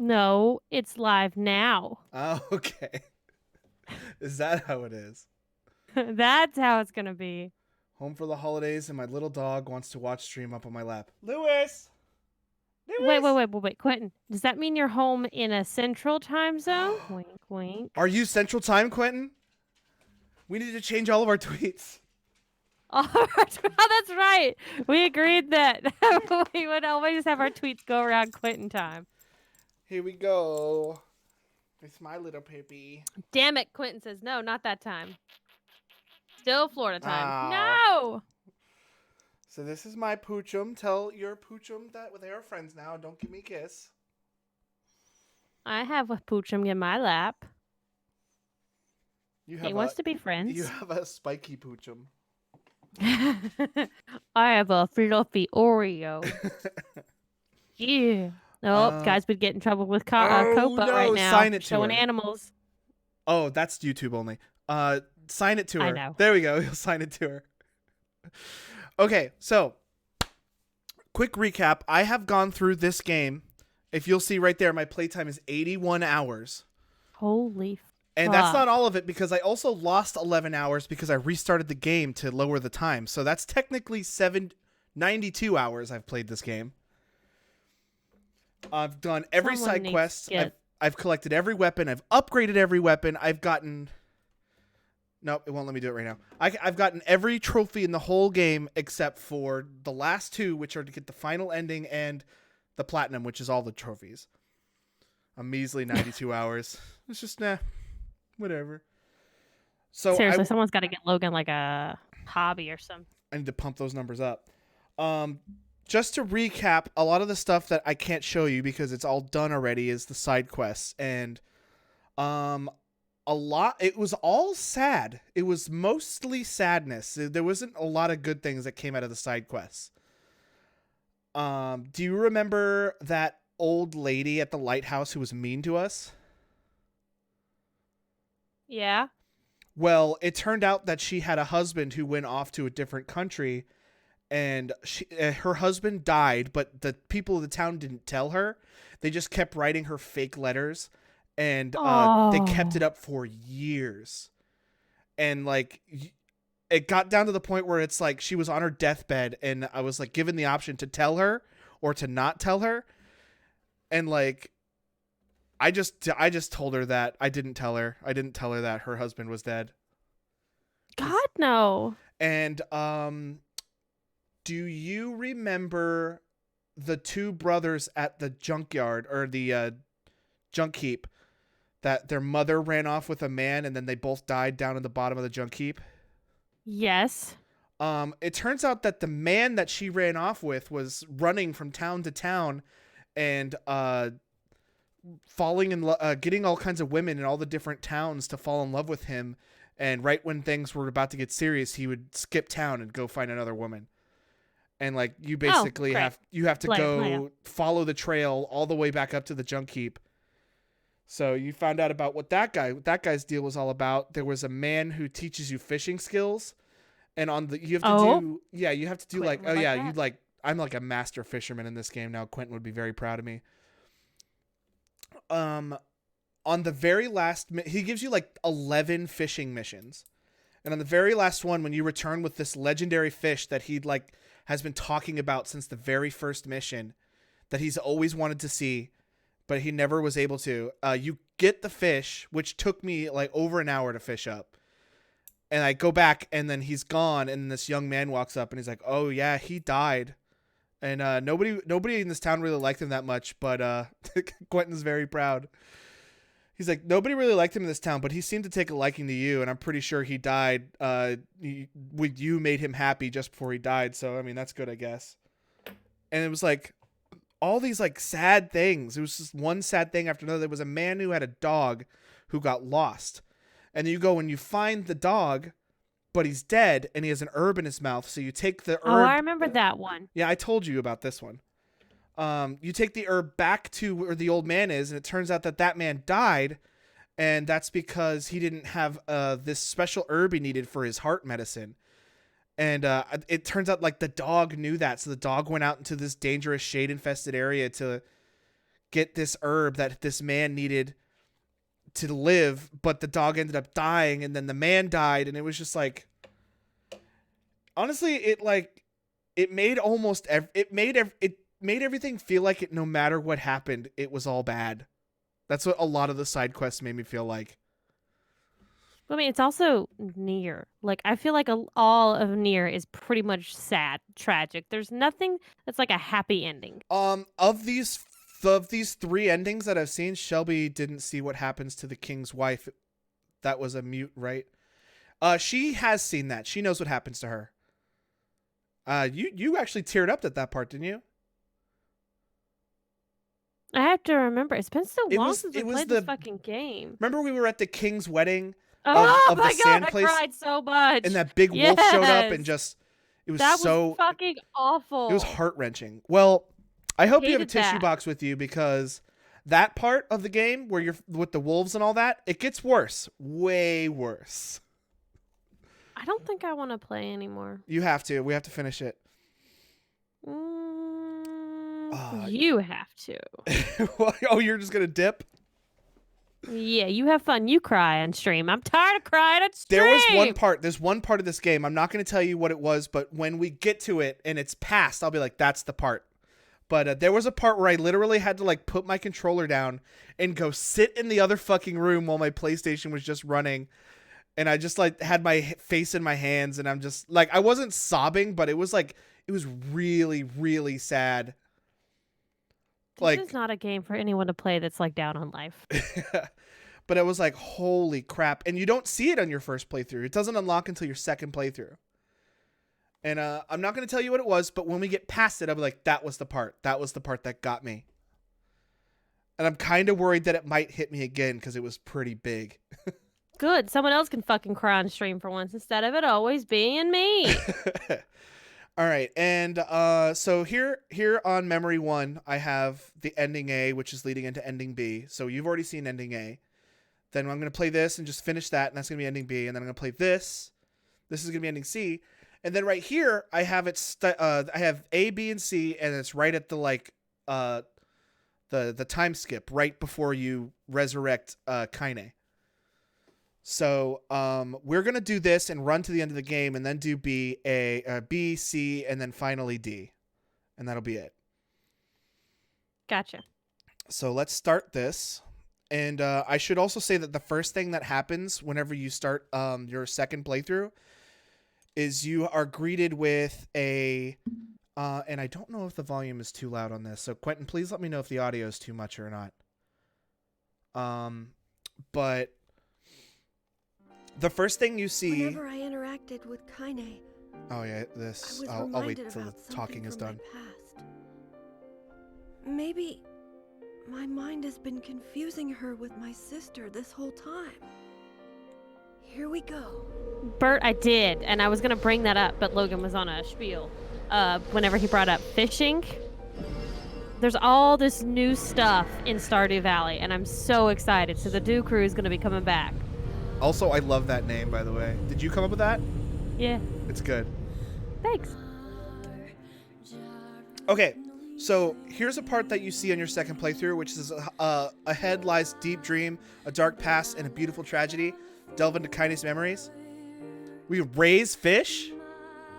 No, it's live now. Oh, okay. Is that how it is? That's how it's gonna be. Home for the holidays, and my little dog wants to watch stream up on my lap. Lewis! Wait, wait, Lewis! wait, wait, wait, Quentin. Does that mean you're home in a central time zone? Wink, wink. Are you Central Time, Quentin? We need to change all of our tweets. Oh, that's right. We agreed that we would always have our tweets go around Quentin time. Here we go. It's my little puppy. Damn it, Quentin says no, not that time. Still Florida time. Oh. No. So this is my poochum. Tell your poochum that they are friends now. Don't give me a kiss. I have a poochum in my lap. You He have wants a to be you friends. have a spiky poochum. I have a fluffy Oreo. Yeah. Nope, uh, guys would get in trouble with oh Copa right no! now Sign for it to showing her. animals. Oh, that's YouTube only. Sign it to I her. know. There we go. You'll sign it to her. Okay, so quick recap. I have gone through this game. If you'll see right there, my playtime is 81 hours. Holy And that's fuck. not all of it because I also lost 11 hours because I restarted the game to lower the time. So that's technically 92 hours I've played this game. I've done every Someone side needs quest. to get... I've collected every weapon. I've upgraded every weapon. I've gotten... Nope, it won't let me do it right now. I've gotten every trophy in the whole game except for the last two, which are to get the final ending and the platinum, which is all the trophies. A measly 92 hours. It's just, whatever. So Seriously, someone's got to get Logan like a hobby or something. I need to pump those numbers up. Just to recap, a lot of the stuff that I can't show you because it's all done already is the side quests, and it was all sad. It was mostly sadness. There wasn't a lot of good things that came out of the side quests. Do you remember that old lady at the lighthouse who was mean to us? Yeah. Well, it turned out that she had a husband who went off to a different country, and her husband died, but the people of the town didn't tell her. They just kept writing her fake letters, and they kept it Oh. up for years. And like it got down to the point where it's like she was on her deathbed, and I was like given the option to tell her or to not tell her, and like I just told her that I didn't tell her. I didn't tell her that her husband was dead. God, no. And do you remember the two brothers at the junkyard or the junk heap that their mother ran off with a man and then they both died down in the bottom of the junk heap? Yes. It turns out that the man that she ran off with was running from town to town and getting all kinds of women in all the different towns to fall in love with him. And right when things were about to get serious, he would skip town and go find another woman. And like you basically have to go follow the trail all the way back up to the junk heap. So you found out about what that guy's deal was all about. There was a man who teaches you fishing skills, and you have to do like, oh yeah, you'd like, I'm like a master fisherman in this game now. Quentin would be very proud of me. On the very last, he gives you like 11 fishing missions. And on the very last one, when you return with this legendary fish that he like has been talking about since the very first mission, that he's always wanted to see, but he never was able to, you get the fish, which took me like over an hour to fish up. And I go back and then he's gone. And this young man walks up and he's like, oh yeah, he died. And nobody in this town really liked him that much, but Quentin's very proud. He's like, nobody really liked him in this town, but he seemed to take a liking to you, and I'm pretty sure he died. You made him happy just before he died, so I mean that's good, I guess. And it was like all these like sad things. It was just one sad thing after another. There was a man who had a dog who got lost, and you go and you find the dog, but he's dead, and he has an herb in his mouth. So you take the herb. Oh, I remember that one. Yeah, I told you about this one. You take the herb back to where the old man is, and it turns out that man died, and that's because he didn't have this special herb he needed for his heart medicine. And it turns out like the dog knew that, so the dog went out into this dangerous shade-infested area to get this herb that this man needed to live, but the dog ended up dying, and then the man died, and it was just like, honestly, it made it made everything feel like it, no matter what happened, it was all bad. That's what a lot of the side quests made me feel like. I mean, it's also Nier. Like, I feel like all of Nier is pretty much sad, tragic. There's nothing that's like a happy ending. Of these three endings that I've seen, Shelby didn't see what happens to the king's wife. That was a mute, right? She has seen that. She knows what happens to her. You actually teared up at that part, didn't you? I have to remember. It's been so long was- since it I was played the- this fucking game. Remember we were at the king's wedding Oh of my the god, sand I place, cried so much. and that big wolf showed up and Yes. just it was That so was fucking awful. it was heart-wrenching. Well, I hope you have a Hated tissue that. box with you, because that part of the game where you're with the wolves and all that, it gets worse, way worse. I don't think I want to play anymore. You have to. We have to finish it. You have to. Oh, you're just gonna dip? Yeah, you have fun. You cry on stream. I'm tired of crying on stream. There's one part of this game, I'm not going to tell you what it was, but when we get to it and it's past, I'll be like, that's the part. But there was a part where I literally had to like put my controller down and go sit in the other fucking room while my PlayStation was just running. And I just like had my face in my hands, and I'm just like, I wasn't sobbing, but it was really, really sad. This is not a game for anyone to play that's like down on life. But I was like, holy crap. And you don't see it on your first playthrough. It doesn't unlock until your second playthrough. And I'm not going to tell you what it was, but when we get past it, I'll be like, that was the part. That was the part that got me. And I'm kind of worried that it might hit me again, because it was pretty big. Good. Someone else can fucking cry on stream for once instead of it always being me. All right. And so here on Memory 1, I have the ending A, which is leading into ending B. So you've already seen ending A. Then I'm going to play this and just finish that, and that's going to be ending B. And then I'm going to play this. This is going to be ending C. And then right here, I have I have A, B, and C, and it's right at the the time skip right before you resurrect Kaine. So we're gonna do this and run to the end of the game, and then do B, C, and then finally D, and that'll be it. Gotcha. So let's start this. And I should also say that the first thing that happens whenever you start your second playthrough is you are greeted with a and I don't know if the volume is too loud on this. So Quentin, please let me know if the audio is too much or not. But the first thing you see. Whenever I interacted with Kaine, Oh yeah, I this. was I'll wait reminded till the about something talking is from done. my past. Maybe my mind has been confusing her with my sister this whole time. Here we go. Bert, I did, and I was gonna bring that up, but Logan was on a spiel. Whenever he brought up fishing, there's all this new stuff in Stardew Valley, and I'm so excited. So the Dew Crew is gonna be coming back. Also, I love that name, by the way. Did you come up with that? Yeah. It's good. Thanks. Okay, so here's a part that you see on your second playthrough, which is ahead lies deep dream, a dark past, and a beautiful tragedy. Delve into Kaine's memories. We raise fish?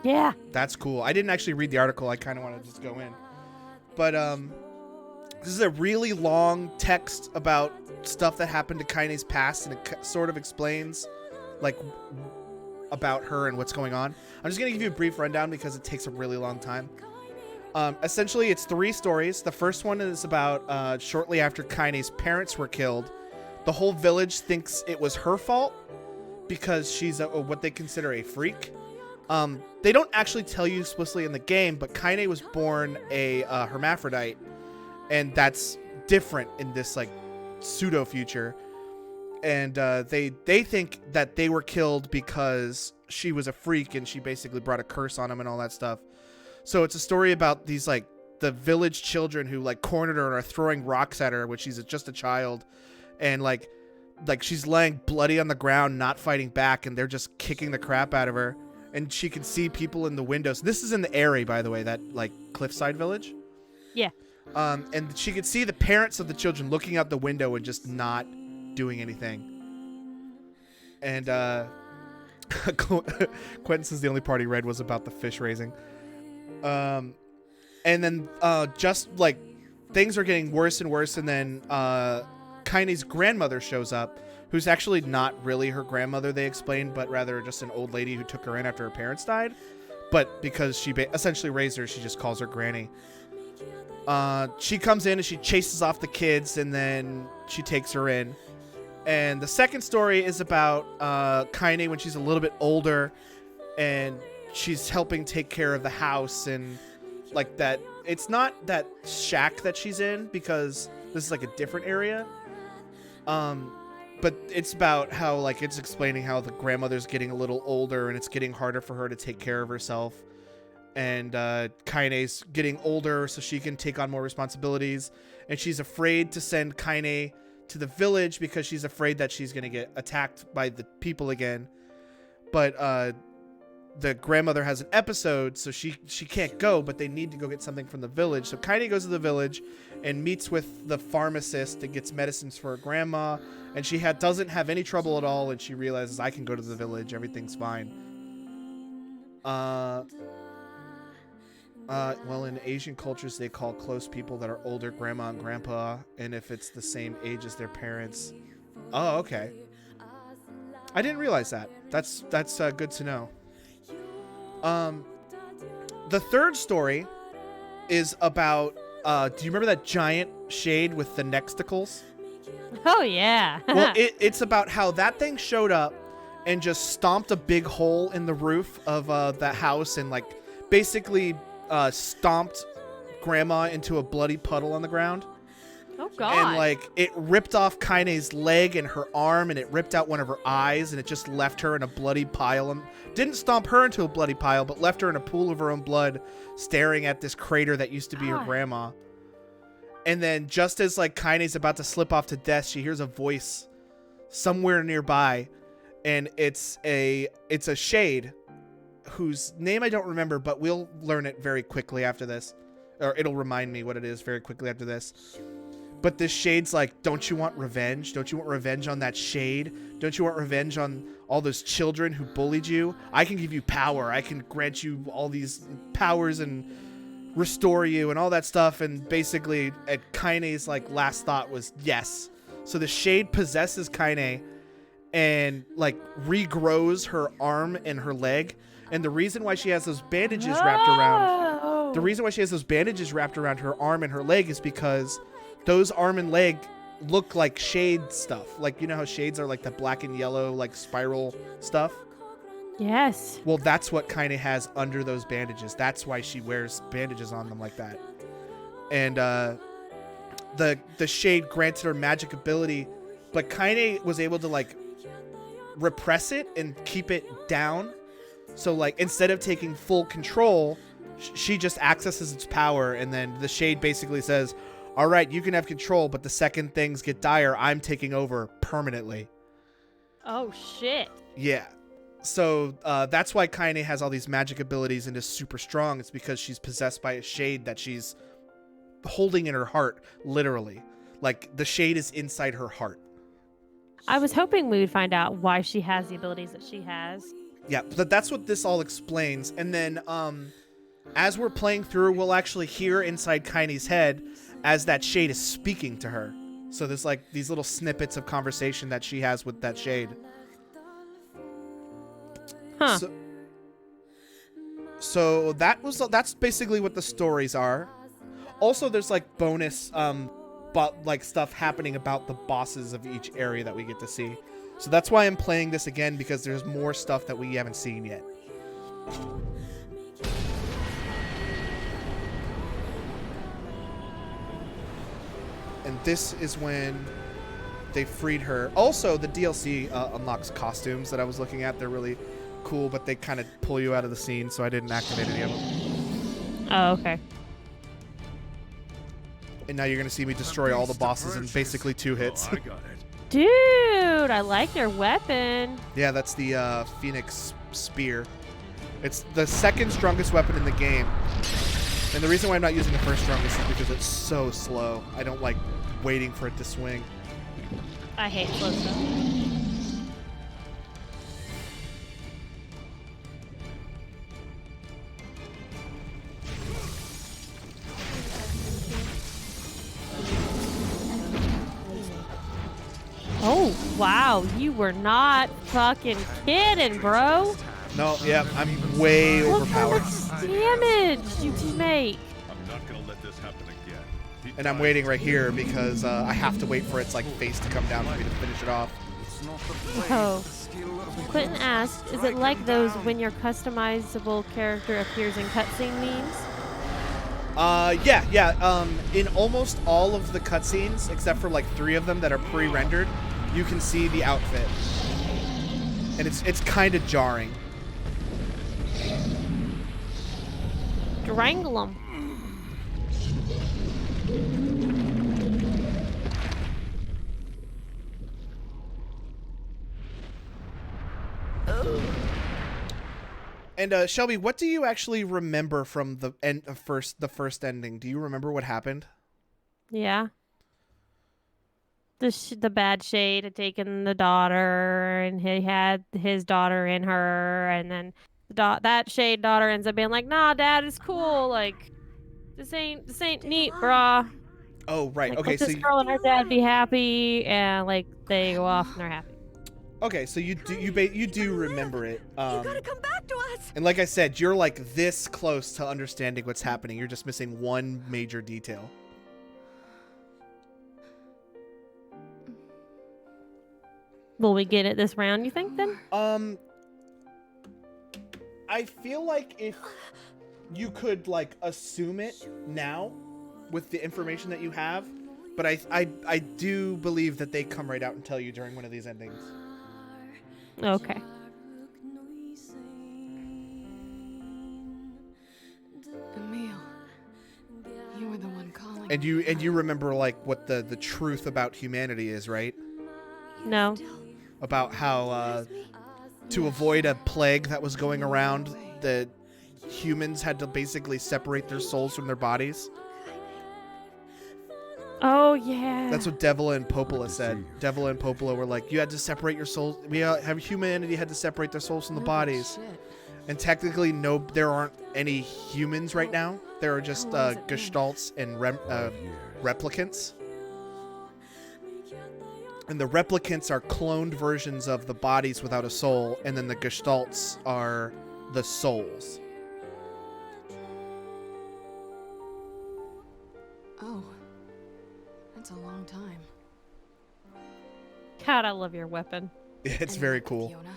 Yeah. That's cool. I didn't actually read the article. I kind of want to just go in. But this is a really long text about stuff that happened to Kaine's past, and it sort of explains like about her and what's going on. I'm just going to give you a brief rundown because it takes a really long time. Essentially, it's 3 stories. The first one is about shortly after Kaine's parents were killed. The whole village thinks it was her fault because she's what they consider a freak. They don't actually tell you explicitly in the game, but Kaine was born a hermaphrodite, and that's different in this like pseudo future. And they think that they were killed because she was a freak and she basically brought a curse on them and all that stuff. So it's a story about these like the village children who like cornered her and are throwing rocks at her when she's just a child, and like she's laying bloody on the ground, not fighting back, and they're just kicking the crap out of her. And she can see people in the windows. This is in the Airy, by the way, that like cliffside village. Yeah. And she could see the parents of the children looking out the window and just not doing anything. And Quentin says the only part he read was about the fish raising. And then just like things are getting worse and worse, and then Kaine's grandmother shows up, who's actually not really her grandmother, they explained, but rather just an old lady who took her in after her parents died. But because she essentially raised her, she just calls her granny. She comes in and she chases off the kids, and then she takes her in. And the second story is about Kaine when she's a little bit older, and she's helping take care of the house, and like that. It's not that shack that she's in, because this is like a different area. But it's about how, like, it's explaining how the grandmother's getting a little older and it's getting harder for her to take care of herself. And Kaine's getting older so she can take on more responsibilities. And she's afraid to send Kaine to the village because she's afraid that she's going to get attacked by the people again. But the grandmother has an episode, so she can't go, but they need to go get something from the village. So Kaine goes to the village and meets with the pharmacist and gets medicines for her grandma. And she doesn't have any trouble at all, and she realizes, I can go to the village, everything's fine. Well, in Asian cultures, they call close people that are older grandma and grandpa, and if it's the same age as their parents. Oh, okay. I didn't realize that. That's good to know. The third story is about, do you remember that giant shade with the nexticles? Oh, yeah. Well, it's about how that thing showed up and just stomped a big hole in the roof of that house, and like basically stomped grandma into a bloody puddle on the ground. Oh, God. And like it ripped off Kaine's leg and her arm, and it ripped out one of her eyes, and it just left her in a bloody pile. And didn't stomp her into a bloody pile, but left her in a pool of her own blood, staring at this crater that used to be her grandma. And then just as like Kaine's about to slip off to death, she hears a voice somewhere nearby, and it's a shade whose name I don't remember, but we'll learn it very quickly after this, or it'll remind me what it is very quickly after this. But this shade's like, don't you want revenge? Don't you want revenge on that shade? Don't you want revenge on all those children who bullied you? I can give you power. I can grant you all these powers and restore you and all that stuff. And basically Kaine's like last thought was yes. So the shade possesses Kaine and like regrows her arm and her leg. And the reason why she has those bandages wrapped around, her arm and her leg is because those arm and leg look like shade stuff. Like, you know how shades are like the black and yellow, like spiral stuff? Yes. Well, that's what Kaine has under those bandages. That's why she wears bandages on them like that. And the shade granted her magic ability, but Kaine was able to like repress it and keep it down. So like instead of taking full control, she just accesses its power, and then the shade basically says, all right, you can have control, but the second things get dire, I'm taking over permanently. Oh, shit. Yeah. So that's why Kaine has all these magic abilities and is super strong. It's because she's possessed by a shade that she's holding in her heart, literally. Like, the shade is inside her heart. I was hoping we would find out why she has the abilities that she has. Yeah, but that's what this all explains. And then as we're playing through, we'll actually hear inside Kaine's head as that shade is speaking to her. So there's like these little snippets of conversation that she has with that shade. Huh. So that's basically what the stories are. Also, there's like bonus but like stuff happening about the bosses of each area that we get to see. So that's why I'm playing this again, because there's more stuff that we haven't seen yet. And this is when they freed her. Also, the DLC unlocks costumes that I was looking at. They're really cool, but they kind of pull you out of the scene, so I didn't activate any of them. Oh, okay. And now you're going to see me destroy all the bosses in basically 2 hits. Oh, I got it. Dude, I like your weapon. Yeah, that's the Phoenix Spear. It's the second strongest weapon in the game. And the reason why I'm not using the first strongest is because it's so slow. I don't like waiting for it to swing. I hate slow stuff. Oh, wow. You were not fucking kidding, bro. No, yeah, I'm way Look how overpowered. much damage you can make. I'm not gonna let this happen again. He And I'm died. waiting right here because I have to wait for its like face to come down for me to finish it off. Oh. Quentin asked, is it like those when your customizable character appears in cutscene memes? Yeah. In almost all of the cutscenes, except for like 3 of them that are pre-rendered, you can see the outfit, and it's kind of jarring. Strangle 'em. And Shelby, what do you actually remember from the end of the first ending? Do you remember what happened? Yeah. The bad shade had taken the daughter, and he had his daughter in her, and then that shade daughter ends up being like, "Nah, Dad, it's cool. Like, this ain't neat, brah. Oh, right. Like, Okay, let so this girl and her dad be happy," and like they go off and they're happy. so you do remember it. You gotta come back to us. And like I said, you're like this close to understanding what's happening. You're just missing one major detail. Will we get it this round? You think then? I feel like if you could like assume it now with the information that you have, but I do believe that they come right out and tell you during one of these endings. Okay. Emil, you were the one calling. And you remember like what the truth about humanity is, right? No. About how to avoid a plague that was going around, the humans had to basically separate their souls from their bodies. Oh yeah. That's what Devil and Popola said. Devil and Popola were like, you had to separate your souls. Humanity had to separate their souls from the bodies. And technically, no, there aren't any humans right now. There are just gestalts and replicants. And the replicants are cloned versions of the bodies without a soul, and then the gestalts are the souls. Oh, that's a long time. God, I love your weapon. It's And very look, cool. Fiona.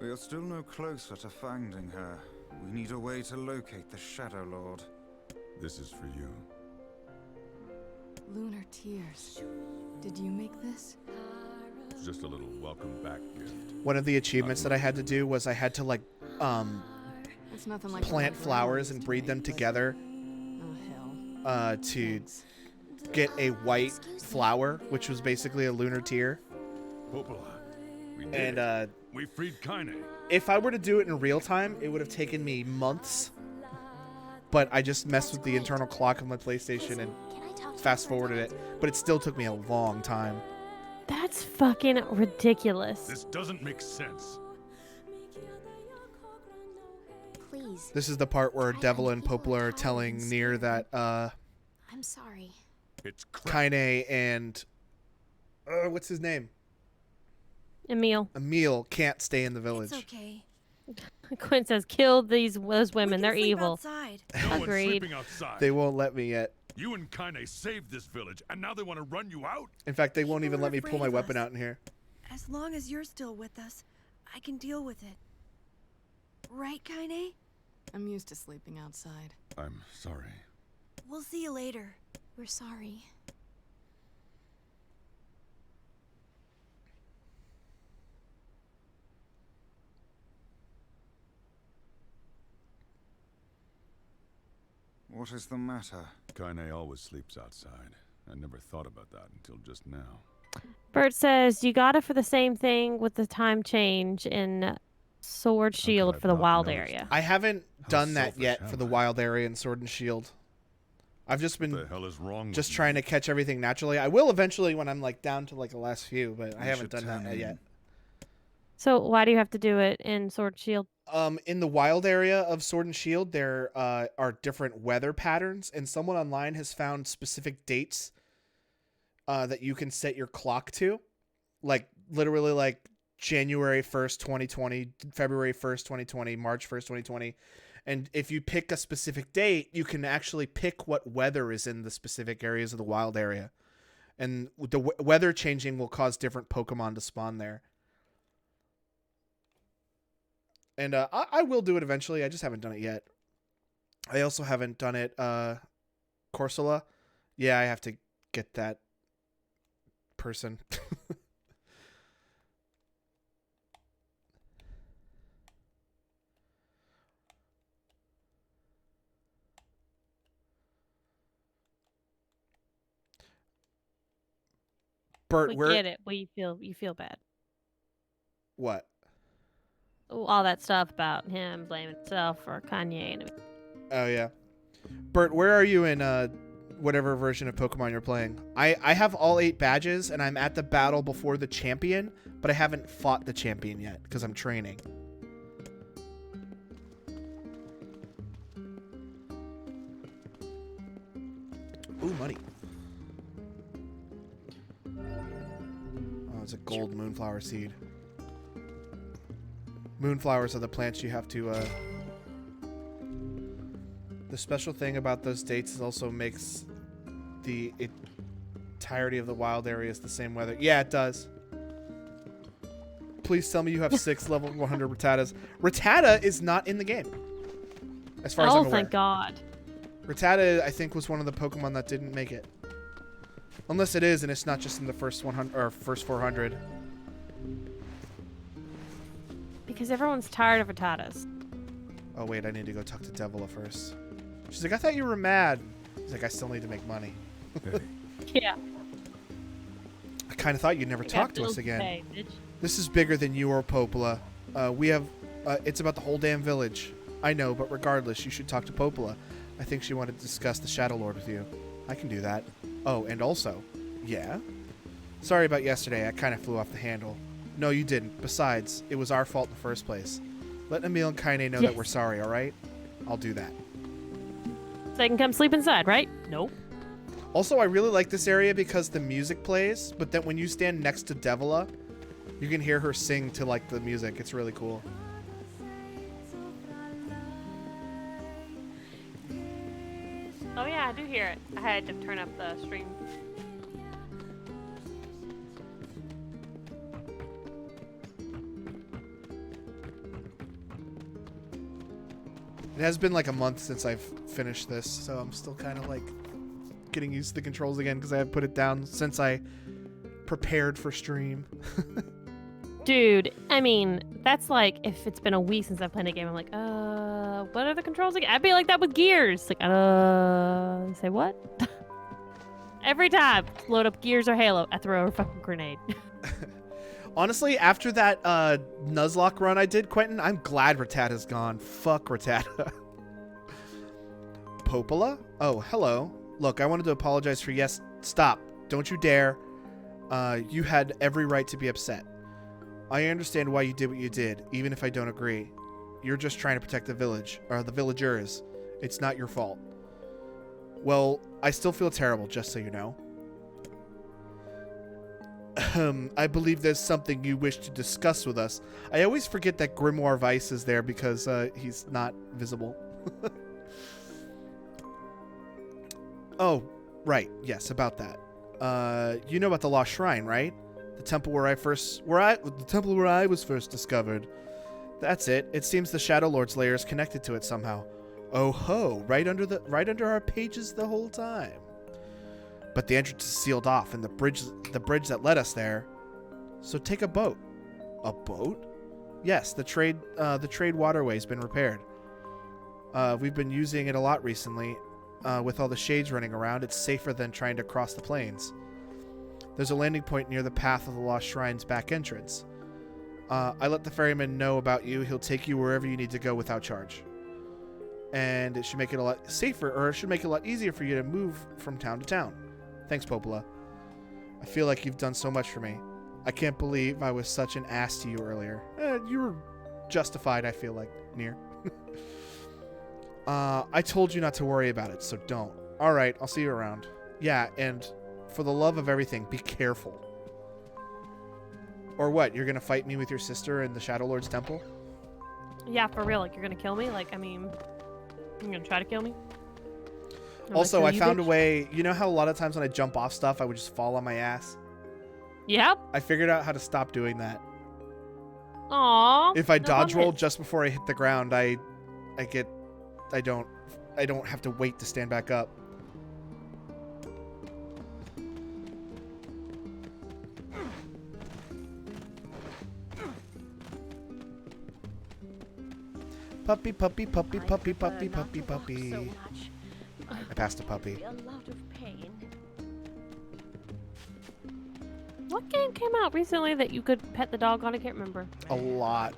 We are still no closer to finding her. We need a way to locate the Shadow Lord. This is for you. Lunar tears. Did you make this? It's just a little welcome back gift. One of the achievements that I had to do was I had to like It's nothing like plant what my grandma flowers used and to breed make, them but- together Oh hell. to Thanks. get a white flower, which was basically a lunar tear. Popola, we did. And we freed Kaine. if I were to do it in real time, it would have taken me months. But I just messed with the internal clock of my PlayStation and fast forwarded it. But it still took me a long time. That's fucking ridiculous. This doesn't make sense. Please, This is the part where Devil and Popola are telling Nier that I'm sorry. It's crap. Kaine and what's his name? Emil. Emil can't stay in the village. It's okay. Quinn says, kill those women. We can They're sleep evil. outside. No one's Agreed. sleeping outside. They won't let me yet. You and Kaine saved this village, and now they want to run you out? In fact, they won't even People let are me pull my afraid of weapon us. out in here. As long as you're still with us, I can deal with it. Right, Kaine? I'm used to sleeping outside. I'm sorry. We'll see you later. We're sorry. What is the matter? Kaine always sleeps outside. I never thought about that until just now. Bert says, you got it for the same thing with the time change in Sword Shield I for the pop wild noticed? area. I haven't How done that selfish yet am for the I? wild area and Sword and Shield. I've just What been the hell is wrong just with trying me? to catch everything naturally. I will eventually when I'm like down to like the last few, but I We haven't should done turn that in. yet. So why do you have to do it in Sword Shield? In the wild area of Sword and Shield, there are different weather patterns, and someone online has found specific dates that you can set your clock to, like literally like January 1st, 2020, February 1st, 2020, March 1st, 2020. And if you pick a specific date, you can actually pick what weather is in the specific areas of the wild area. And the weather changing will cause different Pokemon to spawn there. And I will do it eventually. I just haven't done it yet. I also haven't done it. Corsola. Yeah, I have to get that person. Bert, We where? get it. Well, you feel bad. What? All that stuff about him blaming himself for Kanye and Oh yeah, Bert, where are you in whatever version of Pokemon you're playing? I have all 8 badges and I'm at the battle before the champion, but I haven't fought the champion yet because I'm training. Ooh, money. Oh, it's a gold moonflower seed. Moonflowers are the plants you have to the special thing about those dates is also makes the entirety of the wild areas the same weather. Yeah, it does. Please tell me you have 6 level 100 Rattatas. Rattata is not in the game, as far as I'm oh, aware. thank God. Rattata, I think, was one of the Pokemon that didn't make it. Unless it is, and it's not just in the first 100 or first 400. Because everyone's tired of Rattatas. Oh wait, I need to go talk to Devila first. She's like, I thought you were mad. He's like, I still need to make money. Hey, Yeah. I kind of thought you'd never I talk got to us bills again. pay, bitch. This is bigger than you or Popola. We have, it's about the whole damn village. I know, but regardless, you should talk to Popola. I think she wanted to discuss the Shadow Lord with you. I can do that. Oh, and also, yeah? Sorry about yesterday, I kind of flew off the handle. No, you didn't. Besides, it was our fault in the first place. Let Emil and Kaine know that Yes. we're sorry, alright? I'll do that. So they can come sleep inside, right? Nope. Also, I really like this area because the music plays, but then when you stand next to Devila, you can hear her sing to like the music. It's really cool. Oh yeah, I do hear it. I had to turn up the stream. It has been like a month since I've finished this, so I'm still kind of like getting used to the controls again because I have put it down since I prepared for stream. Dude, I mean, that's like if it's been a week since I've played a game, I'm like, what are the controls again? I'd be like that with Gears. Like, say what? Every time, load up Gears or Halo, I throw a fucking grenade. Honestly, after that Nuzlocke run I did, Quentin, I'm glad Rattata's gone. Fuck Rattata. Popola? Oh, hello. Look, I wanted to apologize for yes. Stop. Don't you dare. You had every right to be upset. I understand why you did what you did, even if I don't agree. You're just trying to protect the village, or the villagers. It's not your fault. Well, I still feel terrible, just so you know. I believe there's something you wish to discuss with us. I always forget that Grimoire Vice is there because he's not visible. Oh, right. Yes, about that. You know about the Lost Shrine, right? The temple where I was first discovered. That's it. It seems the Shadow Lord's lair is connected to it somehow. Oh ho! Right under our pages the whole time. But the entrance is sealed off, and the bridge that led us there. So take a boat. A boat? Yes, the trade waterway's been repaired. We've been using it a lot recently. With all the shades running around, it's safer than trying to cross the plains. There's a landing point near the path of the Lost Shrine's back entrance. I let the ferryman know about you. He'll take you wherever you need to go without charge. And it should make it a lot safer, or it should make it a lot easier for you to move from town to town. Thanks, Popola. I feel like you've done so much for me. I can't believe I was such an ass to you earlier. You were justified, I feel like, Nier. I told you not to worry about it, so don't. Alright, I'll see you around. Yeah, and for the love of everything, be careful. Or what, you're gonna fight me with your sister in the Shadow Lord's temple? Yeah, for real. Like, you're gonna kill me? Like, I mean, you're gonna try to kill me? I'm Also, gonna I kill you, found a bitch. way... You know how a lot of times when I jump off stuff, I would just fall on my ass? Yep. I figured out how to stop doing that. Aww. If I no dodge roll comment. just before I hit the ground, I don't have to wait to stand back up. Puppy, puppy, puppy, puppy, puppy, puppy, puppy. I passed a puppy. A lot of pain. What game came out recently that you could pet the dog on? I can't remember. A lot.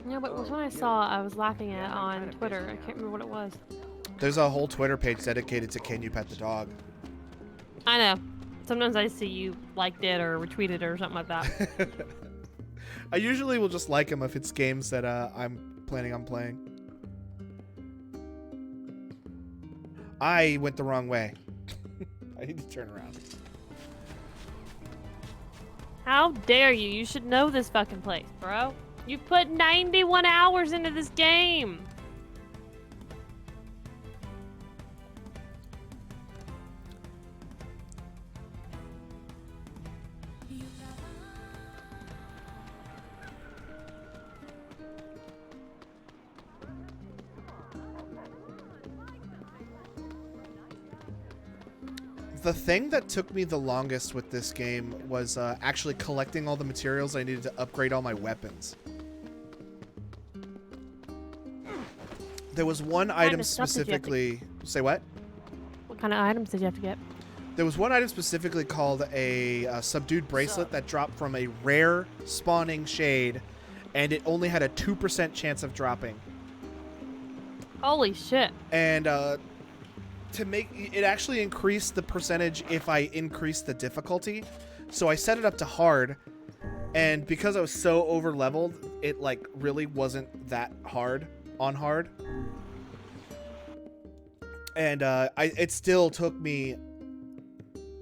Yeah, but it was one I saw I was laughing at on Twitter. I can't remember what it was. There's a whole Twitter page dedicated to Can You Pet the Dog? I know. Sometimes I see you liked it or retweeted it or something like that. I usually will just like them if it's games that I'm planning on playing. I went the wrong way. I need to turn around. How dare you? You should know this fucking place, bro. You put 91 hours into this game. The thing that took me the longest with this game was actually collecting all the materials I needed to upgrade all my weapons. There was one item of stuff did you have to- specifically... Say what? What kind of items did you have to get? There was one item specifically called a subdued bracelet that dropped from a rare spawning shade, and it only had a 2% chance of dropping. Holy shit. And to make it actually increased the percentage if I increased the difficulty. So I set it up to hard, and because I was so over leveled, it like really wasn't that hard on hard. And it still took me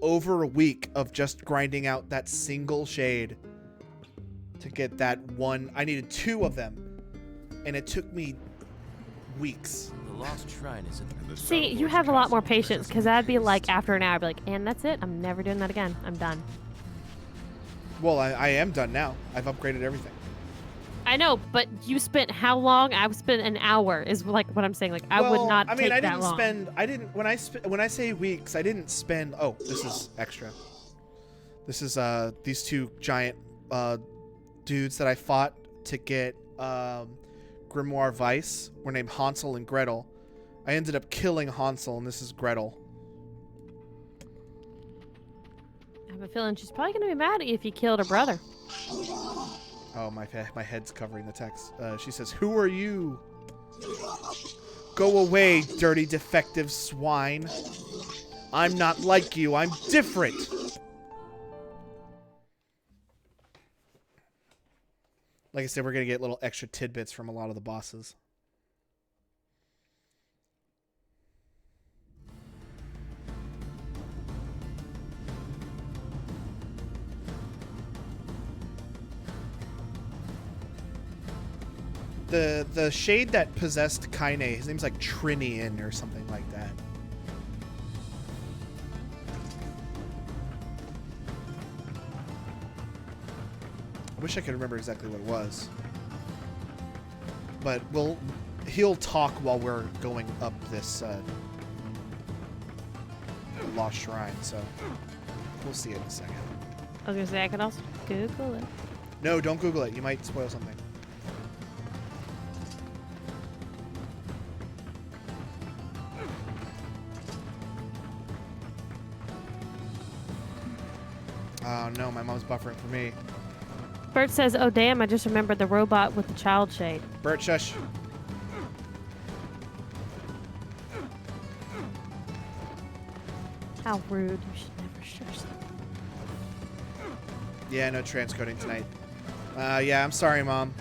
over a week of just grinding out that single shade to get that one. I needed 2 of them, and it took me weeks. The lost shrine is in the See, you have a lot more patience, because I'd be like, after an hour, I'd be like, and that's it. I'm never doing that again. I'm done. Well, I am done now. I've upgraded everything. I know, but you spent how long? I've spent an hour, is like what I'm saying. Like, I would not I mean, take I that didn't long. spend. I didn't. When I say weeks, I didn't spend. Oh, this is extra. This is these 2 giant dudes that I fought to get Grimoire Vice were named Hansel and Gretel. I ended up killing Hansel, and this is Gretel. I have a feeling she's probably going to be mad at you if you killed her brother. Oh, my head's covering the text. She says, "Who are you? Go away, dirty defective swine. I'm not like you. I'm different." Like I said, we're going to get little extra tidbits from a lot of the bosses. The shade that possessed Kaine, his name's like Trinian or something like that. I wish I could remember exactly what it was. But he'll talk while we're going up this lost shrine, so we'll see it in a second. I was going to say, I could also Google it. No, don't Google it. You might spoil something. Oh no, my mom's buffering for me. Bert says, "Oh damn! I just remembered the robot with the child shade." Bert, shush. How rude! You should never shush them. Yeah, no transcoding tonight. Yeah, I'm sorry, Mom.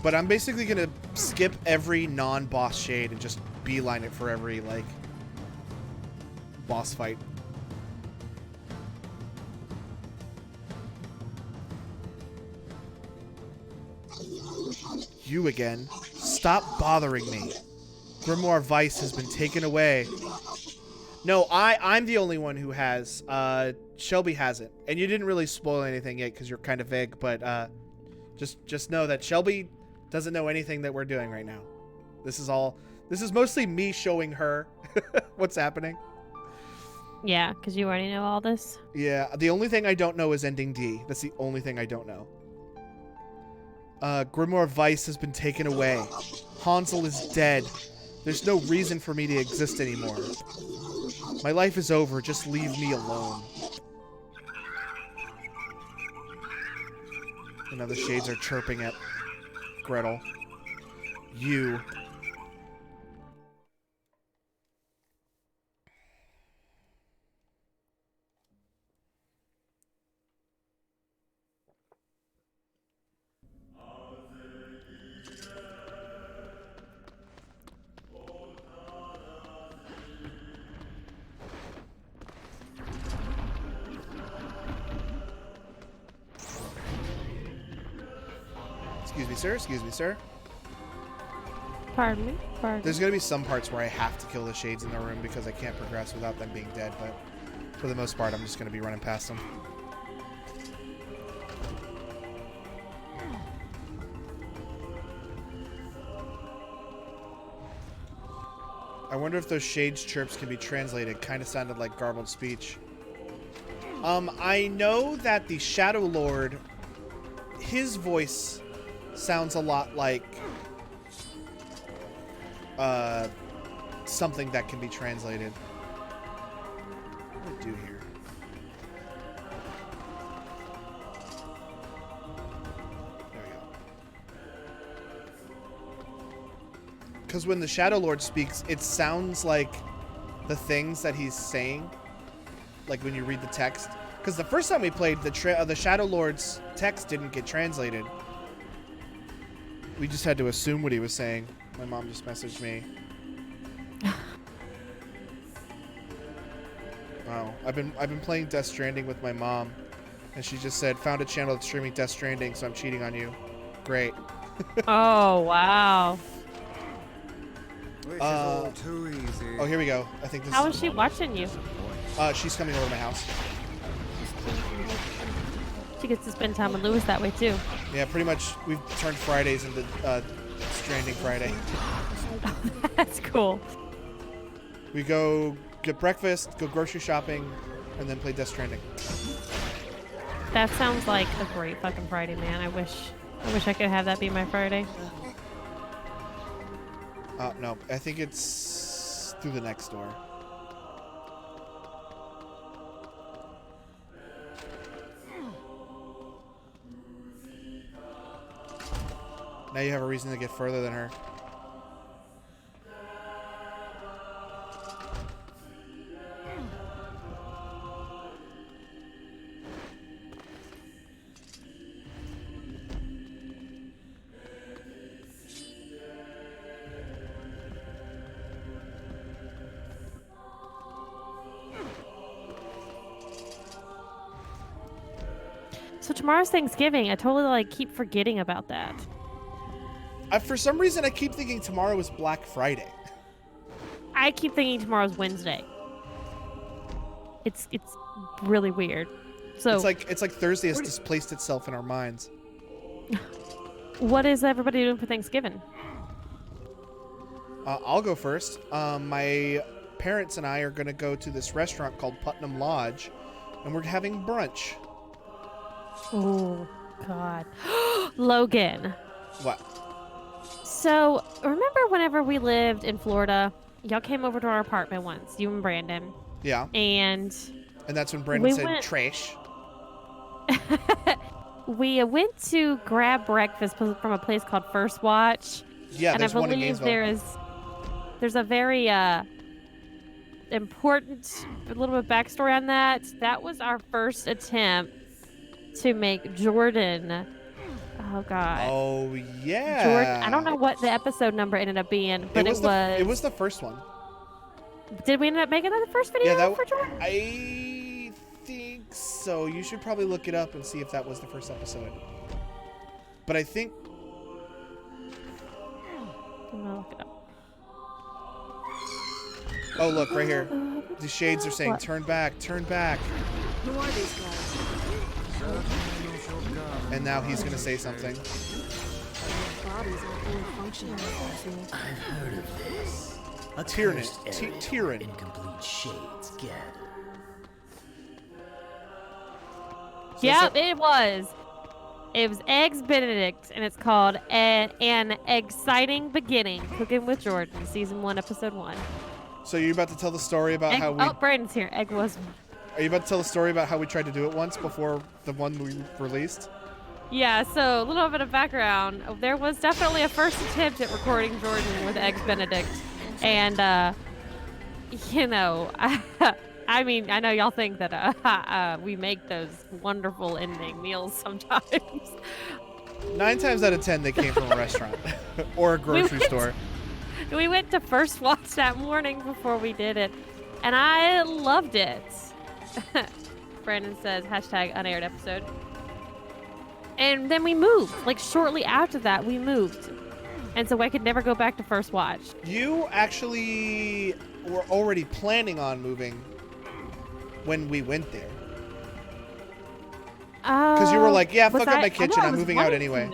But I'm basically gonna skip every non-boss shade and just beeline it for every, like, boss fight. You again. Stop bothering me. Grimoire Vice has been taken away. No, I'm the only one who has. Shelby hasn't. And you didn't really spoil anything yet because you're kind of vague, but just know that Shelby doesn't know anything that we're doing right now. This is mostly me showing her what's happening. Yeah, because you already know all this. Yeah, the only thing I don't know is ending D. That's the only thing I don't know. Grimoire Vice has been taken away. Hansel is dead. There's no reason for me to exist anymore. My life is over. Just leave me alone. And now the shades are chirping at Gretel. You. Excuse me, sir. Excuse me, sir. Pardon me. Pardon. There's going to be some parts where I have to kill the shades in the room because I can't progress without them being dead, but for the most part, I'm just going to be running past them. I wonder if those shades chirps can be translated. Kind of sounded like garbled speech. I know that the Shadow Lord, his voice sounds a lot like something that can be translated. What do I do here? There we go. Because when the Shadow Lord speaks, it sounds like the things that he's saying, like when you read the text. Because the first time we played, the Shadow Lord's text didn't get translated. We just had to assume what he was saying. My mom just messaged me. Wow, I've been playing Death Stranding with my mom, and she just said, "Found a channel that's streaming Death Stranding, so I'm cheating on you." Great. Oh wow. Which is all too easy. Oh, here we go. I think this. How is she watching you? She's coming over to my house. She gets to spend time with Lewis that way too. Yeah, pretty much. We've turned Fridays into Stranding Friday. That's cool. We go get breakfast, go grocery shopping, and then play Death Stranding. That sounds like a great fucking Friday, man. I wish I could have that be my Friday. No, I think it's through the next door. Now you have a reason to get further than her. So tomorrow's Thanksgiving. I totally keep forgetting about that. For some reason, I keep thinking tomorrow is Black Friday. I keep thinking tomorrow's Wednesday. It's really weird. So It's like Thursday has displaced itself in our minds. what is everybody doing for Thanksgiving? I'll go first. My parents and I are going to go to this restaurant called Putnam Lodge, and we're having brunch. Oh, God. Logan. What? So, remember whenever we lived in Florida y'all came over to our apartment once, you and Brandon, Yeah. and And that's when Brandon We said went- trash. we went to grab breakfast from a place called First Watch. Yeah, and I there's one in believe Gainesville. there's a very important little bit backstory on that. That was our first attempt to make Jordan. Oh God. Oh yeah. Jordan. I don't know what the episode number ended up being, but it was the first one. Did we end up making that the first video Yeah, for Jordan? I think so. You should probably look it up and see if that was the first episode. But I think. I'm gonna look it up. Oh, look right here. The shades are saying, What? "Turn back, turn back," Who are these guys? and now he's gonna say something. Bodies aren't fully functioning as I've heard of this. A Tyrannid. cursed area Tyrannid. of incomplete shades gather. Yep, it was. It was Eggs Benedict, and it's called An Exciting Beginning, Cooking with Jordan, Season 1, Episode 1. So you're about to tell the story about how we? Oh, Brandon's here. Egg was. Are you about to tell the story about how we tried to do it once before the one we released? Yeah, so a little bit of background. There was definitely a first attempt at recording Jordan with Eggs Benedict. And, you know, I mean, I know y'all think that we make those wonderful ending meals sometimes. 9 times out of 10, they came from a restaurant or a grocery went- store. We went to First Watch that morning before we did it, and I loved it. Brandon says, #unaired episode. And then we moved. Like, shortly after that, we moved. And so I could never go back to First Watch. You actually were already planning on moving when we went there. Because you were like, yeah, fuck up my kitchen. I'm moving out anyway.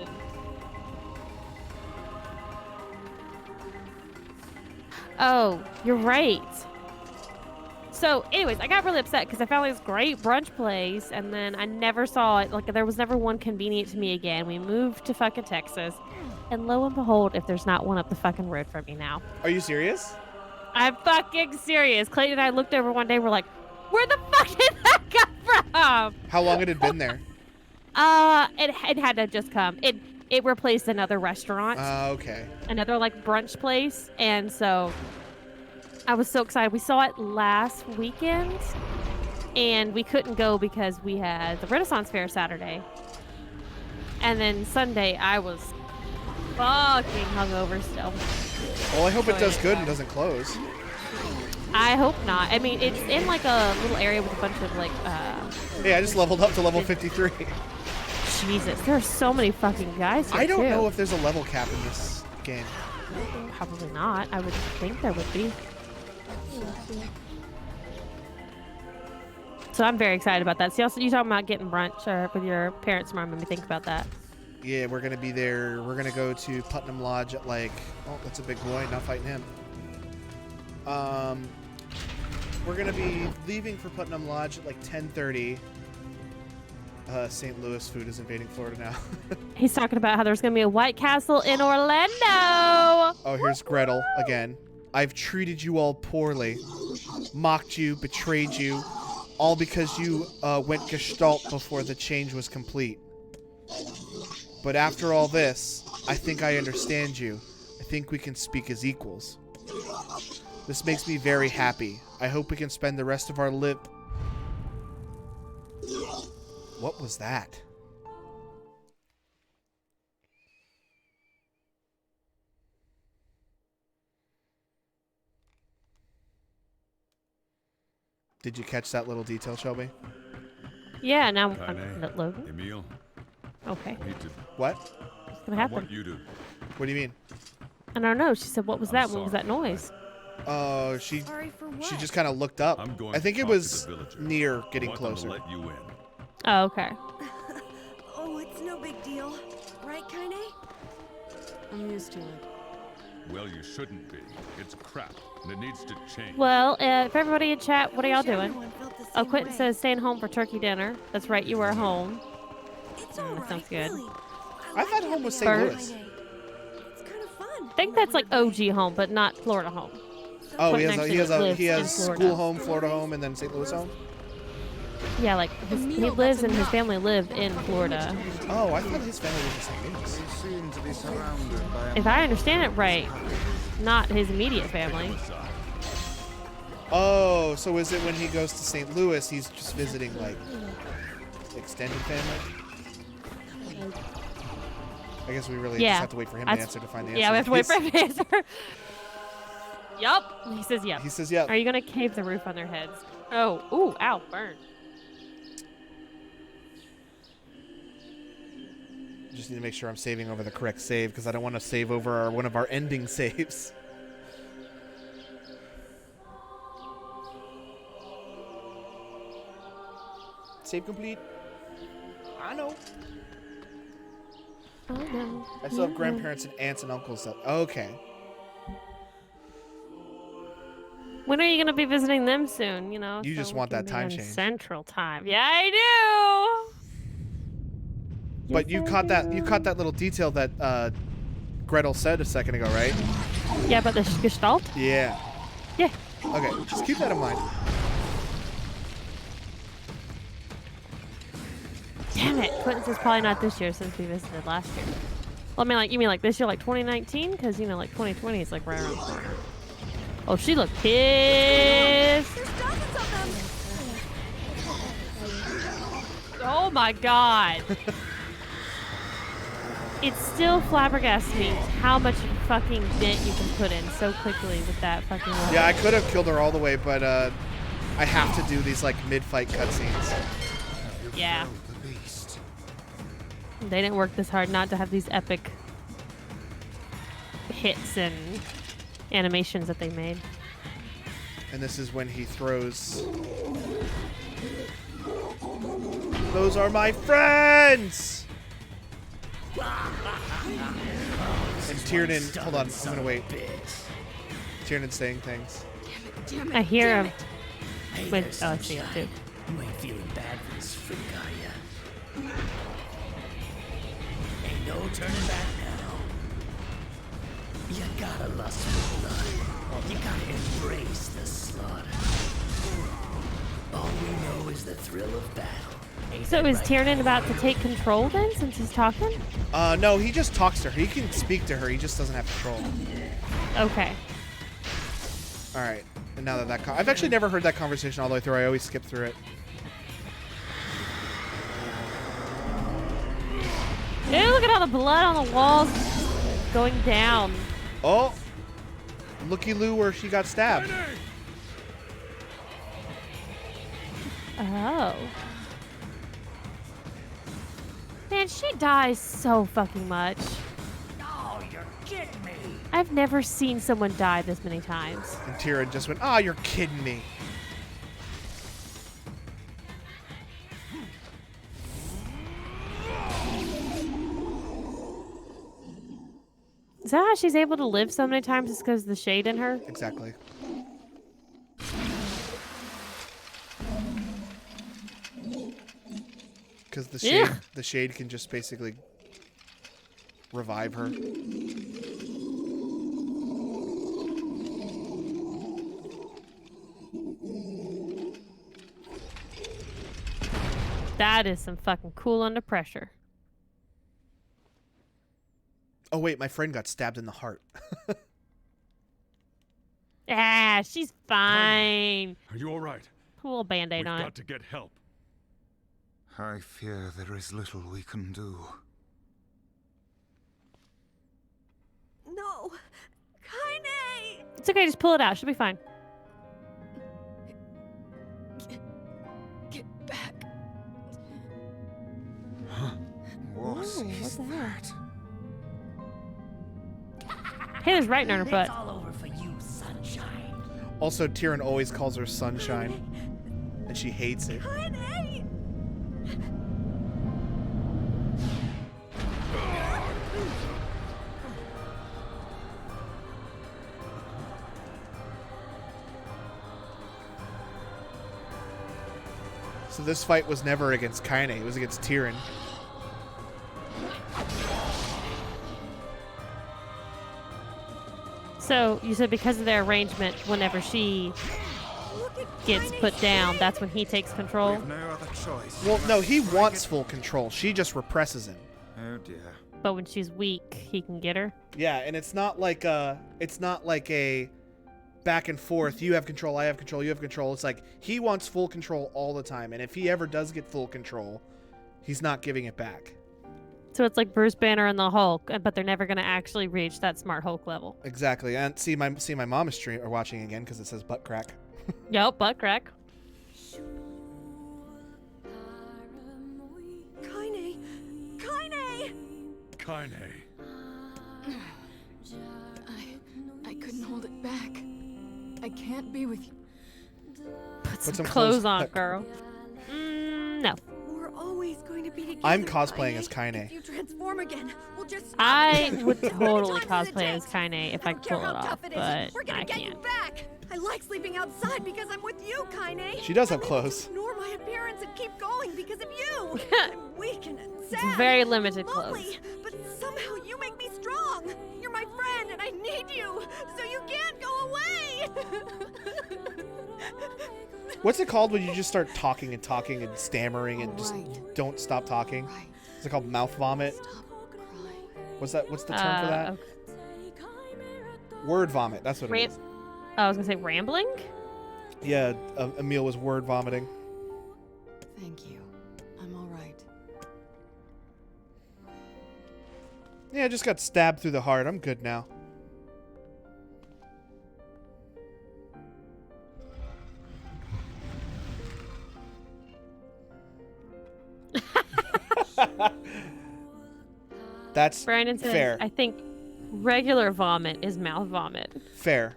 Oh, you're right. So, anyways, I got really upset because I found this great brunch place, and then I never saw it. Like, there was never one convenient to me again. We moved to fucking Texas, and lo and behold, if there's not one up the fucking road from me now. Are you serious? I'm fucking serious. Clayton and I looked over one day. We're like, where the fuck did that come from? How long had it been there? It had to just come. It replaced another restaurant. Okay. Another like brunch place, and so I was so excited. We saw it last weekend, and we couldn't go because we had the Renaissance Fair Saturday, and then Sunday I was fucking hungover still. Well, I hope it So does good yeah. and doesn't close. I hope not. I mean, it's in like a little area with a bunch of like Hey, I just leveled up to level 53. Jesus, there are so many fucking guys here I don't too. know if there's a level cap in this game. Probably not. I would think there would be. So I'm very excited about that. See, also you talking about getting brunch or with your parents tomorrow made me think about that. Yeah, we're gonna be there. We're gonna go to Putnam Lodge at like, oh, that's a big boy. Not fighting him. We're gonna be leaving for Putnam Lodge at like 10:30. St. Louis food is invading Florida now. He's talking about how there's going to be a White Castle in Orlando. Oh, here's Gretel again. I've treated you all poorly, mocked you, betrayed you, all because you went Gestalt before the change was complete. But after all this, I think I understand you. I think we can speak as equals. This makes me very happy. I hope we can spend the rest of our What was that? Did you catch that little detail, Shelby? Yeah, now Tiny, Logan. Emil, Okay, I need to. What? what's gonna I happen? want you to. What do you mean? I don't know. She said, "What was I'm that? What was sorry. that noise?" Oh, she Sorry for what? just kind of looked up. I'm going I think to it talk to was the villager. Nier getting I want them to closer. let you in. Oh, okay. Oh, it's no big deal. Right, Kaine? I'm used to it. Well, you shouldn't be. It's crap, and it needs to change. Well, if everybody in chat, what are y'all doing? Everyone felt the Oh, same Quentin way. says staying home for turkey dinner. That's right, you were home. It's that alright, sounds good. really. I thought home was St. First. Louis. It's kind of fun. I think that's like OG home, but not Florida home. Oh, he Quentin has actually he lives has in school Florida. home, Florida home, and then St. Louis home. Yeah, like he Emil, lives that's and his enough. family live in Florida. Oh, I thought his family was in St. We Louis. seem to be surrounded by a If I understand it right, not his immediate family. Oh, so is it when he goes to St. Louis, he's just visiting like extended family? I guess we really just Yeah. have to wait for him to That's- answer to find the answer. Yeah, we have to wait for him to answer. Yup. He says yep. He says yep. Are you gonna cave the roof on their heads? Oh, ooh, ow, burn. Just need to make sure I'm saving over the correct save because I don't want to save over one of our ending saves. Save complete. I know. Oh no. I still have grandparents and aunts and uncles. Okay. When are you gonna be visiting them soon? You know. You so just we want can that be time on change. Central Time. Yeah, I do. But Yes, you I caught that. do. You caught that little detail that Gretel said a second ago, right? Yeah, about the Gestalt. Yeah. Yeah. Okay. Just keep that in mind. Damn it. Quentin says probably not this year since we visited last year. Well, I mean, like, you mean like this year, like 2019? Because, you know, like 2020 is like right around the corner. Oh, she looked pissed. There's dozens of them! Oh my god. It still flabbergasts me how much fucking dent you can put in so quickly with that fucking weapon. Yeah, I could have killed her all the way, but I have to do these like mid-fight cutscenes. Yeah. the beast. They didn't work this hard not to have these epic hits and animations that they made. And this is when he throws. Those are my friends! And Tiernan, hold on, I'm gonna wait. Tiernan's saying things. Damn it, I hear damn him. it. Hey Wait, there, oh, I see it sunshine. too. You ain't feeling bad for this freak, are ya? Ain't no turning back now. You gotta lust for blood. You gotta embrace the slaughter. All we know is the thrill of battle. Ain't So that is right, Tiernan about to cowboy? take control then, since he's talking? No, he just talks to her. He can speak to her. He just doesn't have control. Okay. All right. And now that I've actually never heard that conversation all the way through. I always skip through it. Ew, look at all the blood on the walls going down. Oh, looky Lou, where she got stabbed. Oh. Man, she dies so fucking much. Oh, you're kidding me. I've never seen someone die this many times. And Tyrion just went, "Ah, you're kidding me." Is that how she's able to live so many times? It's because of the shade in her? Exactly. Because Ugh. the shade can just basically revive her. That is some fucking cool under pressure. Oh wait, my friend got stabbed in the heart. Ah, she's fine. Are you all right? Put a little band-aid We've on got it. to get help. I fear there is little we can do. No! Kaine! It's okay, just pull it out. She'll be fine. Get back. What Ooh, is what the hell? that? Hannah's right on her butt. It's all over for you, sunshine. Also, Tyrion always calls her sunshine, and she hates it. Kaine! So this fight was never against Kaine, it was against Tyrion. So you said because of their arrangement, whenever she gets put down, that's when he takes control. We've no other choice. Well, no, he wants full control. She just represses him. Oh dear. But when she's weak, he can get her. Yeah, and it's not like a back and forth. You have control, I have control, you have control. It's like he wants full control all the time, and if he ever does get full control, he's not giving it back. So it's like Bruce Banner and the Hulk, but they're never going to actually reach that smart Hulk level. Exactly. And see my mom is watching again because it says butt crack. Yup, butt crack. Kaine! Kaine! Kaine. I couldn't hold it back. I can't be with you. Put some some clothes clothes on, on. girl. No. We're always going to be together. I'm cosplaying as Kaine. If you transform again, we'll just. I would totally Many times as it cosplay as takes. Kaine if I don't could care pull it how off, tough it is. but We're gonna I get can't. you back. I like sleeping outside because I'm with you, Kaine. She does have I'm able clothes. to ignore my appearance and keep going because of you. I'm weak and sad. very limited lonely, clothes. but somehow you make me strong. You're my friend and I need you, so you can't go away. What's it called when you just start talking and stammering and just Right. don't stop talking? Right. Is it called mouth vomit? Stop crying. What's the term for that? Okay. Word vomit. That's what it Ram- is. I was going to say rambling? Yeah, Emil was word vomiting. Thank you. I'm all right. Yeah, I just got stabbed through the heart. I'm good now. That's Brandon says, fair. I think regular vomit is mouth vomit. Fair.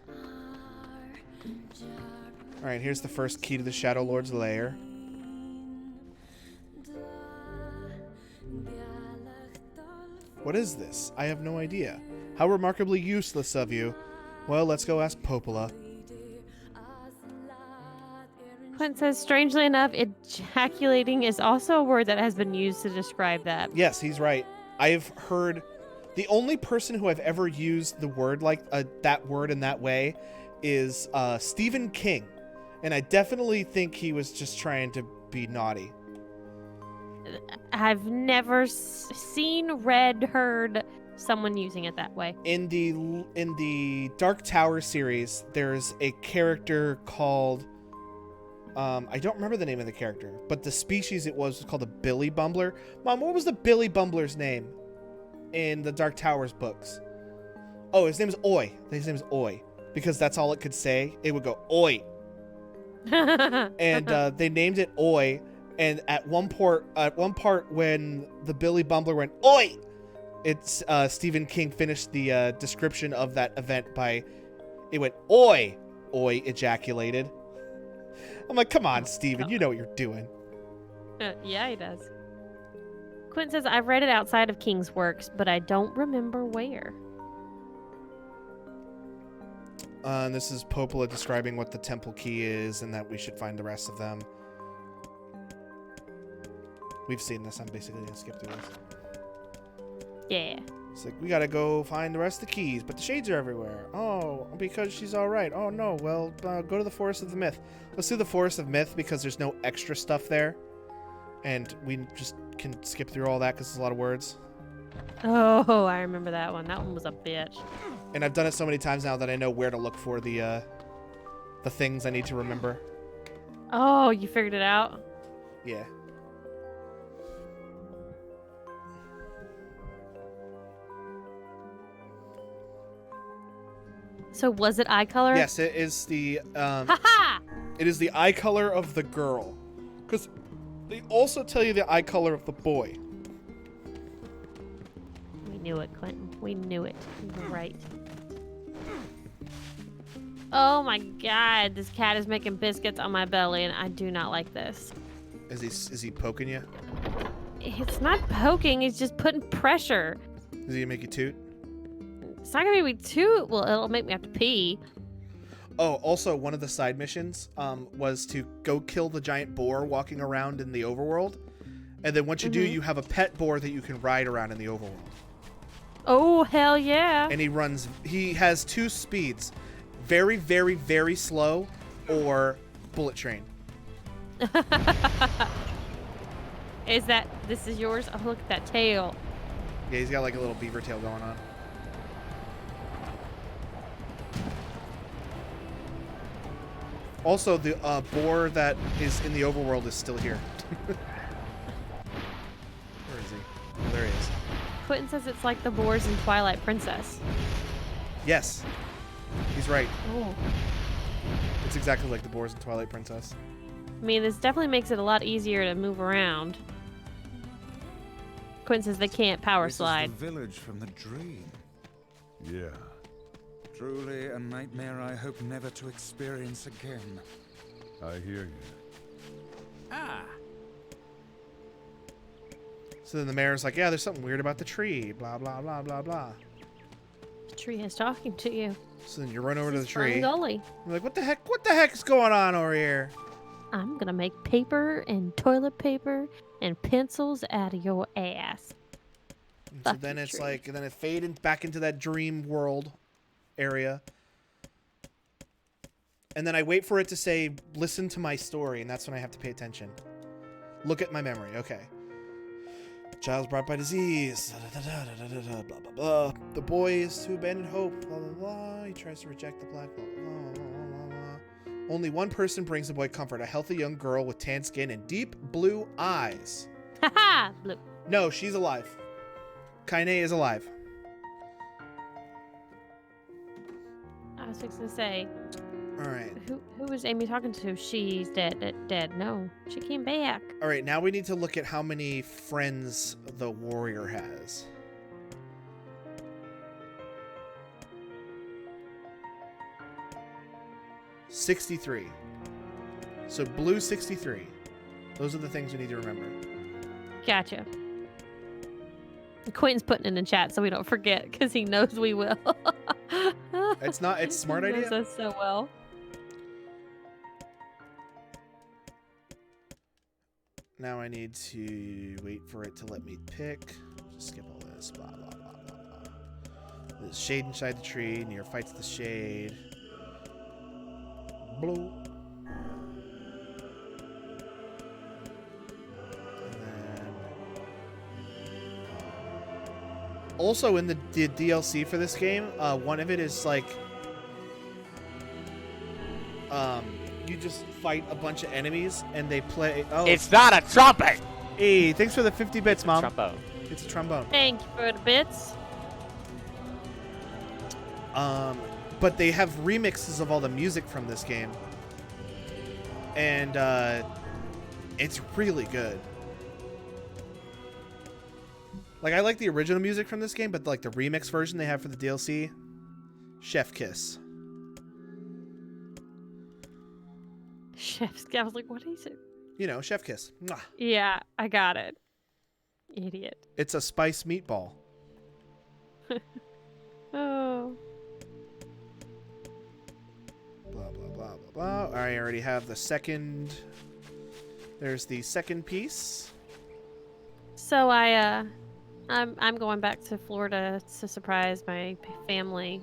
All right, here's the first key to the Shadow Lord's lair. What is this? I have no idea. How remarkably useless of you. Well, let's go ask Popola. Quinn says, strangely enough, ejaculating is also a word that has been used to describe that. Yes, he's right. I've heard the only person who I've ever used the word like that word in that way is Stephen King. And I definitely think he was just trying to be naughty. I've never seen, read, heard someone using it that way. In the Dark Tower series, there's a character called I don't remember the name of the character, but the species it was called a Billy Bumbler. Mom, what was the Billy Bumbler's name in the Dark Towers books? Oh, his name is Oi. His name is Oi because that's all it could say. It would go Oi, and they named it Oi. And at one part when the Billy Bumbler went Oi, it's Stephen King finished the description of that event by it went Oi, Oi ejaculated. I'm like, come on, Steven, you know what you're doing. Yeah, he does. Quinn says, I've read it outside of King's works, but I don't remember where. And this is Popola describing what the temple key is and that we should find the rest of them. We've seen this. I'm basically going to skip through this. Yeah. It's like, we got to go find the rest of the keys, but the shades are everywhere. Oh, because she's all right. Oh, no. Well, go to the Forest of the Myth. Let's do the Forest of Myth because there's no extra stuff there. And we just can skip through all that because there's a lot of words. Oh, I remember that one. That one was a bitch. And I've done it so many times now that I know where to look for the things I need to remember. Oh, you figured it out? Yeah. So was it eye color? Yes, it is the Ha-ha! it is the eye color of the girl. Because they also tell you the eye color of the boy. We knew it, Clinton. We knew it. You were right. Oh my god, this cat is making biscuits on my belly and I do not like this. Is he poking you? It's not poking, it's just putting pressure. Is he gonna make you toot? It's not gonna be too, well, it'll make me have to pee. Oh, also one of the side missions was to go kill the giant boar walking around in the overworld. And then once you do, you have a pet boar that you can ride around in the overworld. Oh, hell yeah. And he has 2 speeds. Very, very, very slow or bullet train. This is yours? Oh, look at that tail. Yeah, he's got like a little beaver tail going on. Also, the boar that is in the overworld is still here. Where is he? Oh, there he is. Quentin says it's like the boars in Twilight Princess. Yes, he's right. Oh. It's exactly like the boars in Twilight Princess. I mean, this definitely makes it a lot easier to move around. Quentin says they can't power slide. This is the village from the dream. Yeah. Truly a nightmare I hope never to experience again. I hear you. So then the mayor's like, yeah, there's something weird about the tree. Blah, blah, blah, blah, blah. The tree is talking to you. So then you run over to the Fern tree. Gully. You're like, what the heck is going on over here? I'm gonna make paper and toilet paper and pencils out of your ass. And so Fuck then you, it's tree. like, and then it faded back into that dream world area. And then I wait for it to say, listen to my story, and that's when I have to pay attention. Look at my memory. Okay. Child's brought by disease. Blah, blah, blah. The boy is to abandon hope. Blah, blah, blah. He tries to reject the black. Blah, blah, blah, blah, blah. Only one person brings the boy comfort. A healthy young girl with tan skin and deep blue eyes. Haha! Blue. No, she's alive. Kaine is alive. I was just gonna say, All right. who was Amy talking to? She's dead. No, she came back. All right, now we need to look at how many friends the warrior has. $63. So blue 63. Those are the things we need to remember. Gotcha. Quentin's putting it in the chat so we don't forget because he knows we will. It's a smart He knows idea. us so well. Now I need to wait for it to let me pick. Just skip all this. Blah, blah, blah, blah, blah. There's shade inside the tree. Nier fights the shade. Blue. And then... Also in the DLC for this game, one of it is like... you just fight a bunch of enemies and they play... Oh, It's not a trumpet! hey, thanks for the 50 bits, Mom. Trombone. It's a trombone. Thank you for the bits. But they have remixes of all the music from this game. And it's really good. Like, I like the original music from this game, but like the remix version they have for the DLC, chef kiss. Chef's. I was like, what is it? You know, chef kiss. Mwah. Yeah, I got it. Idiot. It's a spice meatball. Oh. Blah, blah, blah, blah, blah. I already have the second. There's the second piece. So I'm going back to Florida to surprise my family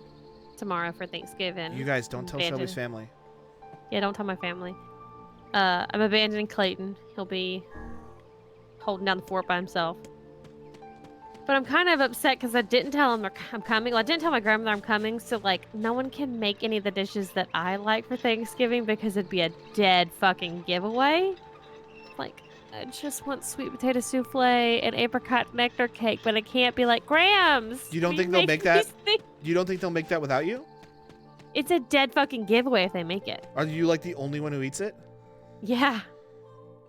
tomorrow for Thanksgiving. You guys don't tell Shelby's Abandon- family. Yeah, don't tell my family. I'm abandoning Clayton. He'll be holding down the fort by himself. But I'm kind of upset because I didn't tell him I'm coming. Well, I didn't tell my grandmother I'm coming, so like no one can make any of the dishes that I like for Thanksgiving because it'd be a dead fucking giveaway. Like, I just want sweet potato souffle and apricot nectar cake, but it can't be like Grams. You don't will think they'll make that? these things?" You don't think they'll make that without you? It's a dead fucking giveaway if they make it. Are you like the only one who eats it? Yeah.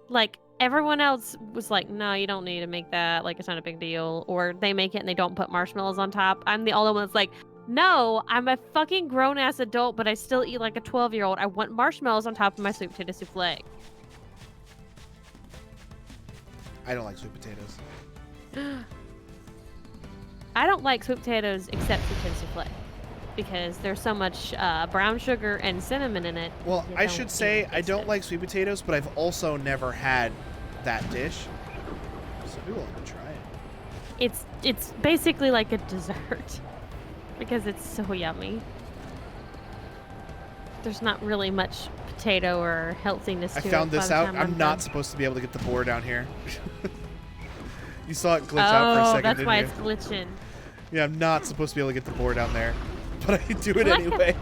Like, everyone else was like, no, you don't need to make that. Like, it's not a big deal. Or they make it and they don't put marshmallows on top. I'm the only one that's like, no, I'm a fucking grown-ass adult, but I still eat like a 12-year-old. I want marshmallows on top of my sweet potato souffle. I don't like sweet potatoes. I don't like sweet potatoes except sweet potato souffle. Because there's so much brown sugar and cinnamon in it. Well, you I don't should say even I taste don't it. like sweet potatoes, but I've also never had that dish. So be willing to try it. It's basically like a dessert because it's so yummy. There's not really much potato or healthiness to I it. found by this the out. time I'm done. not supposed to be able to get the boar down here. You saw it glitch out for a Oh, second, that's didn't why you? it's glitching. Yeah, I'm not supposed to be able to get the boar down there, but I do it I like anyway.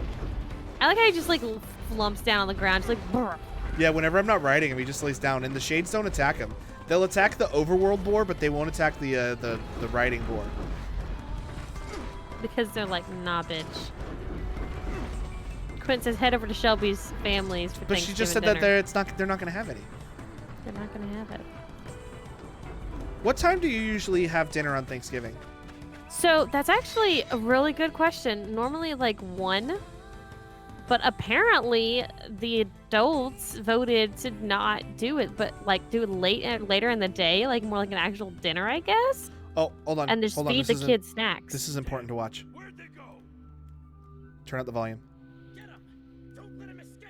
I like how he just like flumps down on the ground, just like brr. Yeah, whenever I'm not riding him, he just lays down, and the shades don't attack him. They'll attack the overworld boar, but they won't attack the riding boar. Because they're like, nah, bitch. Quinn says head over to Shelby's family's for But she Thanksgiving just said dinner. that they're not going to have any. They're not gonna have it. What time do you usually have dinner on Thanksgiving? So that's actually a really good question. Normally like 1, but apparently the adults voted to not do it, but like do it later in the day, like more like an actual dinner, I guess. Oh, hold on. And just hold on. feed This the is kids snacks. This is important to watch. Where'd they go? Turn up the volume. Get him! Don't let him escape!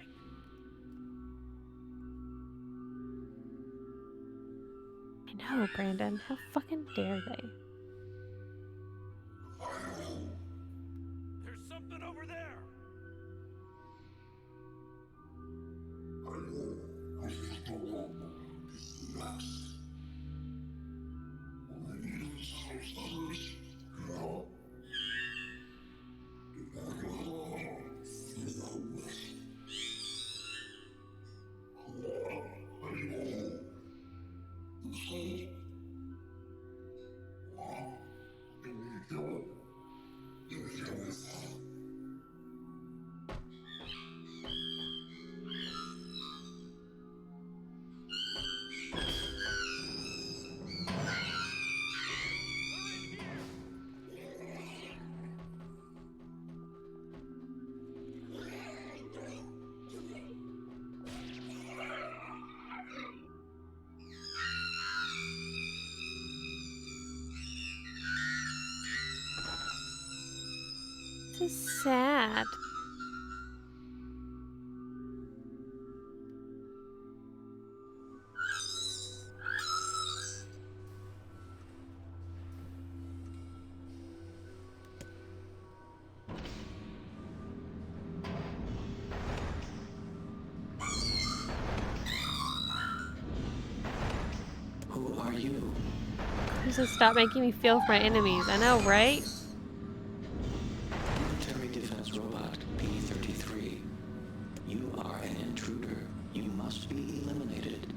I know, Brandon. How fucking dare they? There's something over there! This is sad. Who are you? He says, stop making me feel for my enemies. I know, right? Military defense robot P-33. You are an intruder. You must be eliminated.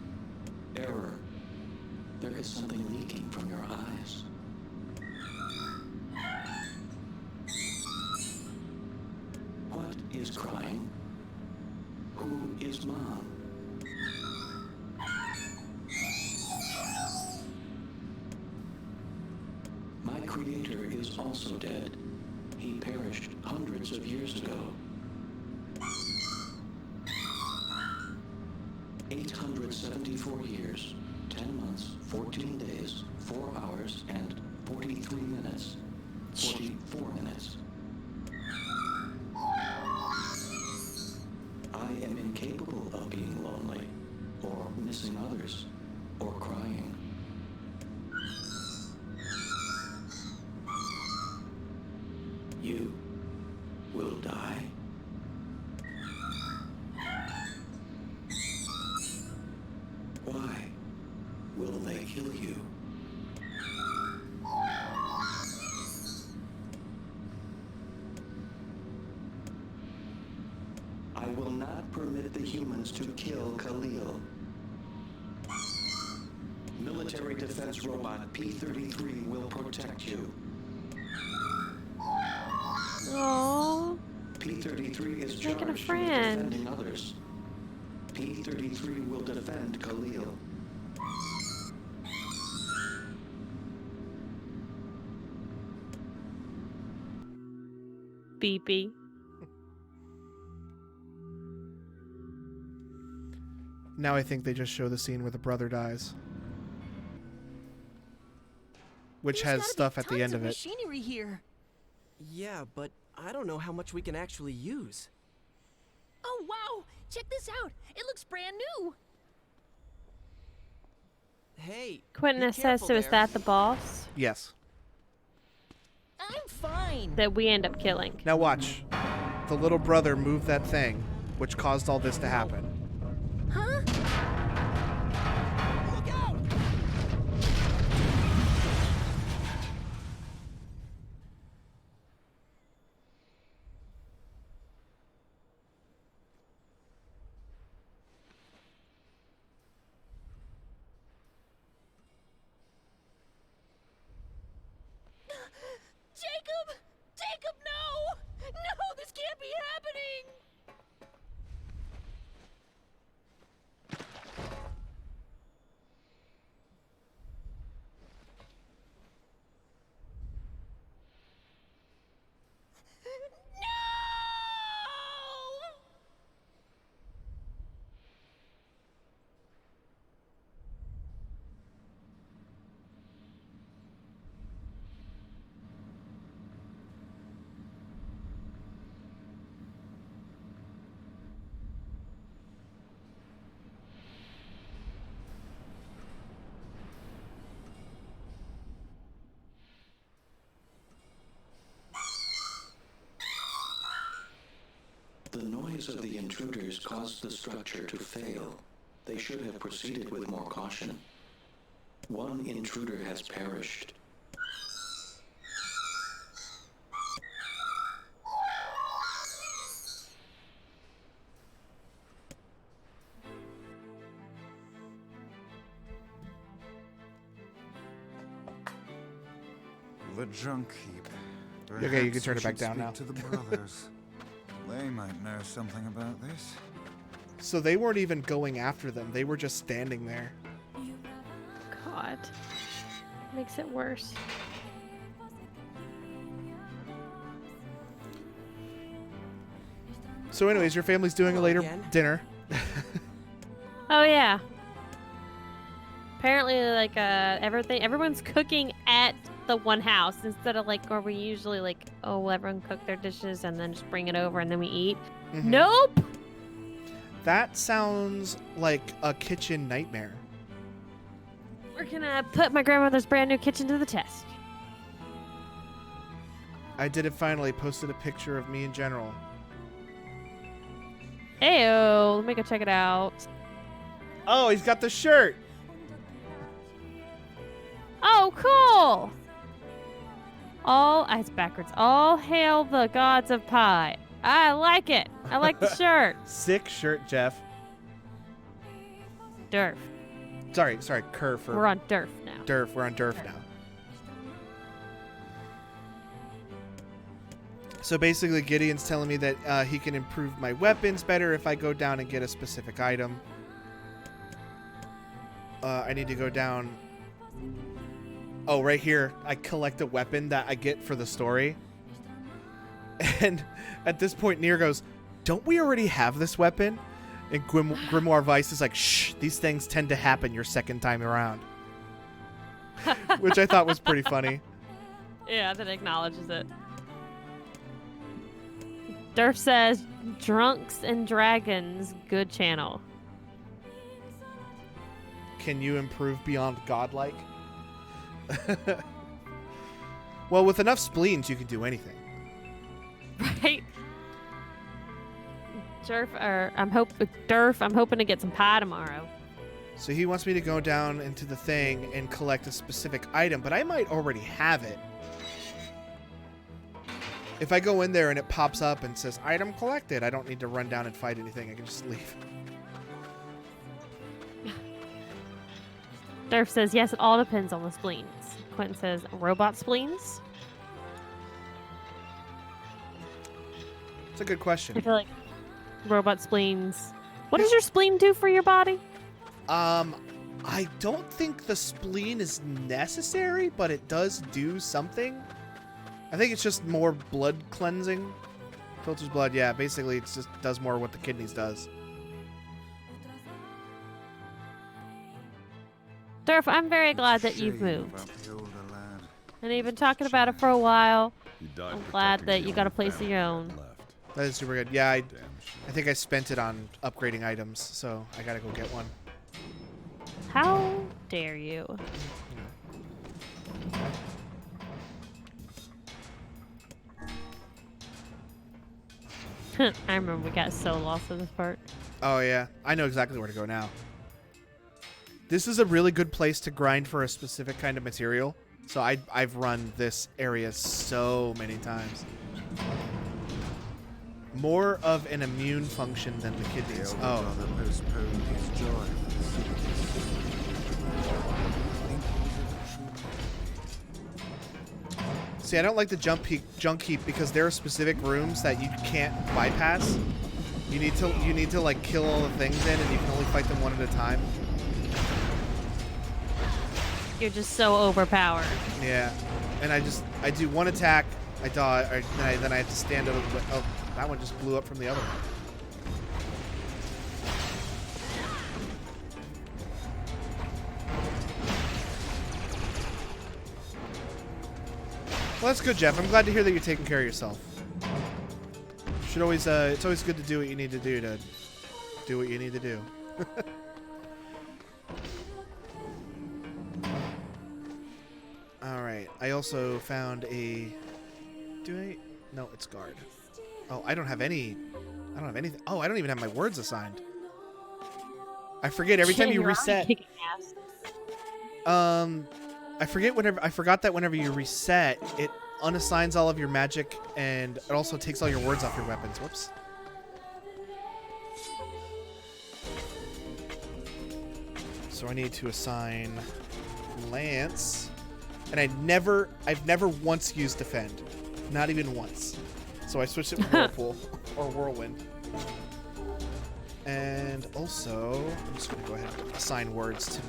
Error. There is something leaking from your eyes. What is crying? Who is Mom? My creator is also dead. He perished hundreds of years ago. 874 years, 10 months, 14 days, 4 hours, and 43 minutes. 44 minutes. I am incapable of being lonely, or missing others, or crying. You will die. Why will they kill you? I will not permit the humans to kill Khalil. Military defense robot P-33 will protect you. Aww. P-33 is Making a charged with friend. defending others. P-33 will defend Khalil. Beepy. Now I think they just show the scene where the brother dies, which has stuff at the end of it. Machinery here. Yeah, but I don't know how much we can actually use. Oh, wow! Check this out! It looks brand new! Hey, Quentin be says, careful so is there. that the boss? Yes. I'm fine. that we end up killing. Now watch. The little brother moved that thing, which caused all this to happen. Huh? Look out! Jacob! Jacob, no! No, this can't be happening! No! The noise of the intruders caused the structure to fail. They should have proceeded with more caution. One intruder has perished. The junk heap. Okay, you can Perhaps turn we it back should down speak now. To the brothers. They might know something about this. So they weren't even going after them. They were just standing there. God. Makes it worse. So anyways, your family's doing a Hello later again. dinner. Oh yeah. Apparently, like everyone's cooking at the one house instead of like where we usually like, oh, well, everyone cook their dishes and then just bring it over and then we eat. Mhm. Nope. That sounds like a kitchen nightmare. We're gonna put my grandmother's brand new kitchen to the test. I did it finally. Posted a picture of me in general. Ayo, let me go check it out. Oh, he's got the shirt. Oh, cool. It's backwards. All hail the gods of pie. I like it. I like the shirt. Sick shirt, Jeff. Durf. Sorry, Kerr for We're on Durf now. Durf. We're on Durf now. So basically, Gideon's telling me that he can improve my weapons better if I go down and get a specific item. I need to go down. Oh, right here. I collect a weapon that I get for the story. And at this point, Nier goes, "Don't we already have this weapon?" And Grimoire Vice is like, "Shh, these things tend to happen your second time around." Which I thought was pretty funny. Yeah, that acknowledges it. Durf says, "Drunks and Dragons, good channel." Can you improve beyond godlike? Well, with enough spleens, you can do anything. Right? I'm hoping to get some pie tomorrow. So he wants me to go down into the thing and collect a specific item, but I might already have it. If I go in there and it pops up and says, "Item collected," I don't need to run down and fight anything. I can just leave. Durf says, yes, it all depends on the spleens. Quentin says, robot spleens? It's a good question. I feel like robot spleens. What does your spleen do for your body? I don't think the spleen is necessary, but it does do something. I think it's just more blood cleansing. Filters blood, yeah. Basically, it just does more what the kidneys does. Durf, I'm very glad that you've moved. And you've been talking about it for a while. I'm glad that you got a place of your own. That is super good. Yeah, I think I spent it on upgrading items, so I gotta go get one. How dare you? I remember we got so lost in this part. Oh yeah, I know exactly where to go now. This is a really good place to grind for a specific kind of material. So I've run this area so many times. More of an immune function than the kidneys. Oh. Postponed his joy. See, I don't like the junk heap because there are specific rooms that you can't bypass. You need to like kill all the things in, and you can only fight them one at a time. You're just so overpowered. Yeah, and I do one attack, I dodge, then I have to stand over. Oh, that one just blew up from the other one. Well, that's good, Jeff. I'm glad to hear that you're taking care of yourself. Should always, it's always good to do what you need to do what you need to do. All right. I also found a. Do I? No, it's guard. Oh, I don't have any. I don't have anything. Oh, I don't even have my words assigned. I forget every time you You're reset. already kicking ass. I forgot that whenever you reset, it unassigns all of your magic and it also takes all your words off your weapons. Whoops. So I need to assign Lance, and I've never once used defend, not even once. So I switched it to Whirlpool or Whirlwind. And also, I'm just gonna go ahead and assign words to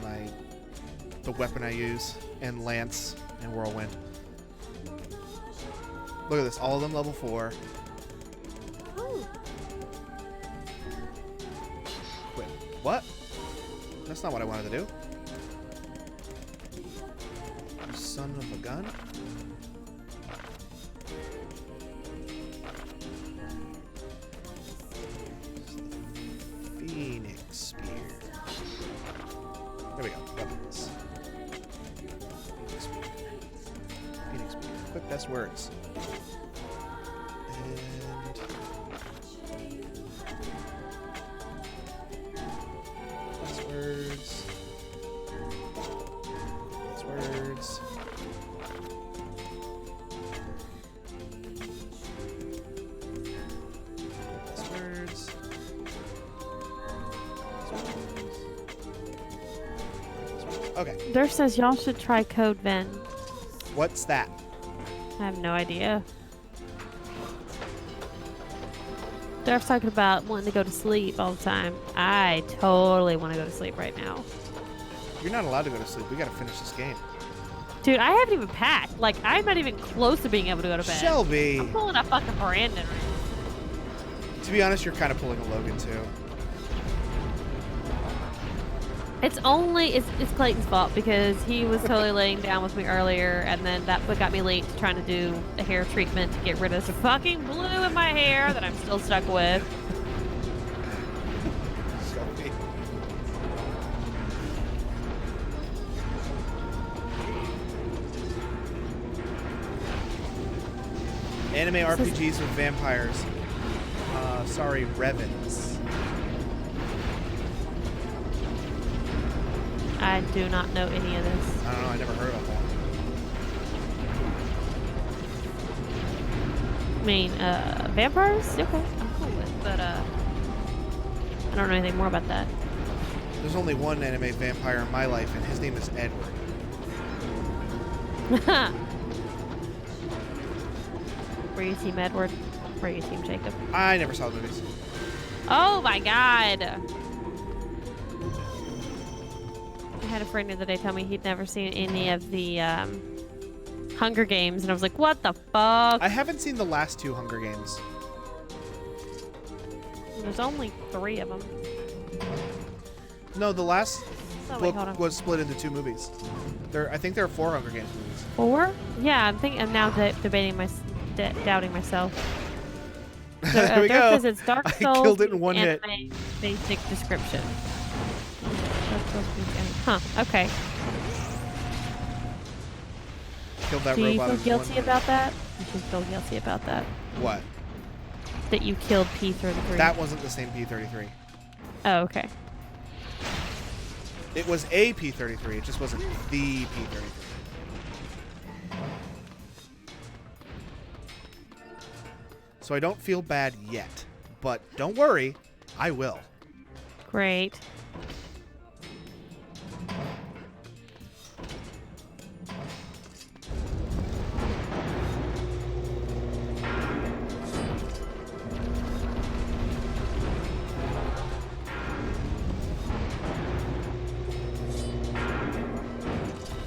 the weapon I use, and Lance and Whirlwind. Look at this, all of them level 4. Ooh. Wait, what? That's not what I wanted to do. You son of a gun. Phoenix Spear. There we go. Weapons. Phoenix Spear. Phoenix Spear. Quick best words. And best words. Best words. Best words. Okay. Durf says y'all should try Code Ven. What's that? I have no idea. Durf's talking about wanting to go to sleep all the time. I totally want to go to sleep right now. You're not allowed to go to sleep. We gotta finish this game. Dude, I haven't even packed. Like, I'm not even close to being able to go to bed. Shelby! I'm pulling a fucking Brandon right now. To be honest, you're kind of pulling a Logan, too. It's Clayton's fault because he was totally laying down with me earlier, and then that what got me late to trying to do a hair treatment to get rid of the fucking blue in my hair that I'm still stuck with. Shelby. Anime RPGs with vampires. Sorry, Revens. I do not know any of this. I don't know. I never heard of that. I mean, vampires? Okay, I'm cool with, but I don't know anything more about that. There's only one anime vampire in my life, and his name is Edward. Were you team Edward? Were you team Jacob? I never saw the movies. Oh my god! I had a friend the other day tell me he'd never seen any of the Hunger Games, and I was like, what the fuck? I haven't seen the last 2 Hunger Games. There's only 3 of them. No, the last Oh, wait, hold book on. was split into 2 movies. I think there are 4 Hunger Games movies. 4? Yeah, I'm now debating doubting myself. So, There we go. Says it's Dark I Souls killed it in one hit. anime basic description. Dark Souls Huh, okay. Killed that Do you robot feel in guilty one. about that? You should feel guilty about that. What? that you killed P33. That wasn't the same P33. Oh, okay. It was a P33. It just wasn't the P33. So I don't feel bad yet. But don't worry, I will. Great.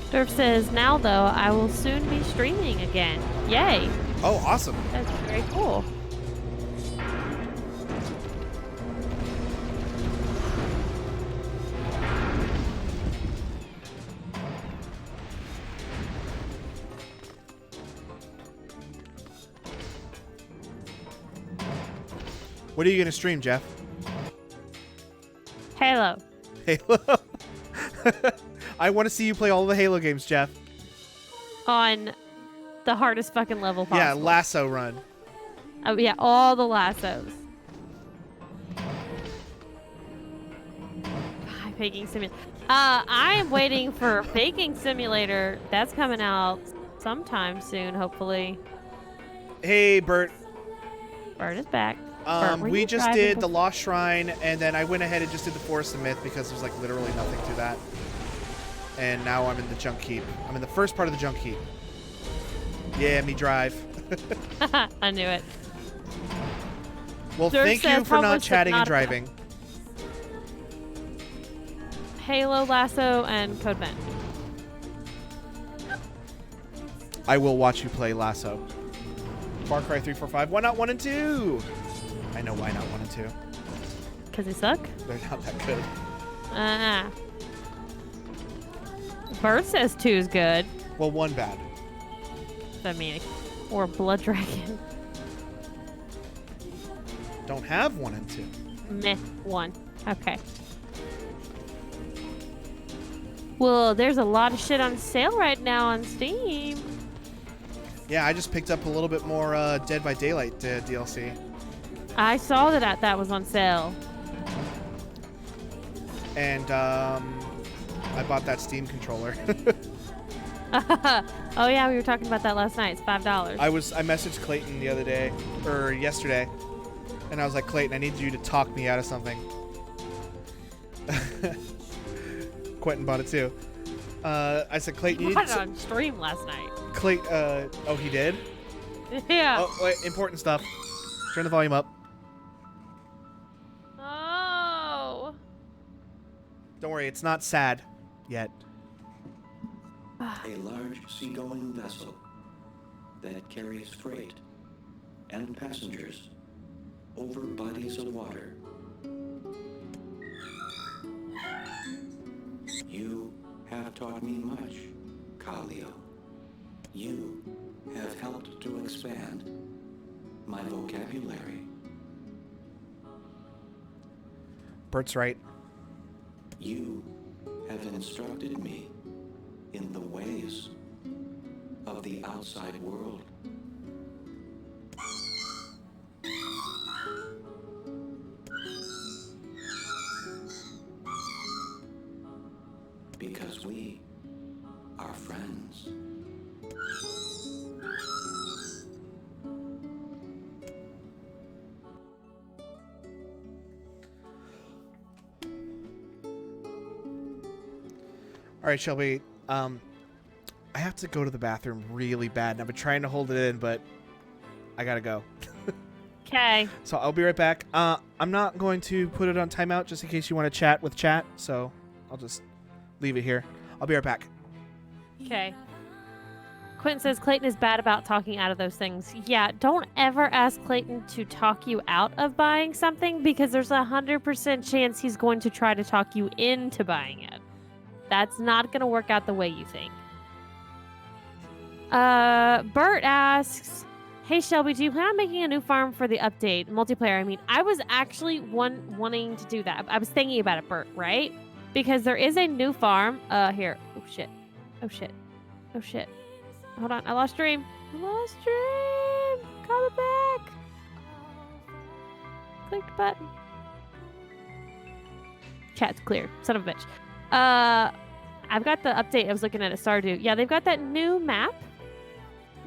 Durf says, now though, I will soon be streaming again. Yay. Oh, awesome. That's very cool. What are you going to stream, Jeff? Halo. Halo? I want to see you play all the Halo games, Jeff. On the hardest fucking level possible. Yeah, lasso run. Oh, yeah, all the lassos. God, Faking Simulator. I am waiting for Faking Simulator. That's coming out sometime soon, hopefully. Hey, Bert. Bert is back. Bert, were We you just driving did the before? Lost Shrine, and then I went ahead and just did the Forest of Myth because there's like literally nothing to that. And now I'm in the Junk Heap. I'm in the first part of the Junk Heap. Yeah, me drive. I knew it. Well, Durf thank you says, for how not was chatting and Subnautica? driving. Halo, Lasso, and Code Vent. I will watch you play Lasso. Far Cry 3, 4, 5. Why not 1 and 2? I know why not 1 and 2. Because they suck? They're not that good. Bert says 2 is good. Well, 1 bad. I mean, or Blood Dragon. Don't have 1 and 2. Meh, 1. Okay. Well, there's a lot of shit on sale right now on Steam. Yeah, I just picked up a little bit more Dead by Daylight DLC. I saw that was on sale. And I bought that Steam controller. Oh yeah, we were talking about that last night. It's $5. I messaged Clayton the other day, or yesterday, and I was like, Clayton, I need you to talk me out of something. Quentin bought it too. I said, Clayton, you You need bought it on stream last night. oh, he did? Yeah. Oh, wait, important stuff. Turn the volume up. Oh. Don't worry, it's not sad yet. A large seagoing vessel that carries freight and passengers over bodies of water. You have taught me much, Kalio. You have helped to expand my vocabulary. Bert's right. You have instructed me in the ways of the outside world. Because we are friends. All right, Shelby. I have to go to the bathroom really bad, and I've been trying to hold it in, but I gotta go. Okay. So I'll be right back. I'm not going to put it on timeout just in case you want to chat with chat, so I'll just leave it here. I'll be right back. Okay. Quentin says Clayton is bad about talking out of those things. Yeah, don't ever ask Clayton to talk you out of buying something because there's 100% chance he's going to try to talk you into buying it. That's not going to work out the way you think. Bert asks, hey Shelby, do you plan on making a new farm for the update? Multiplayer, I mean. I was actually wanting to do that. I was thinking about it, Bert, right? Because there is a new farm. Here. Oh, shit. Oh, shit. Oh, shit. Hold on. I lost stream. I lost stream. Coming back. clicked button. Chat's clear. Son of a bitch. I've got the update. I was looking at it. Stardew. Yeah, they've got that new map.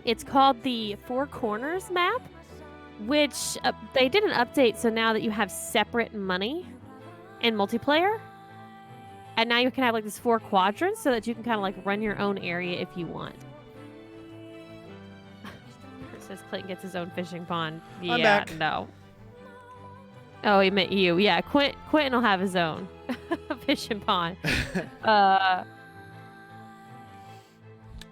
It's called the Four Corners map, which they did an update. So now that you have separate money in multiplayer, and now you can have like these 4 quadrants so that you can kind of like run your own area if you want. It says Clayton gets his own fishing pond. Yeah, I'm back. no. Oh, he meant you. Yeah, Quentin will have his own fishing pond.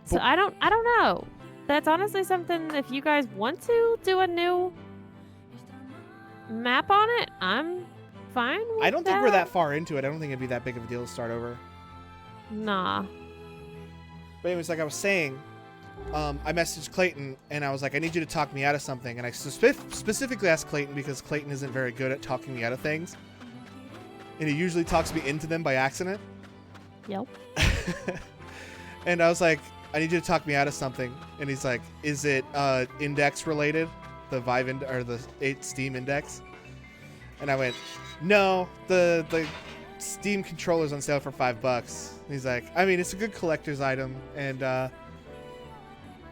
So I don't know. That's honestly something, if you guys want to do a new map on it, I'm fine with I don't think we're that far into it. I don't think it'd be that big of a deal to start over. Nah. But anyways, like I was saying, I messaged Clayton and I was like, I need you to talk me out of something. And I specifically asked Clayton because Clayton isn't very good at talking me out of things. And he usually talks me into them by accident. Yep. And I was like, I need you to talk me out of something. And he's like, is it index related? The Vive or the 8 Steam index? And I went, no, the Steam controller's on sale for $5. And he's like, I mean, it's a good collector's item and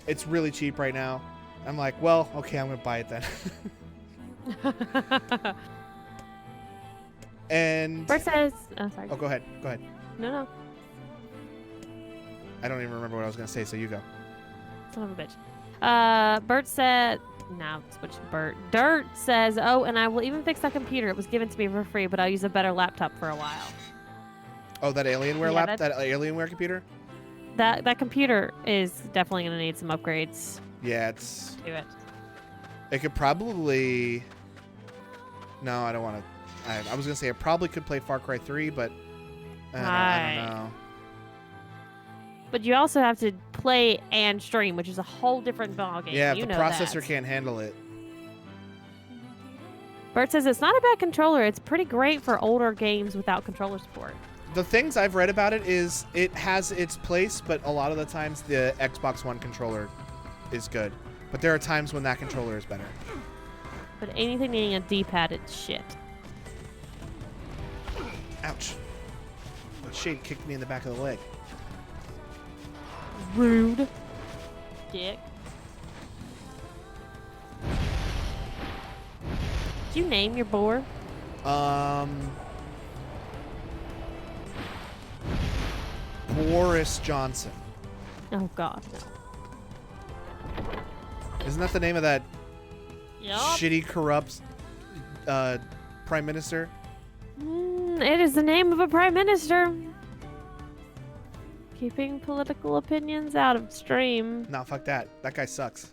it's really cheap right now. I'm like, well, okay, I'm gonna buy it then. And Bert says, oh, sorry. Oh, go ahead. No. I don't even remember what I was gonna say, so you go. Son of a bitch. Bert said, now switch to Bert. Dirt says, oh, and I will even fix that computer. It was given to me for free, but I'll use a better laptop for a while. Oh, that Alienware that Alienware computer? That computer is definitely gonna need some upgrades. Yeah, it's. To it. It could probably. No, I don't want to. I was gonna say it probably could play Far Cry 3, but I don't know. But you also have to play and stream, which is a whole different ballgame. Yeah, you the know processor that. can't handle it. Bert says it's not a bad controller. It's pretty great for older games without controller support. The things I've read about it is it has its place, but a lot of the times the Xbox One controller is good. But there are times when that controller is better. But anything needing a D-pad, it's shit. Ouch. That shade kicked me in the back of the leg. Rude. Dick. Did you name your boar? Boris Johnson. Oh, God. Isn't that the name of that Yup. shitty, corrupt prime minister? It is the name of a prime minister. Keeping political opinions out of stream. Nah, fuck that. That guy sucks.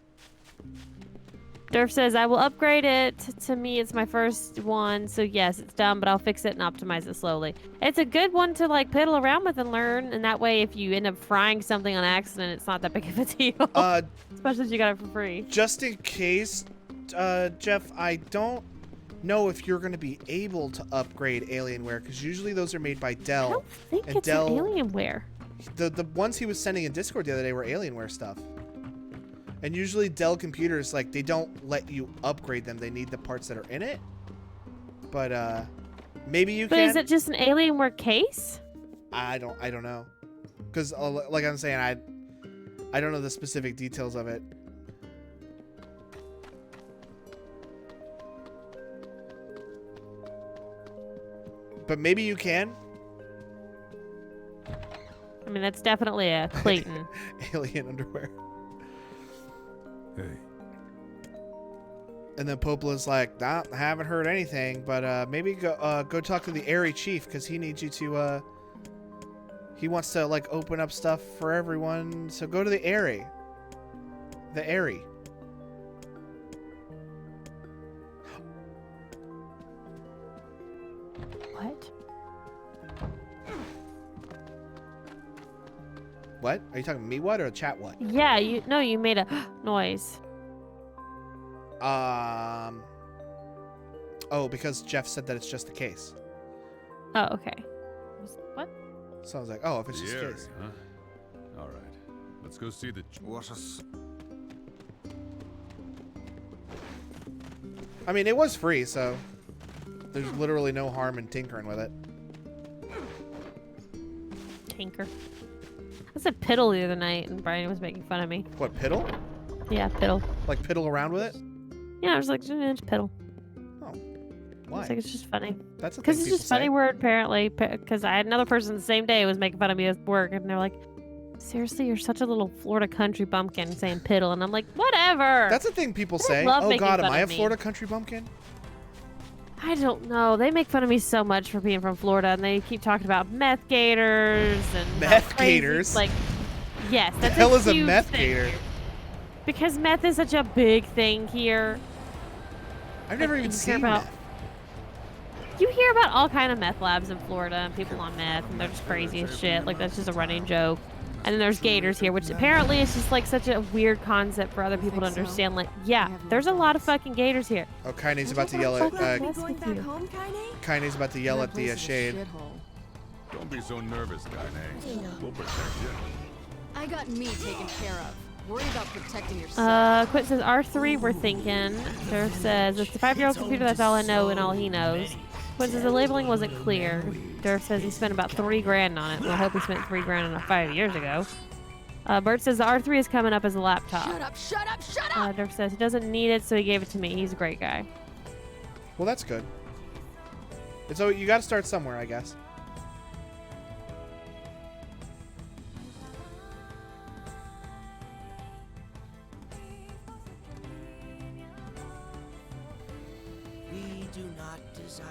Durf says, I will upgrade it. To me, it's my first one. So, yes, it's dumb, but I'll fix it and optimize it slowly. It's a good one to, like, piddle around with and learn. And that way, if you end up frying something on accident, it's not that big of a deal. Especially if you got it for free. Just in case, Jeff, I don't know if you're going to be able to upgrade Alienware, because usually those are made by Dell. I don't think and it's Dell, an Alienware. The ones he was sending in Discord the other day were Alienware stuff. And usually Dell computers, like, they don't let you upgrade them. They need the parts that are in it. But maybe you can. But is it just an Alienware case? I don't know. Because like I'm saying, I don't know the specific details of it. But maybe you can. I mean, that's definitely a Clayton. Alien underwear. Hey. And then Popola's like, nah, I haven't heard anything, but maybe go talk to the Airy Chief, because he needs you to, he wants to, like, open up stuff for everyone. So go to the Airy. The Airy. What? What? Are you talking me what or chat what? Yeah, you made a noise. Oh, because Jeff said that it's just the case. Oh, okay. What? So I was like, oh, if it's just the Area, case. huh? All right. Let's go see the... What a... I mean, it was free, so... There's literally no harm in tinkering with it. Tinker. I said piddle the other night, and Brian was making fun of me. What, piddle? Yeah, piddle. Like piddle around with it? Yeah, I was like, it's piddle. Oh. I Why? was like, it's just funny. That's a thing Because it's people just a funny say. word, apparently. Because I had another person the same day who was making fun of me at work, and they're like, seriously, you're such a little Florida country bumpkin saying piddle. And I'm like, whatever. That's a thing people They say. love Oh, making God, am fun I a of me. Florida country bumpkin? I don't know. They make fun of me so much for being from Florida, and they keep talking about meth gators and how Meth crazy- gators? Like, yes, The that's hell is a huge meth thing gator? here. Because meth is such a big thing here. I've never Like, even you hear seen about- meth. You hear about all kind of meth labs in Florida and people on meth, and they're just crazy as shit. Like, that's just a running joke. And then there's gators here, which apparently is just like such a weird concept for other people to think so? understand. Like, yeah, I have no there's a lot of thoughts. fucking gators here. Oh, Kaine's about to yell at Fucking You mess going with back you. home, Kaine? Kaine's about to yell at the shade. Don't be so nervous, Kaine. We'll protect you. I got me taken care of. Worry about protecting yourself. Quit says R3 we're thinking. Durf says it's the 5-year-old computer, that's all I know and all he knows. Quit says the labeling wasn't clear. Durf says he spent about $3,000 on it. Well, I hope he spent $3,000 on it 5 years ago. Bert says the R3 is coming up as a laptop. Shut up, shut up, shut up! Durf says he doesn't need it, so he gave it to me. He's a great guy. Well, that's good. So you got to start somewhere, I guess. We do not desire.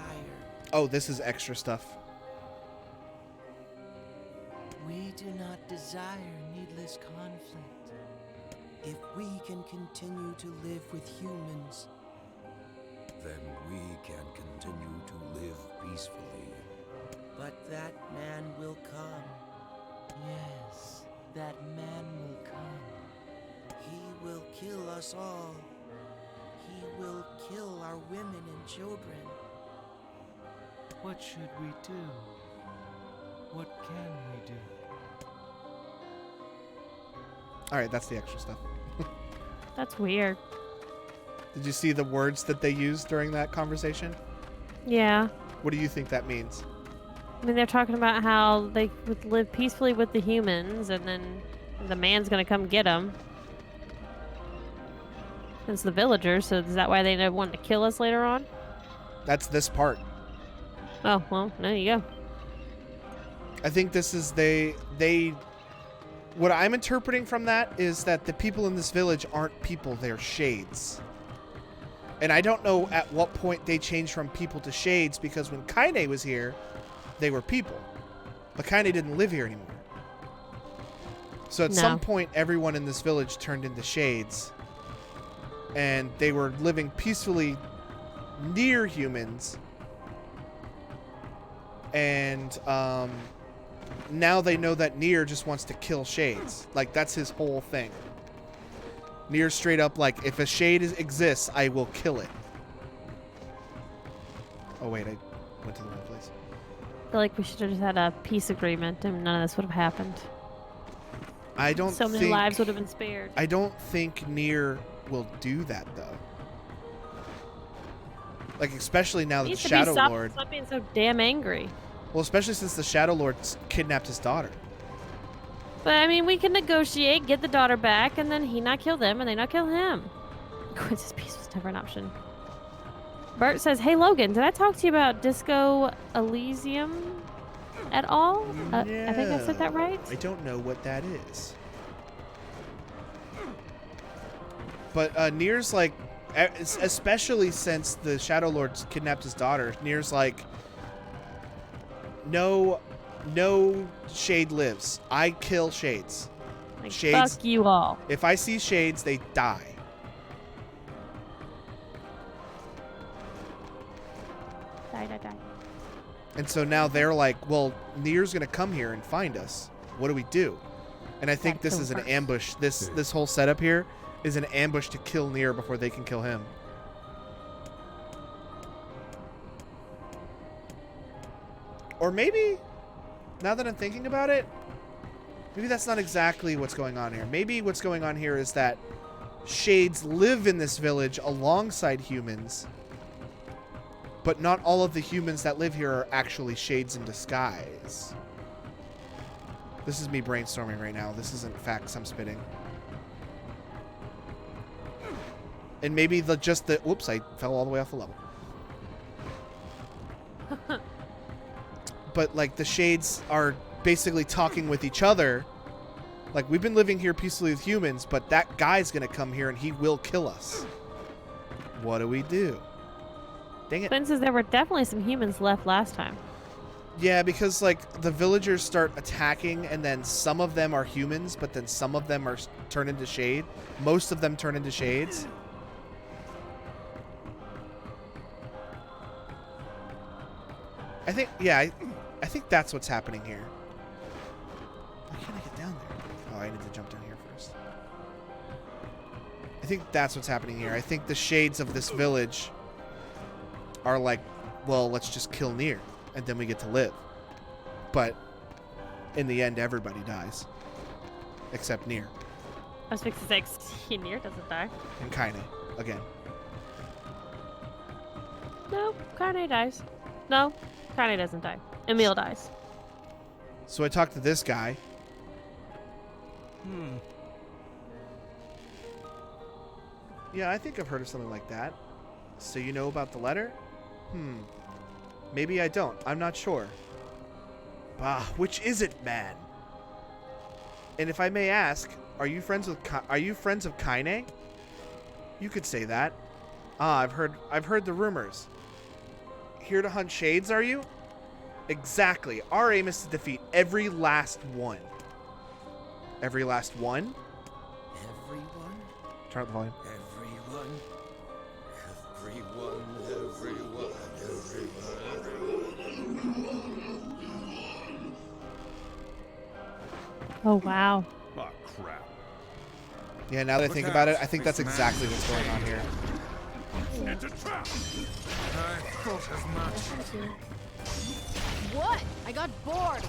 Oh, this is extra stuff. We do not desire needless conflict. If we can continue to live with humans, Then we can continue to live peacefully. but that man will come. Yes, that man will come. He will kill us all. He will kill our women and children. What should we do? What can we do? All right, that's the extra stuff. That's weird. Did you see the words that they used during that conversation? Yeah. What do you think that means? I mean, they're talking about how they would live peacefully with the humans, and then the man's gonna come get them. It's the villagers, so is that why they want to kill us later on? That's this part. Oh, well, there you go. I think this is they what I'm interpreting from that is that the people in this village aren't people, they're shades. And I don't know at what point they changed from people to shades, because when Kaine was here, they were people. But Kaine didn't live here anymore. So at some No. point, everyone in this village turned into shades. And they were living peacefully near humans. And now they know that Nier just wants to kill shades. Like, that's his whole thing. Nier's straight up like, if a shade exists, I will kill it. Oh, wait, I went to the wrong place. I feel like we should have just had a peace agreement, and none of this would have happened. I don't So many think, lives would have been spared. I don't think Nier will do that, though. Like, especially now that the Needs to Shadow stop, Lord... stop being so damn angry. Well, especially since the Shadow Lord kidnapped his daughter. But I mean, we can negotiate, get the daughter back, and then he not kill them, and they not kill him. Quincy's peace was never an option. Bert says, "Hey Logan, did I talk to you about Disco Elysium at all? I think I said that right." I don't know what that is. But Nier's like, especially since the Shadow Lord kidnapped his daughter, Nier's like, no shade lives. I kill shades. Like, Shades. fuck you all. If I see shades, they die. Die, die, die. And so now they're like, well, Nier's gonna come here and find us. What do we do? And I think this is an ambush. This whole setup here is an ambush to kill Nier before they can kill him. Or maybe, now that I'm thinking about it, maybe that's not exactly what's going on here. Maybe what's going on here is that shades live in this village alongside humans. But not all of the humans that live here are actually shades in disguise. This is me brainstorming right now. This isn't facts I'm spitting. And maybe whoops, I fell all the way off the level. But like the shades are basically talking with each other. Like, we've been living here peacefully with humans, but that guy's gonna come here and he will kill us. What do we do? Dang it. Quinn says there were definitely some humans left last time. Yeah, because like the villagers start attacking and then some of them are humans, but then some of them are turn into shade. Most of them turn into shades. I think, yeah, I think that's what's happening here. Why can't I get down there? Oh, I need to jump down here first. I think that's what's happening here. I think the shades of this village are like, well, let's just kill Nier, and then we get to live. But in the end, everybody dies. Except Nier. I was fixing to say, Nier doesn't die. And Kaine, again. No, Kaine dies. No, Kaine doesn't die. Emil dies. So I talked to this guy. Yeah, I think I've heard of something like that. So you know about the letter? Maybe I don't. I'm not sure. Bah, which is it, man? And if I may ask, are you friends of Kaine? You could say that. Ah, I've heard the rumors. Here to hunt shades, are you? Exactly. Our aim is to defeat every last one. Every last one? Everyone? Turn up the volume. Everyone? Oh, wow. Oh, crap. Yeah, now that I think about it, I think that's exactly what's going on here. It's a trap! I thought as much. What? I got bored.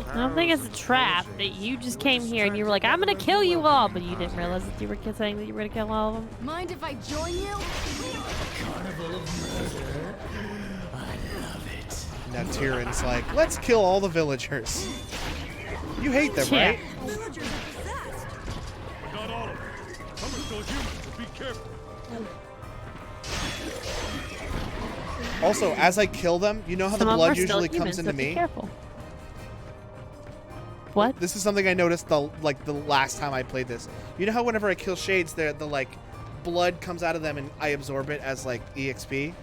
I don't think it's a trap. That you just came here and you were like, I'm gonna kill you all, but you didn't realize that you were saying that you were gonna kill all of them. Mind if I join you? Carnival of murder. I love it. Now Tyrion's like, let's kill all the villagers. You hate them, Yeah. right? Villagers are possessed. But not all of them. Some are still human, so be careful. Also, as I kill them, you know how Some the of them blood are still usually humans, comes into so be me? careful. What? This is something I noticed the last time I played this. You know how whenever I kill shades, the like blood comes out of them and I absorb it as like EXP?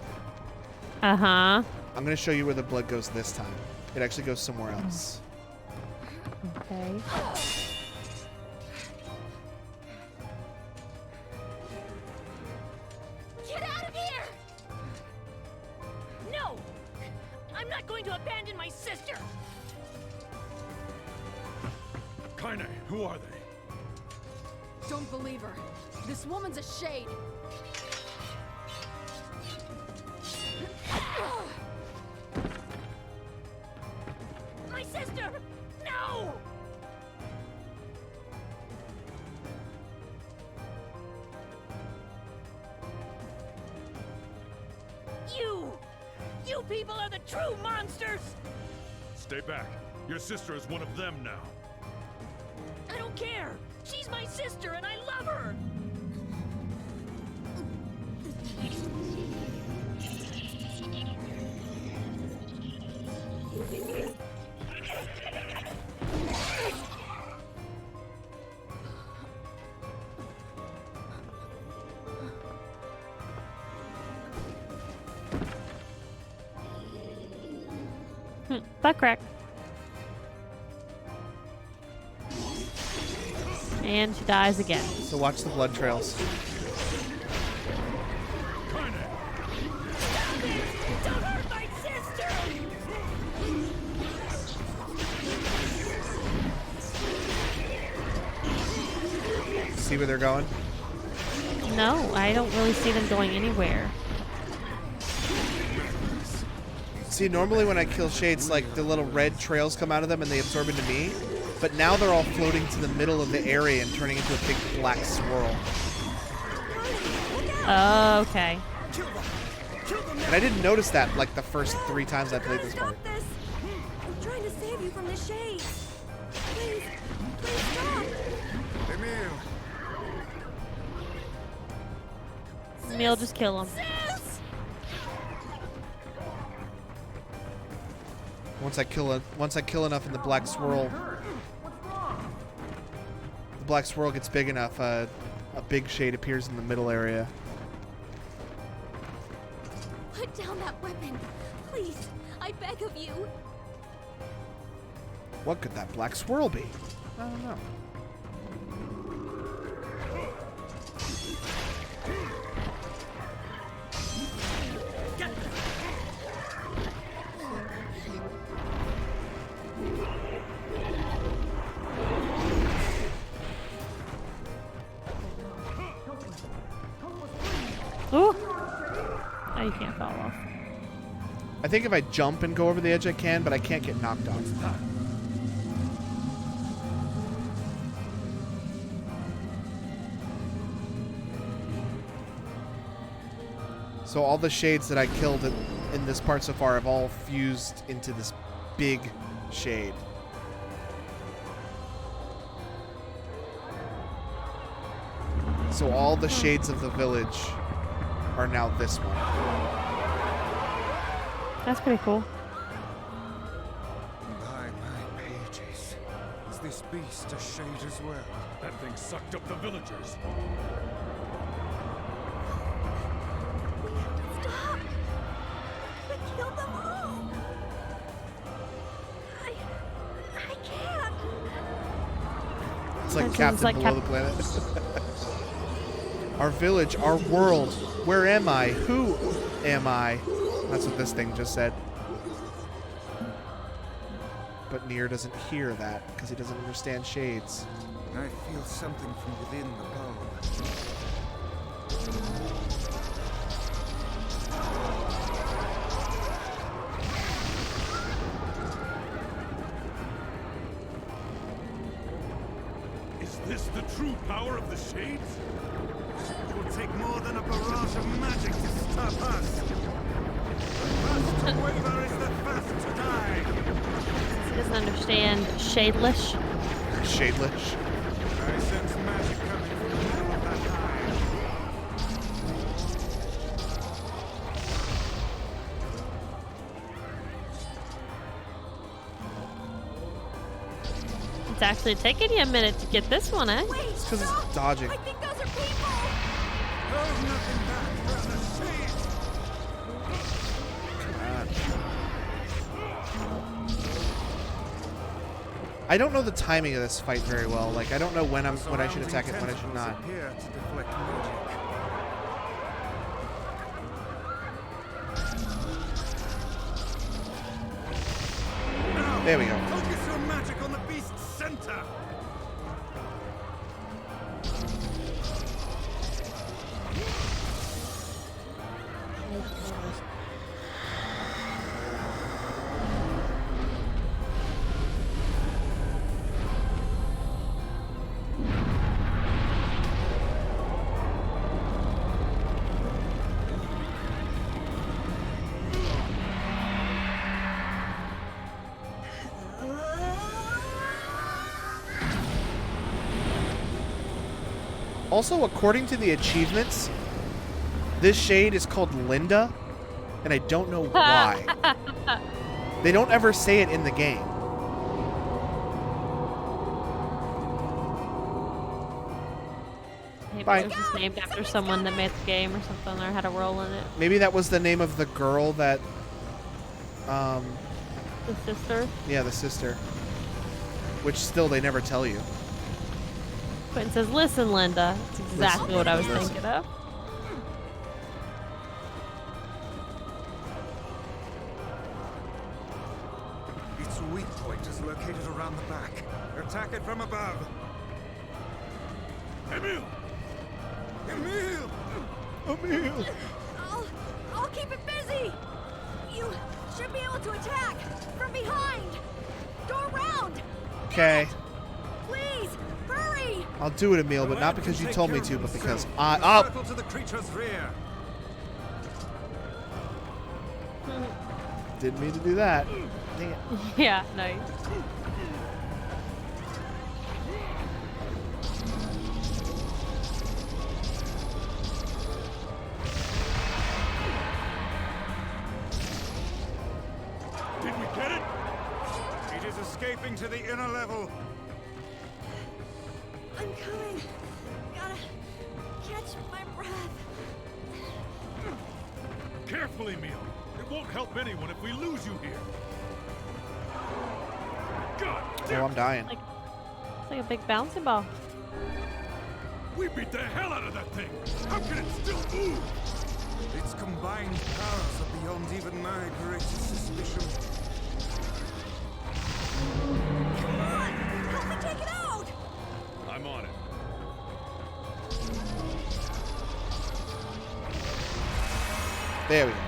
Uh-huh. I'm gonna show you where the blood goes this time. It actually goes somewhere else. Okay. Get out of here! No! I'm not going to abandon my sister! Kaine, who are they? Don't believe her. This woman's a shade. My sister! No! You people are the true monsters! Stay back. Your sister is one of them now. I don't care! She's my sister and I love her! Butt crack. And she dies again. So watch the blood trails. Kaine! Don't hurt my sister! See where they're going? No, I don't really see them going anywhere. See, normally when I kill shades, like the little red trails come out of them and they absorb into me. But now they're all floating to the middle of the area and turning into a big black swirl. Okay. And I didn't notice that like the first 3 times I played this part. Stop this! I'm trying to save you from the shades. Please, please stop. Emil! Emil, just kill him. Once I kill enough in the black swirl, the black swirl gets big enough, a big shade appears in the middle area. Put down that weapon. Please, I beg of you. What could that black swirl be? I don't know. Ooh. Oh, you can't fall off. I think if I jump and go over the edge I can, but I can't get knocked off. So all the shades that I killed in this part so far have all fused into this big shade. So all the shades of the village are now this one. That's pretty cool. By my pages, is this beast a shade as well? That thing sucked up the villagers. Stop! We killed them all. I can't. It's like It's Captain like Below the Planet. Our village, our world. Where am I? Who am I? That's what this thing just said. But Nier doesn't hear that because he doesn't understand shades. I feel something from within the bulb. Is this the true power of the shades? It will take more than a barrage of magic to stop us. The first to waver is the first to die. He doesn't understand shadelish. Shadelish. I sense magic coming from the middle of that hive. It's actually taking you a minute to get this one, eh? Wait, It's because stop! it's dodging. I think those are people. Hold nothing back from the shades. I don't know the timing of this fight very well. Like, I don't know when I should attack it and when I should not. Appear to deflect magic. There we go. Focus your magic on the beast's center. Also, according to the achievements, this shade is called Linda, and I don't know why. They don't ever say it in the game. Maybe Bye. it was just named after someone that made the game or something, or had a role in it. Maybe that was the name of the girl that, The sister. yeah, the sister. Which still they never tell you. Quentin says, "Listen, Linda." That's exactly what I was Listen. thinking of. Its weak point is located around the back. Attack it from above. Emil! Emil! Emil! I'll keep it busy. You should be able to attack from behind. Go around. Okay. Please, hurry. I'll do it, Emil, but not because you told me to, but because I... Circle to the creature's rear. Didn't mean to do that. Dang it. Yeah, nice. Did we get it? It is escaping to the inner level. I'm coming. Gotta catch my breath. Carefully, Emil. It won't help anyone if we lose you here. God Oh, damn! I'm dying. It's like a big bouncing ball. We beat the hell out of that thing. How can it still move? Its combined powers are beyond even my greatest suspicion. Come on! Help me take it out! I'm on it. There we go.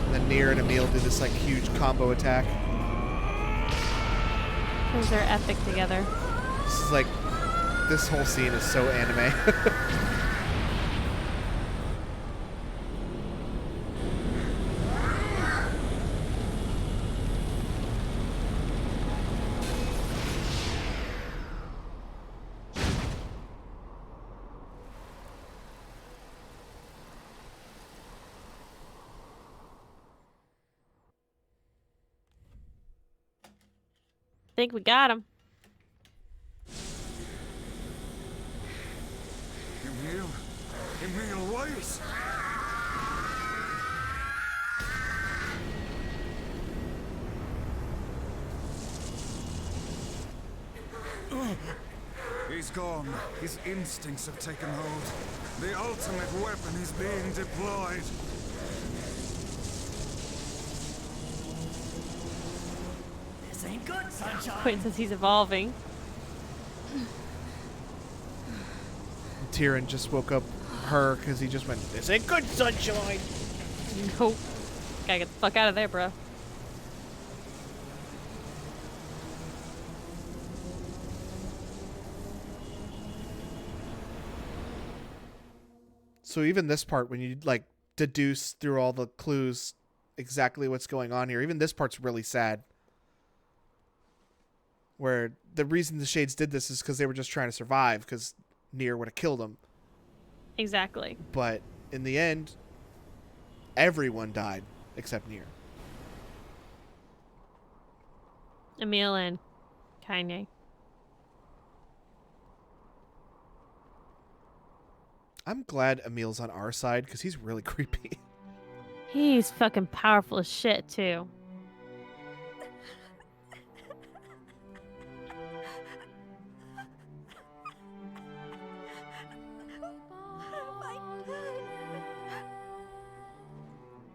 And then Nier and Emil do this like huge combo attack. Because they're epic together. This is like, this whole scene is so anime. Think we got him. Emil, wait! He's gone. His instincts have taken hold. The ultimate weapon is being deployed. This ain't good, sunshine. Wait, since he's evolving. Tyrion just woke up her because he just went, "This ain't good, sunshine." Nope. Gotta get the fuck out of there, bro. So even this part, when you like deduce through all the clues exactly what's going on here, even this part's really sad. Where the reason the Shades did this is because they were just trying to survive, because Nier would have killed him. Exactly. But in the end, everyone died except Nier. Emil and Kanye. I'm glad Emil's on our side because he's really creepy. He's fucking powerful as shit, too.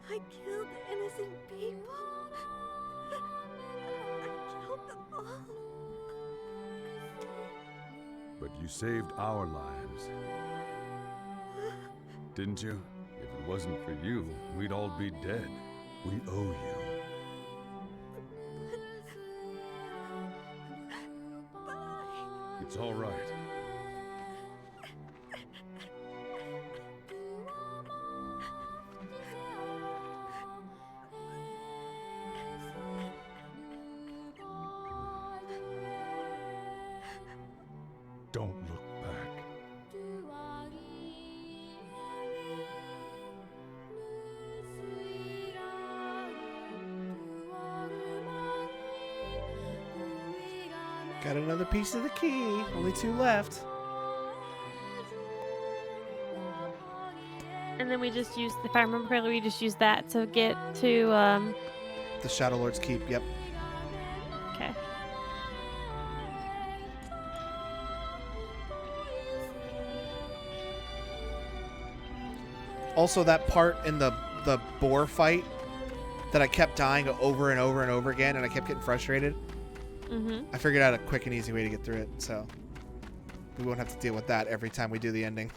I killed innocent people. I killed them all. But you saved our lives. Didn't you? If it wasn't for you, we'd all be dead. We owe you. It's all right. Don't look back. Got another piece of the key. Only 2 left. And then we just used, if I remember correctly, we just used that to get to, The Shadow Lord's Keep, yep. okay. Also, that part in the boar fight that I kept dying over and over and over again, and I kept getting frustrated. Mm-hmm. I figured out a quick and easy way to get through it, so we won't have to deal with that every time we do the ending.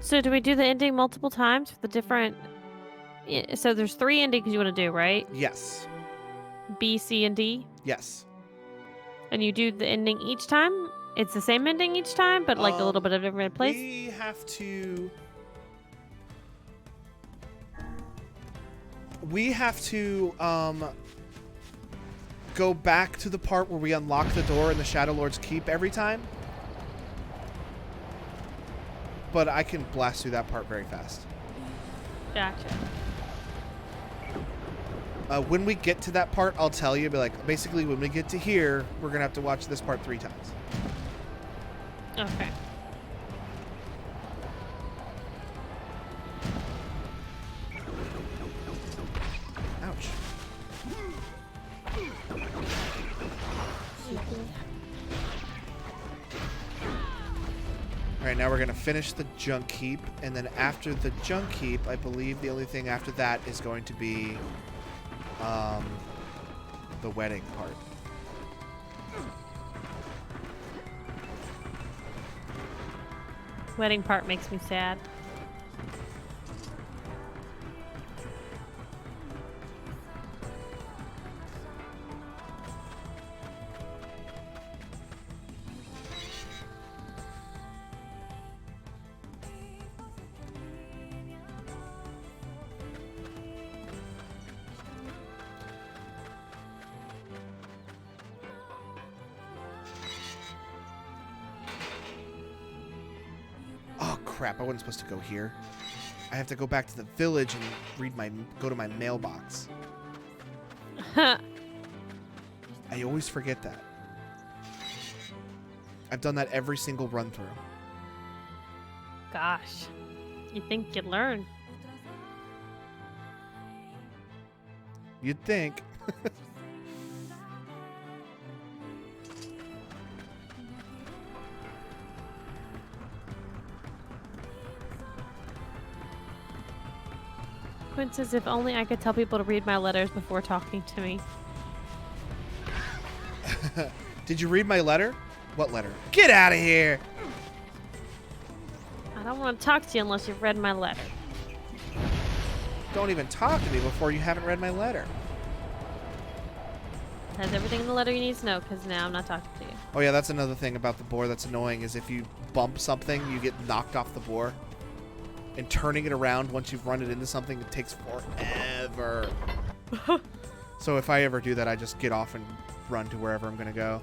So do we do the ending multiple times for the different... So there's 3 endings you want to do, right? Yes. B, C, and D? Yes. And you do the ending each time? It's the same ending each time, but like a little bit of a different place. We have to. Go back to the part where we unlock the door in the Shadow Lord's Keep every time. But I can blast through that part very fast. Gotcha. When we get to that part, I'll tell you. Be like, basically, when we get to here, we're gonna have to watch this part 3 times. Okay. Ouch. Alright, now we're going to finish the junk heap, and then after the junk heap, I believe the only thing after that is going to be the wedding part. Wedding part makes me sad. Crap, I wasn't supposed to go here. I have to go back to the village and go to my mailbox. I always forget that. I've done that every single run through. Gosh. You think you'd learn. You'd think. Quinn says, if only I could tell people to read my letters before talking to me. Did you read my letter? What letter? Get out of here! I don't want to talk to you unless you've read my letter. Don't even talk to me before you haven't read my letter. It has everything in the letter you need to know, because now I'm not talking to you. Oh yeah, that's another thing about the boar that's annoying, is if you bump something, you get knocked off the boar. And turning it around once you've run it into something, it takes forever. So if I ever do that, I just get off and run to wherever I'm going to go.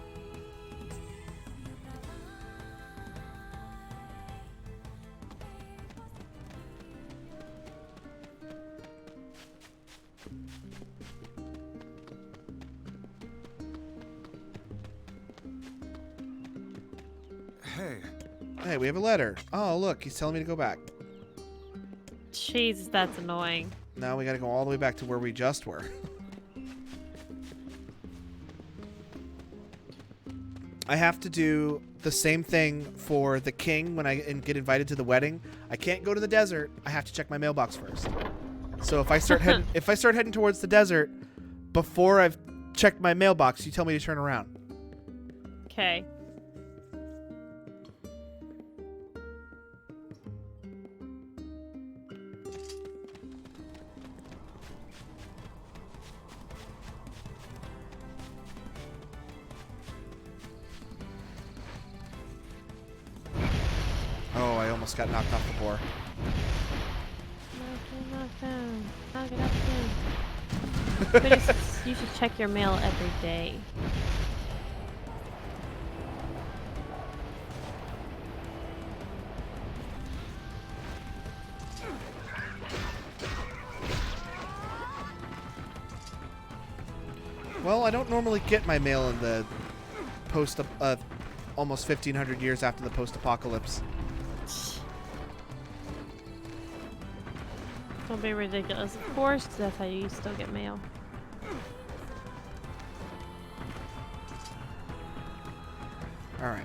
Hey, we have a letter. Oh, look, he's telling me to go back. Jeez, that's annoying. Now we gotta go all the way back to where we just were. I have to do the same thing for the king when I get invited to the wedding. I can't go to the desert. I have to check my mailbox first. So if I start heading towards the desert before I've checked my mailbox, you tell me to turn around. Okay. Oh, I almost got knocked off the boar. Knock down. Knock it up again. You should check your mail every day. Well, I don't normally get my mail in the almost 1,500 years after the post-apocalypse. Don't be ridiculous. Of course, that's how you still get mail. All right.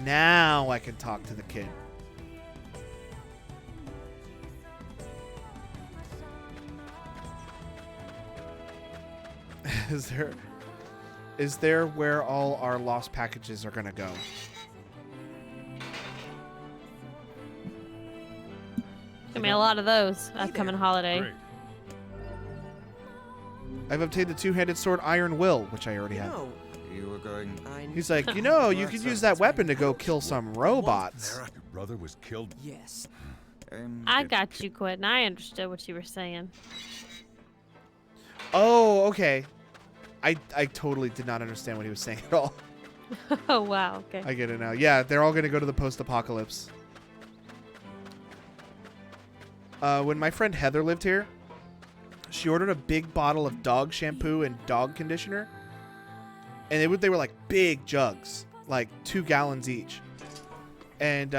Now I can talk to the kid. Is there where all our lost packages are gonna go? Gonna be a lot of those upcoming holiday. Great. I've obtained the two-handed sword Iron Will, which I already have. No, You were going. He's like, you know, you could use that weapon to go kill some robots. Your brother was killed. yes. I got you, Quentin. I understood what you were saying. Oh, okay. I totally did not understand what he was saying at all. Oh, wow. Okay. I get it now. Yeah, they're all going to go to the post-apocalypse. When my friend Heather lived here, she ordered a big bottle of dog shampoo and dog conditioner. And they were like big jugs, like 2 gallons each. And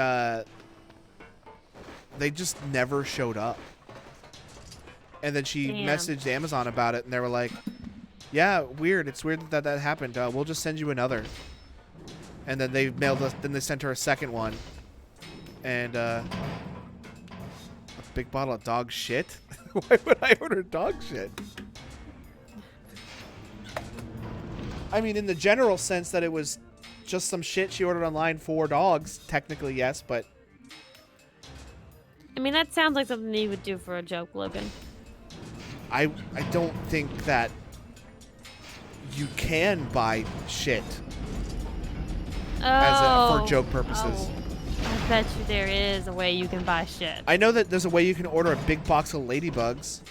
they just never showed up. And then she messaged Amazon about it, and they were like, yeah, weird. It's weird that happened. We'll just send you another. And then they mailed us. Then they sent her a second one, and a big bottle of dog shit. Why would I order dog shit? I mean, in the general sense that it was just some shit she ordered online for dogs. Technically, yes, but I mean, that sounds like something you would do for a joke, Logan. I don't think that you can buy shit for joke purposes. Oh, I bet you there is a way you can buy shit. I know that there's a way you can order a big box of ladybugs,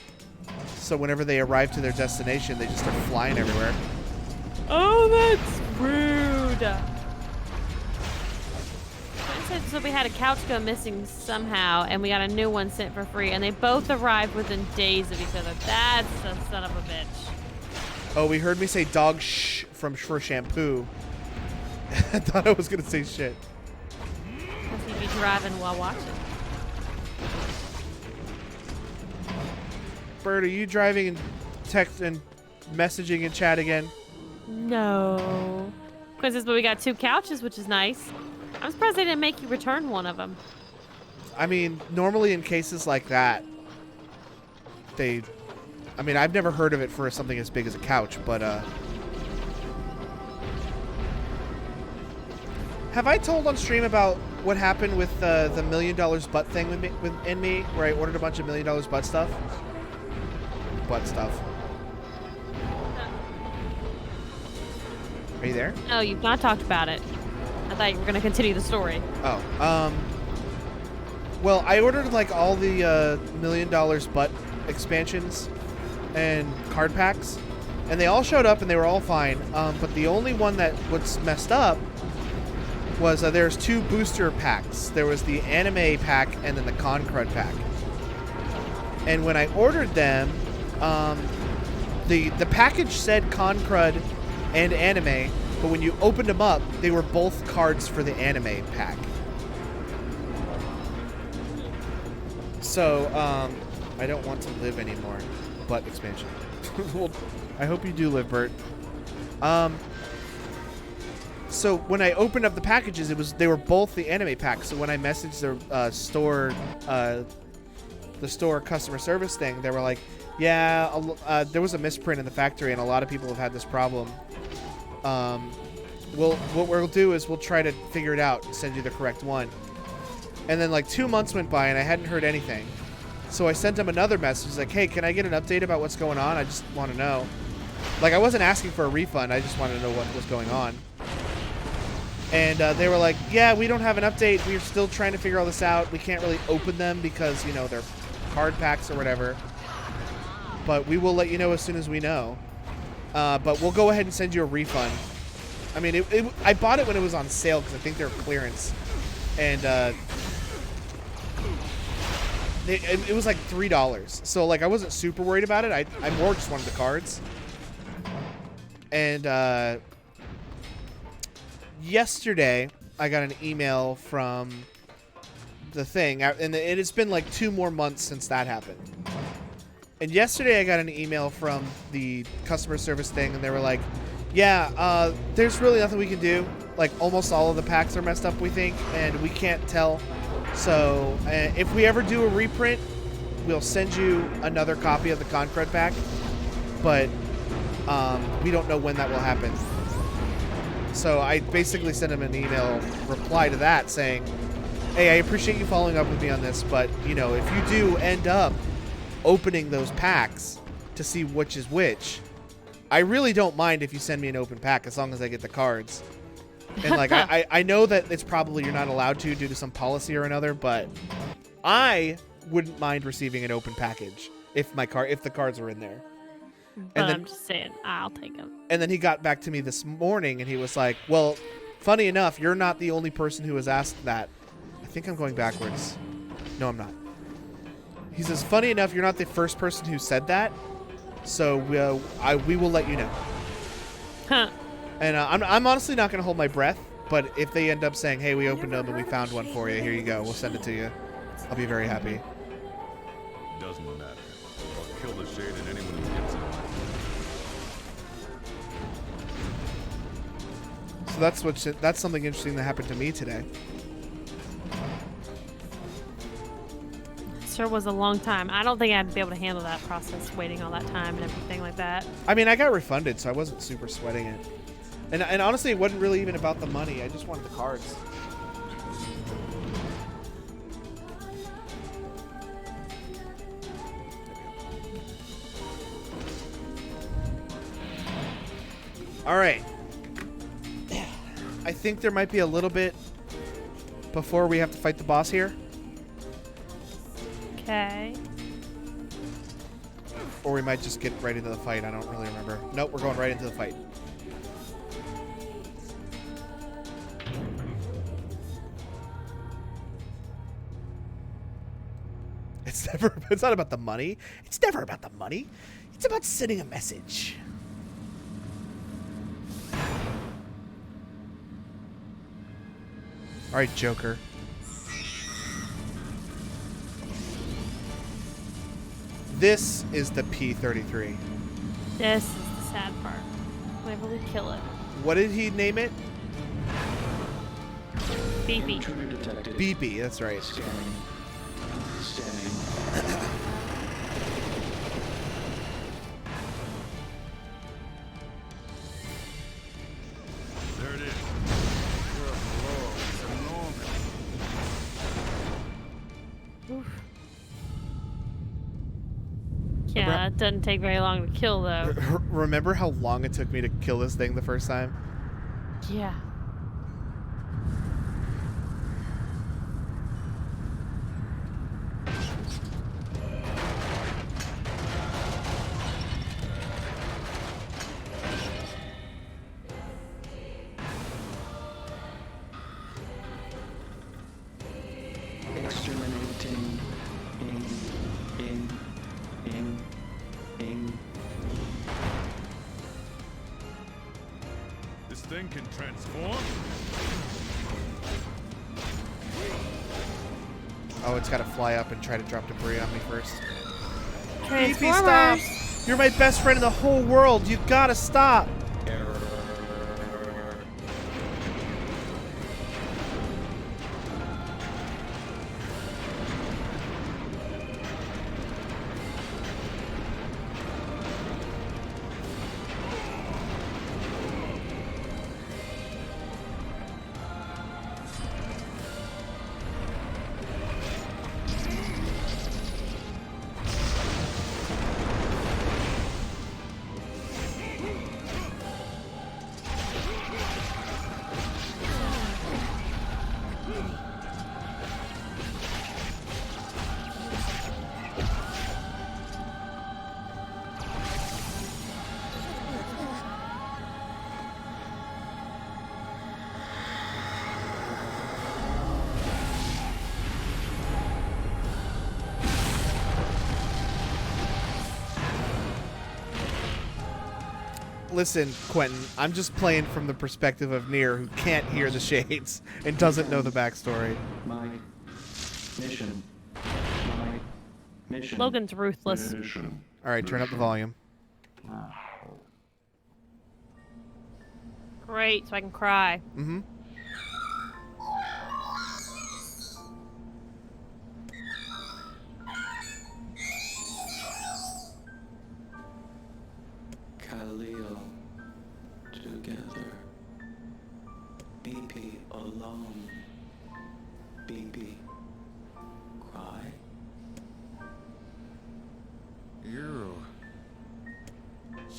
so whenever they arrive to their destination, they just start flying everywhere. Oh, that's rude. So we had a couch go missing somehow, and we got a new one sent for free, and they both arrived within days of each other. That's a son of a bitch. Oh, we heard me say dog shh for shampoo. I thought I was going to say shit. Because he'd be driving while watching. Bert, are you driving and text and messaging in chat again? No. Because we got 2 couches, which is nice. I'm surprised they didn't make you return one of them. I mean, normally in cases like that, I mean, I've never heard of it for something as big as a couch, but, have I told on stream about what happened with the $1 million butt thing in me, where I ordered a bunch of $1 million butt stuff? Butt stuff. Are you there? Oh, you've not talked about it. I thought you were going to continue the story. Oh, well, I ordered like all the $1 million butt expansions and card packs, and they all showed up and they were all fine. But the only one that was messed up was there's 2 booster packs. There was the anime pack and then the con crud pack. And when I ordered them, the package said con crud and anime, but when you opened them up, they were both cards for the anime pack. So, I don't want to live anymore. Butt expansion. Well, I hope you do live, Bert. So when I opened up the packages, they were both the anime pack. So when I messaged the store customer service thing, they were like, "Yeah, there was a misprint in the factory, and a lot of people have had this problem. What we'll do is we'll try to figure it out and send you the correct one." And then like 2 months went by, and I hadn't heard anything. So I sent them another message like, "Hey, can I get an update about what's going on? I just want to know." Like, I wasn't asking for a refund. I just wanted to know what was going on. And they were like, "Yeah, we don't have an update. We're still trying to figure all this out. We can't really open them because, you know, they're card packs or whatever. But we will let you know as soon as we know. But we'll go ahead and send you a refund." I mean, I bought it when it was on sale because I think they were clearance. And it was like $3. So, like, I wasn't super worried about it. I more just wanted the cards. And yesterday, I got an email from the thing. And it has been like 2 more months since that happened. And yesterday, I got an email from the customer service thing. And they were like, "Yeah, there's really nothing we can do. Like, almost all of the packs are messed up, we think. And we can't tell. So, if we ever do a reprint, we'll send you another copy of the Concred pack. But we don't know when that will happen." So I basically sent him an email reply to that saying, "Hey, I appreciate you following up with me on this, but, you know, if you do end up opening those packs to see which is which, I really don't mind if you send me an open pack as long as I get the cards. And like I know that it's probably you're not allowed to due to some policy or another, but I wouldn't mind receiving an open package if the cards were in there. But And then, I'm just saying, I'll take them. And then he got back to me this morning and he was like, "Well, funny enough, you're not the only person who has asked that." I think I'm going backwards. No, I'm not. He says, "Funny enough, you're not the first person who said that, so we will let you know." Huh. And I'm honestly not going to hold my breath, but if they end up saying, "Hey, we opened them and we found one for you. Here you go. We'll send it to you," I'll be very happy. Doesn't matter. I'll kill the shade and anyone who gets it. So that's something interesting that happened to me today. Sure was a long time. I don't think I'd be able to handle that process, waiting all that time and everything like that. I mean, I got refunded, so I wasn't super sweating it. And honestly, it wasn't really even about the money. I just wanted the cards. All right. I think there might be a little bit before we have to fight the boss here. Okay. Or we might just get right into the fight. I don't really remember. Nope, we're going right into the fight. It's not about the money. It's never about the money. It's about sending a message. All right, Joker. This is the P-33. This is the sad part. Whenever we kill it. What did he name it? Beepy. Beepy, that's right. There it is. Good lord, it's enormous. Oof. Yeah, it doesn't take very long to kill, though. Remember how long it took me to kill this thing the first time? Yeah. Exterminating. This thing can transform? Oh, it's got to fly up and try to drop debris on me first. Transformers. Beepy, stop! You're my best friend in the whole world. You gotta stop. Listen, Quentin, I'm just playing from the perspective of Nier, who can't hear the shades and doesn't know the backstory. My mission. Logan's ruthless. All right, turn up the volume. Great, so I can cry. Mm-hmm. Khalil together. BP alone. BP cry.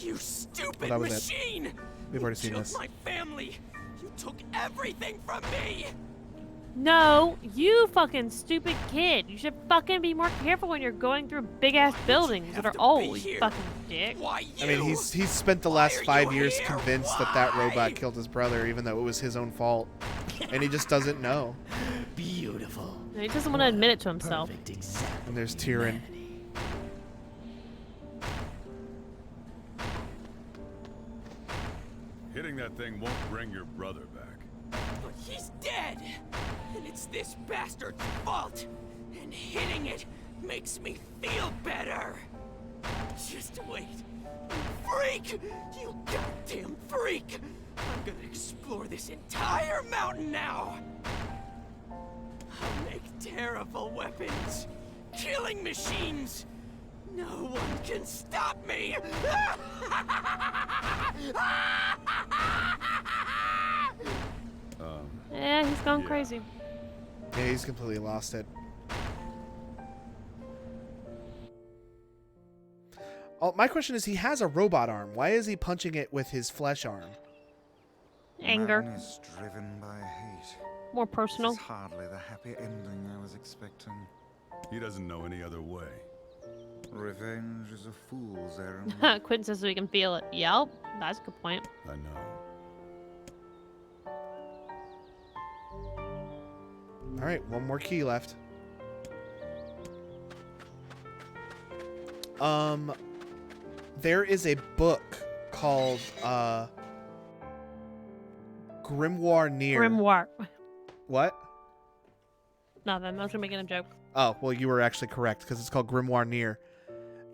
You stupid stupid that was it. machine! We've already seen You this. took my family! You took everything from me! No, you fucking stupid kid. You should fucking be more careful when you're going through big ass buildings that have are to old, be you here? fucking dick. Why you? I mean, he's spent the Why last are 5 you years here? convinced that Why? robot killed his brother, even though it was his own fault, and he just doesn't know. Beautiful. He doesn't want to admit it to himself. Perfect example And there's of Tyrion. humanity. Hitting that thing won't bring your brother back. But he's dead! And it's this bastard's fault! And hitting it makes me feel better! Just wait. Freak! You goddamn freak! I'm gonna explore this entire mountain now! I'll make terrible weapons! Killing machines! No one can stop me! Yeah, he's gone Yeah. crazy. Yeah, he's completely lost it. Oh, my question is, he has a robot arm. Why is he punching it with his flesh arm? Anger. Man is driven by hate. More personal. This is hardly the happy ending I was expecting. He doesn't know any other way. Revenge is a fool's errand. Quentin says we can feel it. Yep, that's a good point. I know. All right, one more key left. There is a book called Grimoire Nier. Grimoire. What? Nothing. I was making a joke. Oh, well, you were actually correct, because it's called Grimoire Nier.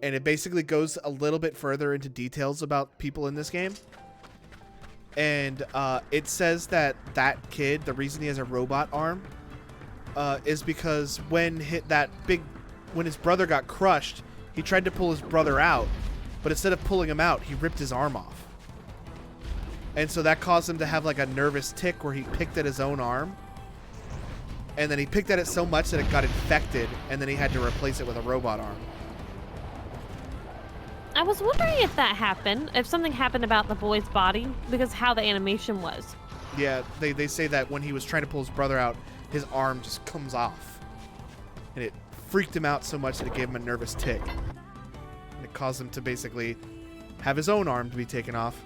And it basically goes a little bit further into details about people in this game. And it says that that kid, the reason he has a robot arm, is because when his brother got crushed, he tried to pull his brother out, but instead of pulling him out, he ripped his arm off. And so that caused him to have like a nervous tick where he picked at his own arm. And then he picked at it so much that it got infected, and then he had to replace it with a robot arm. I was wondering if that happened, if something happened about the boy's body, because how the animation was. Yeah, they say that when he was trying to pull his brother out, his arm just comes off. And it freaked him out so much that it gave him a nervous tick. And it caused him to basically have his own arm to be taken off.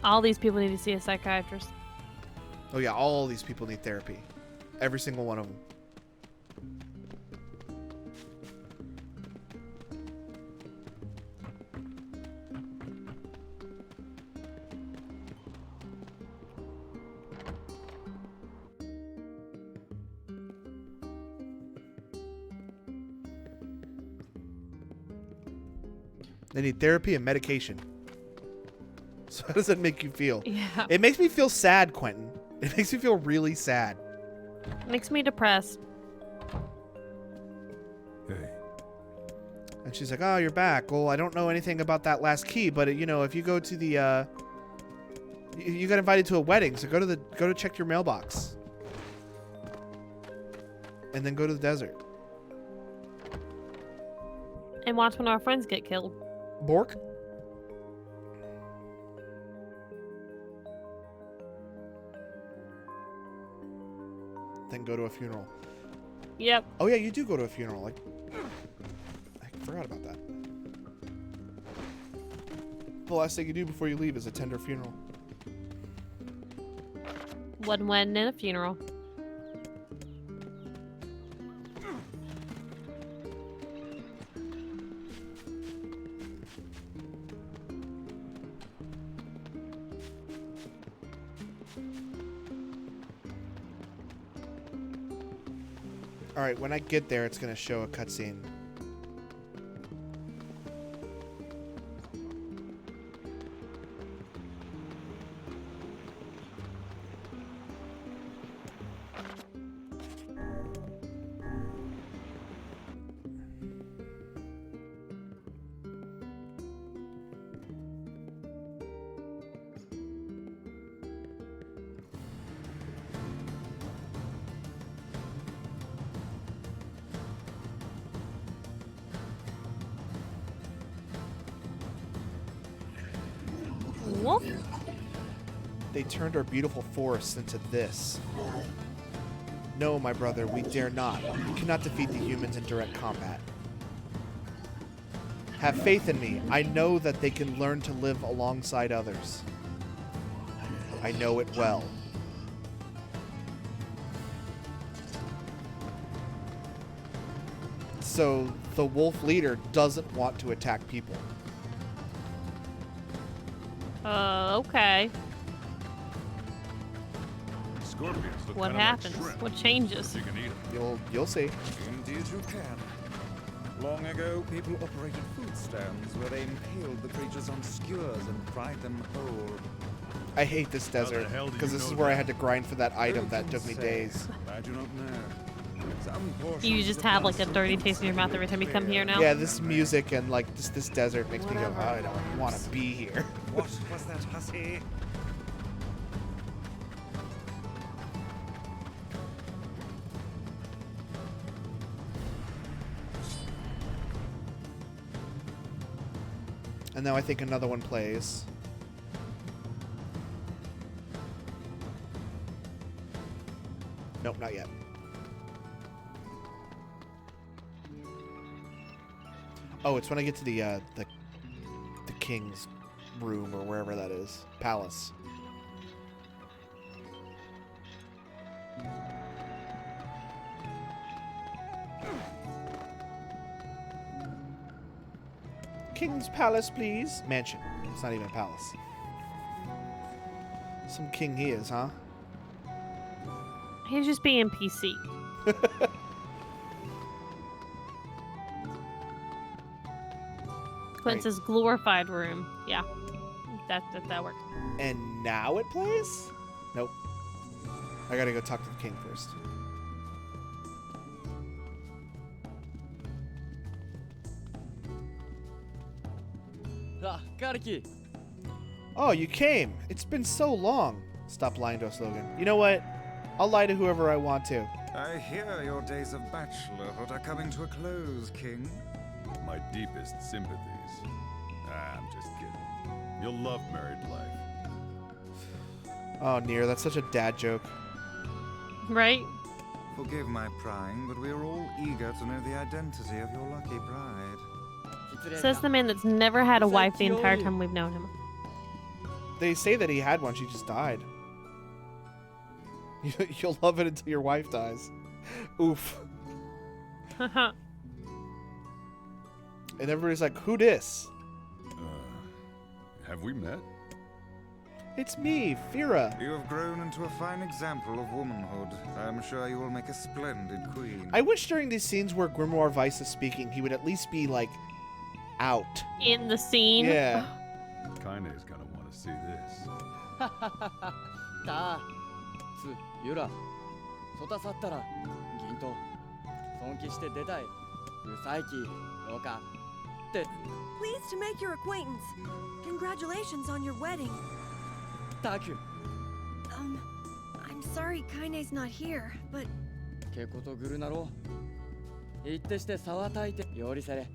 All these people need to see a psychiatrist. Oh yeah, all these people need therapy. Every single one of them. They need therapy and medication. So how does that make you feel? Yeah. It makes me feel sad, Quentin. It makes me feel really sad. Makes me depressed. Hey, And she's like, "Oh, you're back. Well, I don't know anything about that last key, but you know, if you go to the, you got invited to a wedding, so go to check your mailbox, and then go to the desert." And watch when our friends get killed. Bork. Then go to a funeral. Yep. Oh yeah, you do go to a funeral. Like, I forgot about that. The last thing you do before you leave is attend her funeral. One wedding and a funeral. All right, when I get there, it's gonna show a cutscene. Cool. They turned our beautiful forests into this. No, my brother, we dare not. We cannot defeat the humans in direct combat. Have faith in me. I know that they can learn to live alongside others. I know it well. So the wolf leader doesn't want to attack people. Okay. Scorpions look What kinda like happens? shrimp. What changes? You can eat 'em. You'll see. Indeed you can. Long ago, people operated food stands where they impaled the creatures on skewers and fried them whole. I hate this desert hell do because you this is know where I that? had to grind for that item Who that can took me say? days. I do not know. Some You portions just of have like a the dirty taste in your mouth every time you come here now. Yeah, this music and like just this desert makes me go, oh, I don't want to be here. What was that, hussy? And now I think another one plays. Nope, not yet. Oh, it's when I get to the king's room or wherever that is. Palace. King's palace, please. Mansion. It's not even a palace. Some king he is, huh? He's just being PC. Quince's glorified room. Yeah, that works. And now it plays? Nope. I gotta go talk to the king first. Oh, you came. It's been so long. Stop lying to us, Logan. You know what? I'll lie to whoever I want to. I hear your days of bachelorhood are coming to a close, King. My deepest sympathies. I'm just kidding. You'll love married life. Oh, Nier, that's such a dad joke. Right? Forgive my prying, but we are all eager to know the identity of your lucky bride. Says the man that's never had a wife the entire time we've known him. They say that he had one, she just died. You'll love it until your wife dies. Oof. And everybody's like, who dis? Have we met? It's me, Fira. You have grown into a fine example of womanhood. I am sure you will make a splendid queen. I wish during these scenes where Grimoire Weiss is speaking, he would at least be, like, out. In the scene. Yeah. Kaine's gonna want to see this. たつゆらそたさったら銀と尊敬して出たいうさいきどうかって Pleased to make your acquaintance. Congratulations on your wedding. たく I'm sorry Kaine's not here, but けことぐるなろ言ってして沢たいてよりせれ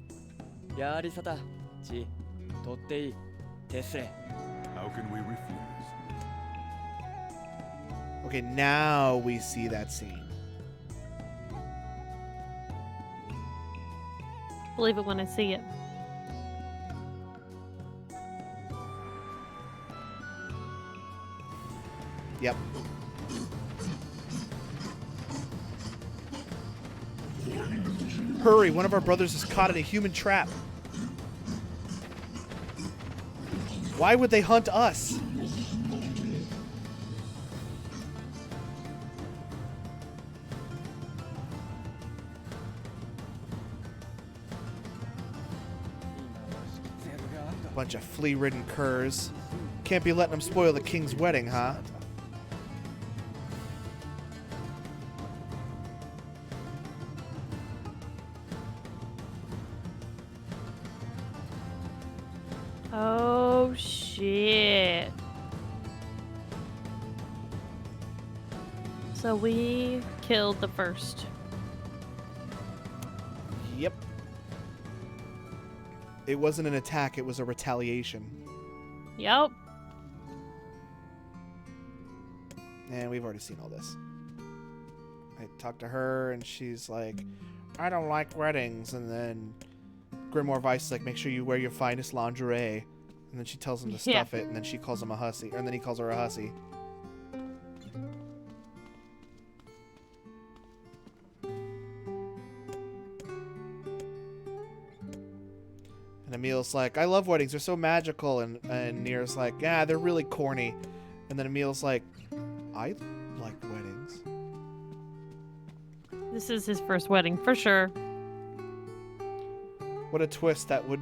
やりさたちとっていいてすれ How can we refuse? Okay, now we see that scene. Believe it when I see it. Yep. Hurry, one of our brothers is caught in a human trap. Why would they hunt us? Bunch of flea-ridden curs. Can't be letting them spoil the king's wedding, huh? Oh, shit. So we killed the first. Yep. It wasn't an attack, it was a retaliation. Yep. And we've already seen all this. I talked to her, and she's like, I don't like weddings. And then Grimoire Vice is like, make sure you wear your finest lingerie. And then she tells him to stuff it, and then she calls him a hussy. And then he calls her a hussy. And Emil's like, I love weddings. They're so magical. And Nier's like, yeah, they're really corny. And then Emil's like, I like weddings. This is his first wedding, for sure. What a twist that would...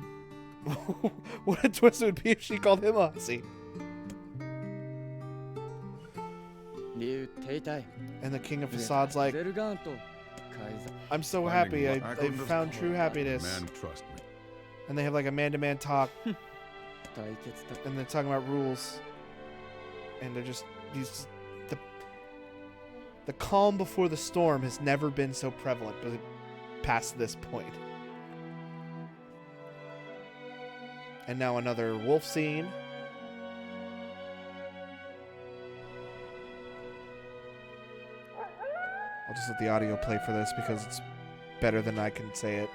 what a twist it would be if she called him a hussy. And the King of Facades like, I'm so happy. I found true happiness. Man, trust me. And they have like a man-to-man talk. And they're talking about rules. And they're just these... The calm before the storm has never been so prevalent past this point. And now another wolf scene. I'll just let the audio play for this because it's better than I can say it.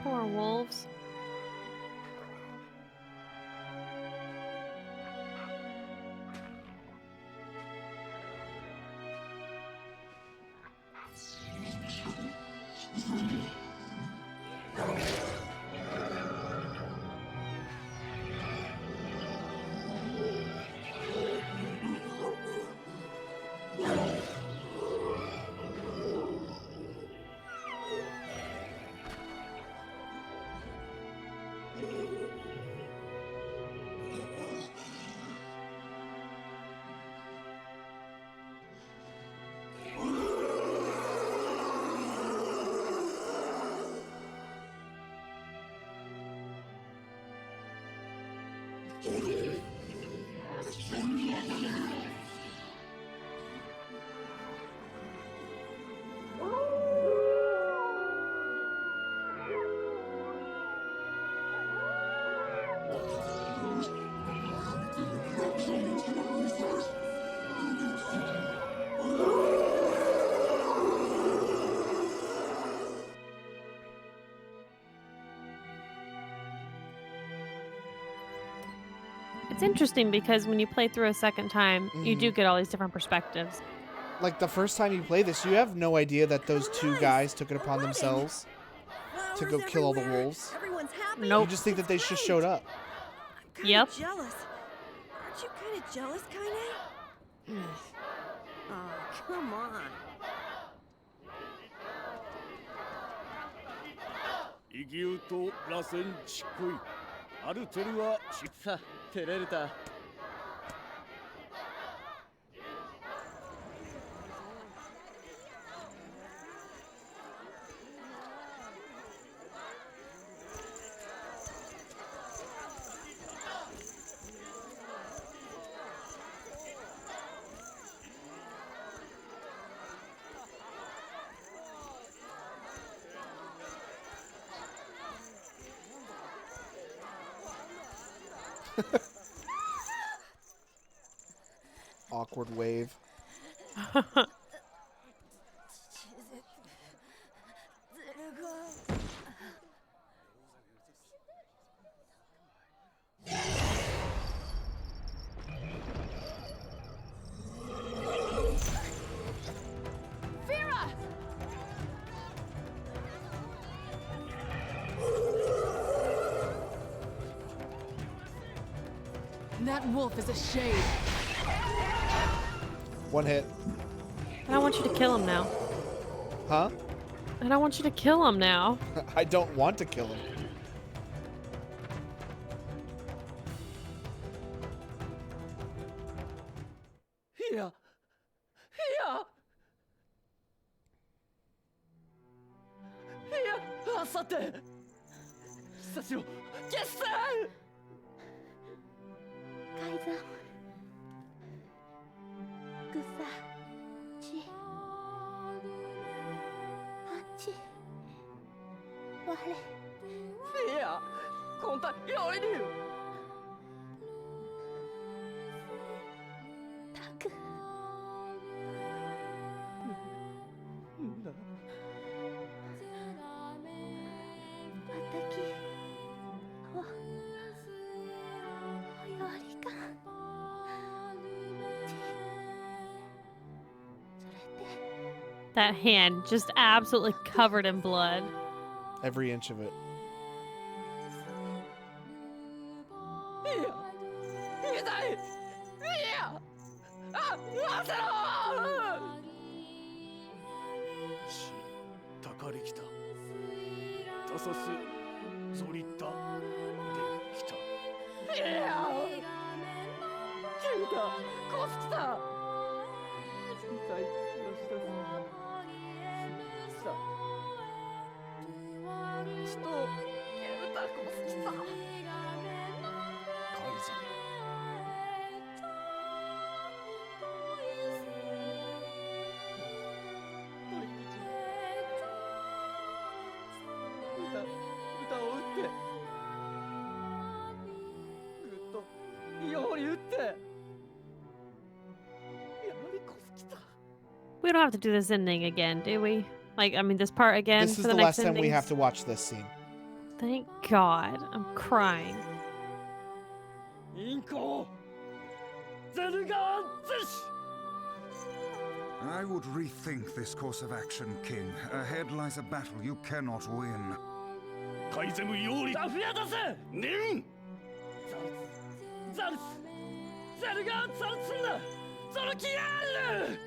Poor wolves. It's interesting because when you play through a second time, you do get all these different perspectives. Like the first time you play this, you have no idea that those two guys took it upon themselves to go kill all the wolves. Nope. You just think that they just showed up. I'm kinda jealous. Aren't you kind of jealous, Kaine? Oh, come on. イギウと螺旋ちっこいアルテルはさテレルタ Awkward wave. That wolf is a shade. One hit. And I want you to kill him now. Huh? And I want you to kill him now. I don't want to kill him. Here! Here! Here! あさて久しぶり決戦 Kaizo. コンタヨイリュウタク私はおよりかThat hand just absolutely covered in blood. Every inch of it. 痛いいやあ焦ろたかりきたタサスゾリタできたいやキュータコスキタ痛いしたちとキュータコスキタカイズ歌を打ってぐっとより打ってやりこすきた We don't have to do this ending again, do we? Like, I mean, this part again This for is the the next last time we endings? have to watch this scene. Thank God. I'm crying. インコゼルガーゼシ I would rethink this course of action, King. Ahead lies a battle you cannot win. カイゼムヨーリザフヤダセネンザルスゼルガーザルスンだゾルキアール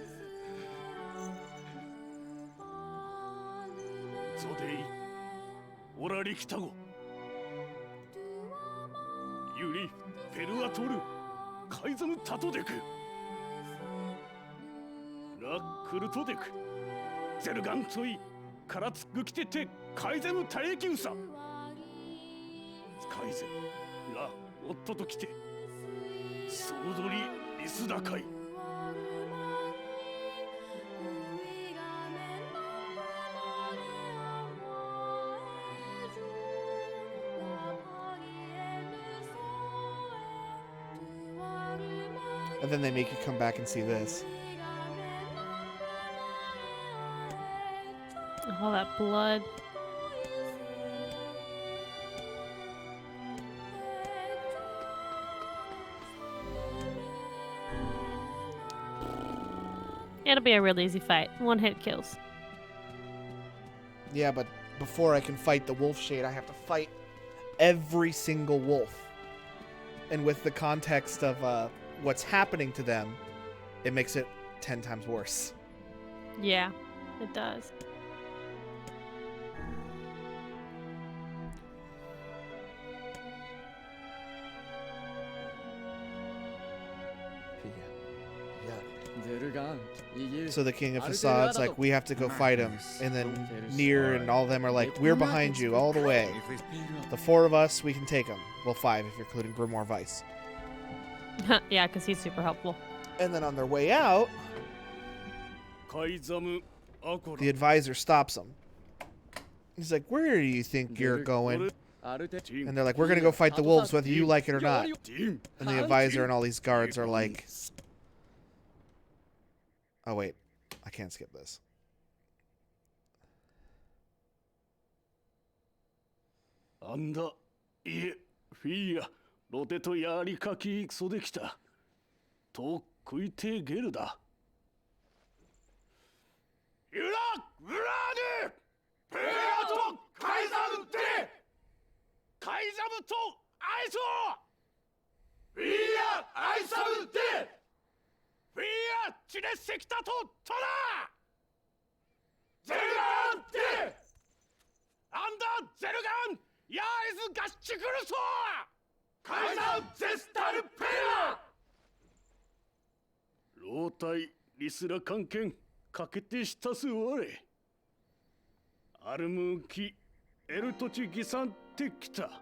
ゾデイオラリキタゴユリペルアトルカイゼムタトデクラックルトデクゼルガンツォイカラツグキテテカイゼムタエキウサカイゼラオットときてソードリリスダカイAnd then they make you come back and see this. All that blood. It'll be a real easy fight. One hit kills. Yeah, but before I can fight the wolf shade, I have to fight every single wolf. And with the context of what's happening to them, it makes it 10 times worse. Yeah, it does. So the king of facades, like, we have to go fight him. And then Nier and all of them are like, we're behind you all the way. The four of us, we can take him. Well, five if you're including Grimoire Vice. Yeah, because he's super helpful. And then on their way out, the advisor stops them. He's like, where do you think you're going? And they're like, we're going to go fight the wolves whether you like it or not. And the advisor and all these guards are like, oh wait, I can't skip this. Anda, ie, fia, rote to yari kaki ikso de kita. To kuite geru da. Yura, urade! Pea to kaizamu te! Kaizamu to aiso! Fia, aisamu te! Fia, chinesekita to tora! Zerugan te! Anda, Zerugan! ヤーイズガッチクルソーカイザーゼスタルペラ老体リスラ関係かけてしたすわれアルムキエルトチギサンテキタ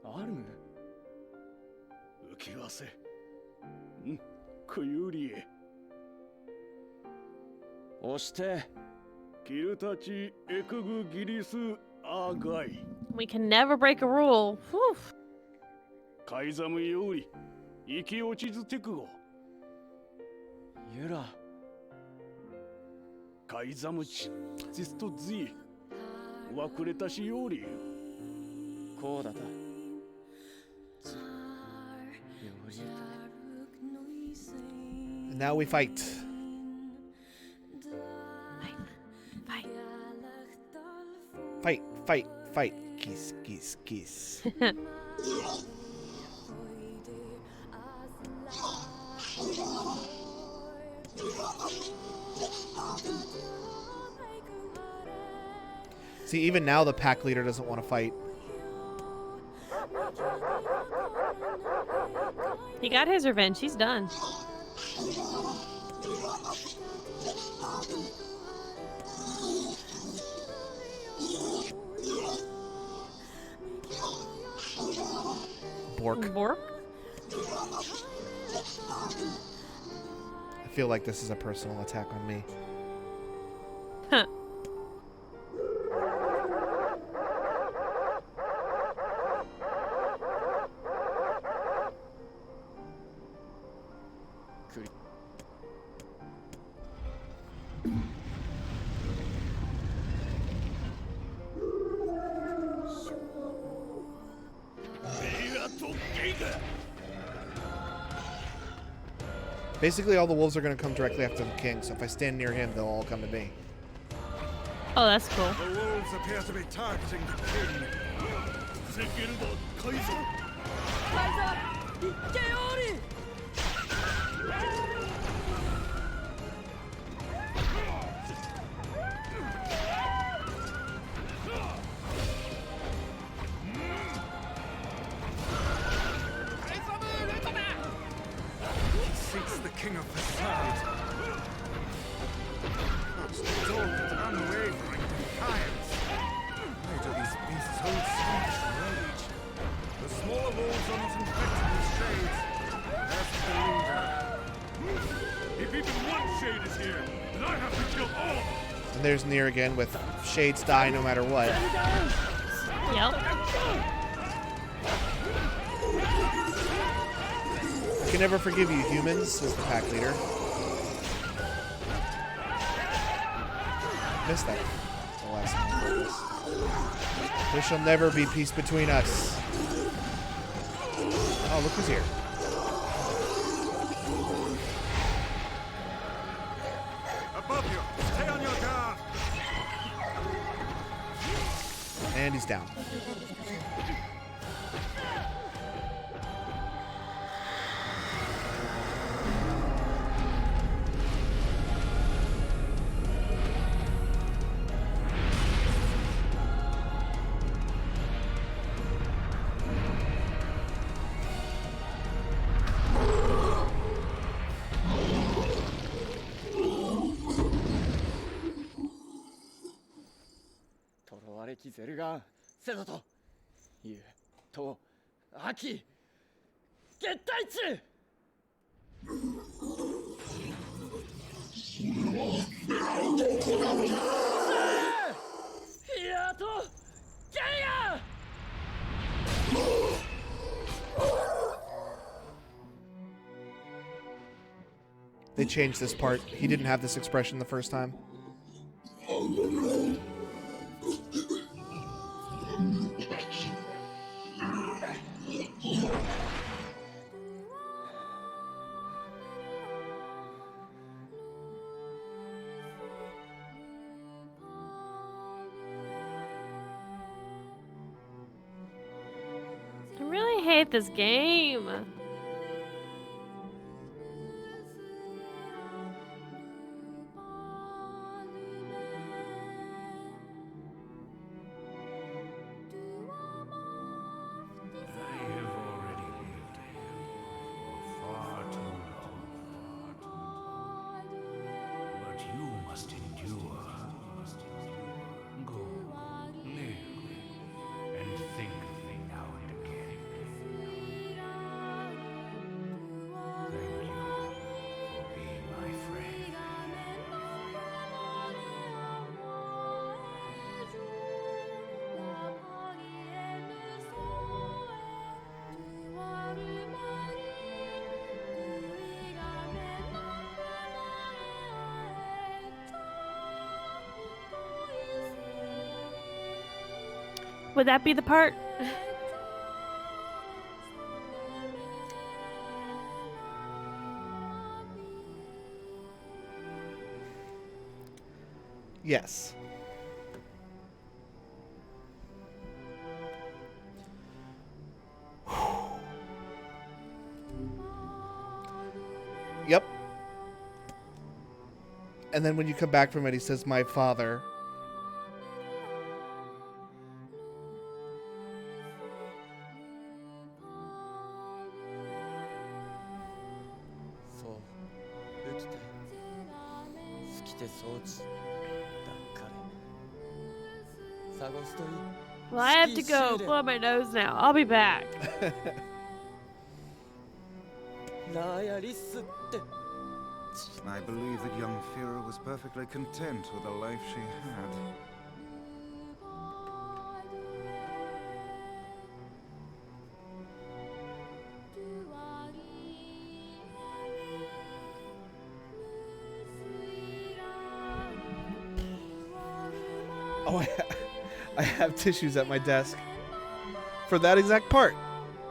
アルム浮きわせんクユリエ押してキルタチエクグギリス We can never break a rule. Whew. 海ザムより生き落ちずテクゴユラ海ザムチジストズイわくれたしよりこうだたちより And now we fight. Fight, fight, fight. Kiss, kiss, kiss. See, even now the pack leader doesn't want to fight. He got his revenge. He's done. Bork. Bork? I feel like this is a personal attack on me. Huh. Basically, all the wolves are going to come directly after the king, so if I stand near him, they'll all come to me. Oh, that's cool. The wolves appear to be targeting the king. He seeks the king of facade. Such dogged, unwavering defiance. Why do these beasts hold so much rage? The smaller wolves are not infected with shades. That's the leader. If even one shade is here, then I have to kill all of them. And there's Nier again with shades die no matter what. Yep. I can never forgive you, humans, says the pack leader. Missed that. The last one. There shall never be peace between us. Oh, look who's here. Above you, stay on your guard. And he's down. They changed this part. He didn't have this expression the first time. I really hate this game. Would that be the part? Yes. Yep. And then when you come back from it, he says, "My father." So, 生きて好きて装置だっかれ探すといい Well, I have to go blow my nose now. I'll be back. ラーヤリスって I believe that young Fira was perfectly content with the life she had. Oh, I have tissues at my desk for that exact part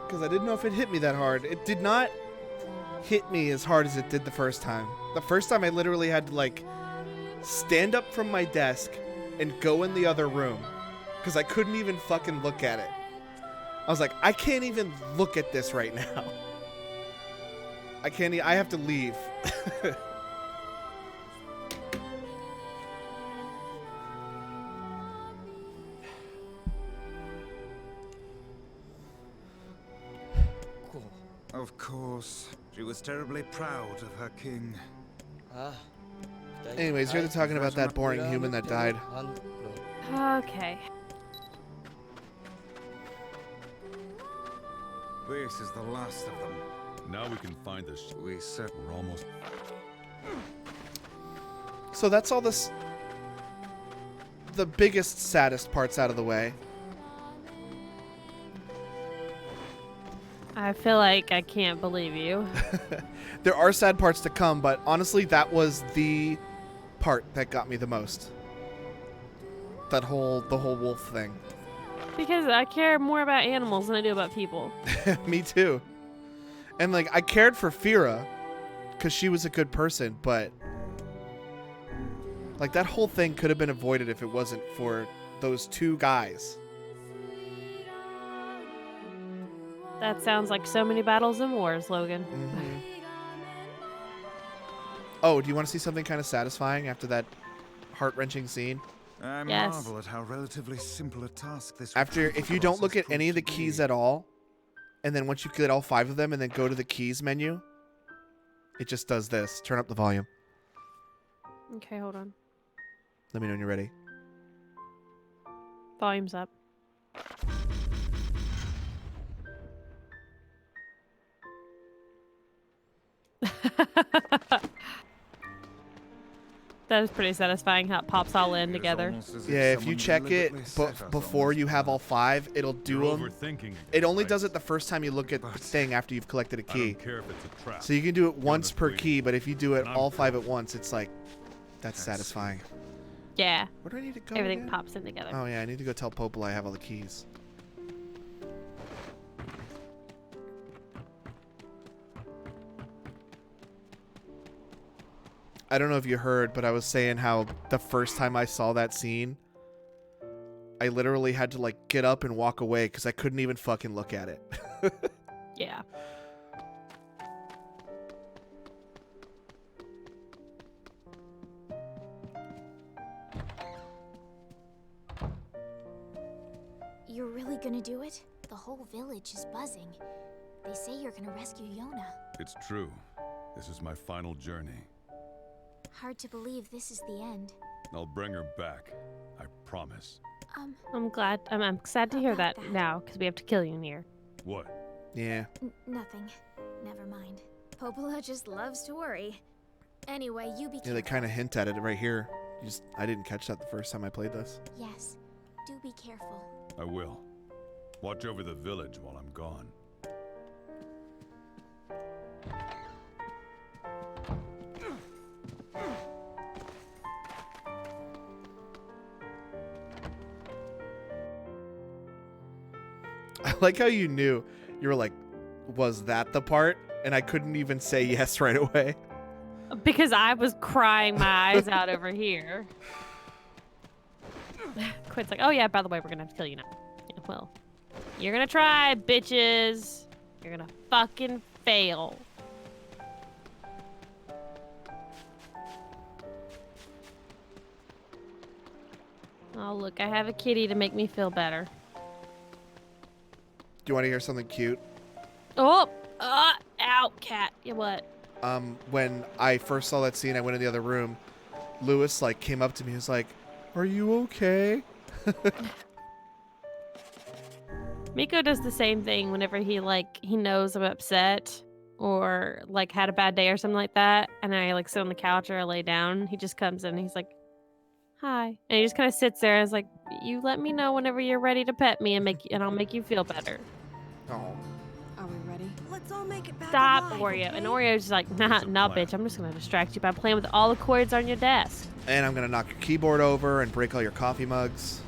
because I didn't know if it hit me that hard. It did not hit me as hard as it did the first time. The first time I literally had to like stand up from my desk and go in the other room because I couldn't even fucking look at it. I was like, I can't even look at this right now. I have to leave. Of course, she was terribly proud of her king. Anyways, here they're talking about that boring human that died. Okay. This is the last of them. Now we can find this. We said We're almost. So that's all this. The biggest, saddest parts out of the way. I feel like I can't believe you. There are sad parts to come, but honestly, that was the part that got me the most. The whole wolf thing. Because I care more about animals than I do about people. Me too. And like, I cared for Fira because she was a good person, but like that whole thing could have been avoided if it wasn't for those two guys. That sounds like so many battles and wars, Logan. Mm-hmm. Oh, do you want to see something kind of satisfying after that heart-wrenching scene? I Yes. marvel at how relatively simple a task this After, retrieval if you don't look process at any of the proved to keys be. at all, and then once you get all 5 of them and then go to the keys menu, it just does this. Turn up the volume. Okay, hold on. Let me know when you're ready. Volume's up. That is pretty satisfying how it pops all in together. Yeah, if you check it before you have all 5, it'll do You're them. overthinking It only right? does it the first time you look at the thing after you've collected a I key. don't care if it's a trap. So you can do it once per bleeding. key, but if you do it And I'm all 5 careful. at once, it's like, that's satisfying. Yeah. Where do I need to go Everything again? pops in together. Oh yeah, I need to go tell Popel I have all the keys. I don't know if you heard, but I was saying how the first time I saw that scene, I literally had to like get up and walk away because I couldn't even fucking look at it. Yeah. You're really gonna do it? The whole village is buzzing. They say you're gonna rescue Yona. It's true. This is my final journey. Hard to believe this is the end. I'll bring her back. I promise. I'm glad. I'm sad to hear About that that. now because we have to kill you, Nier. What? Yeah. Nothing. Never mind. Popola just loves to worry. Anyway, you be Yeah, careful. they kind of hint at it right here. I didn't catch that the first time I played this. Yes. Do be careful. I will. Watch over the village while I'm gone. I like how you knew. You were like, was that the part? And I couldn't even say yes right away. Because I was crying my eyes out over here. Quid's like, oh yeah, by the way, we're gonna have to kill you now. Yeah, well, you're gonna try, bitches. You're gonna fucking fail. Oh, look, I have a kitty to make me feel better. Do you want to hear something cute? Oh, ow, cat. Yeah, what? When I first saw that scene, I went in the other room. Lewis, like, came up to me and was like, are you okay? Miko does the same thing whenever he knows I'm upset or, like, had a bad day or something like that, and I, like, sit on the couch or I lay down. He just comes in and he's like, hi. And he just kind of sits there and is like, you let me know whenever you're ready to pet me and I'll make you feel better. Oh. Are we ready? Let's all make it back Stop, alive, Oreo. okay? And Oreo's just like, nah, bitch. I'm just going to distract you by playing with all the cords on your desk. And I'm going to knock your keyboard over and break all your coffee mugs.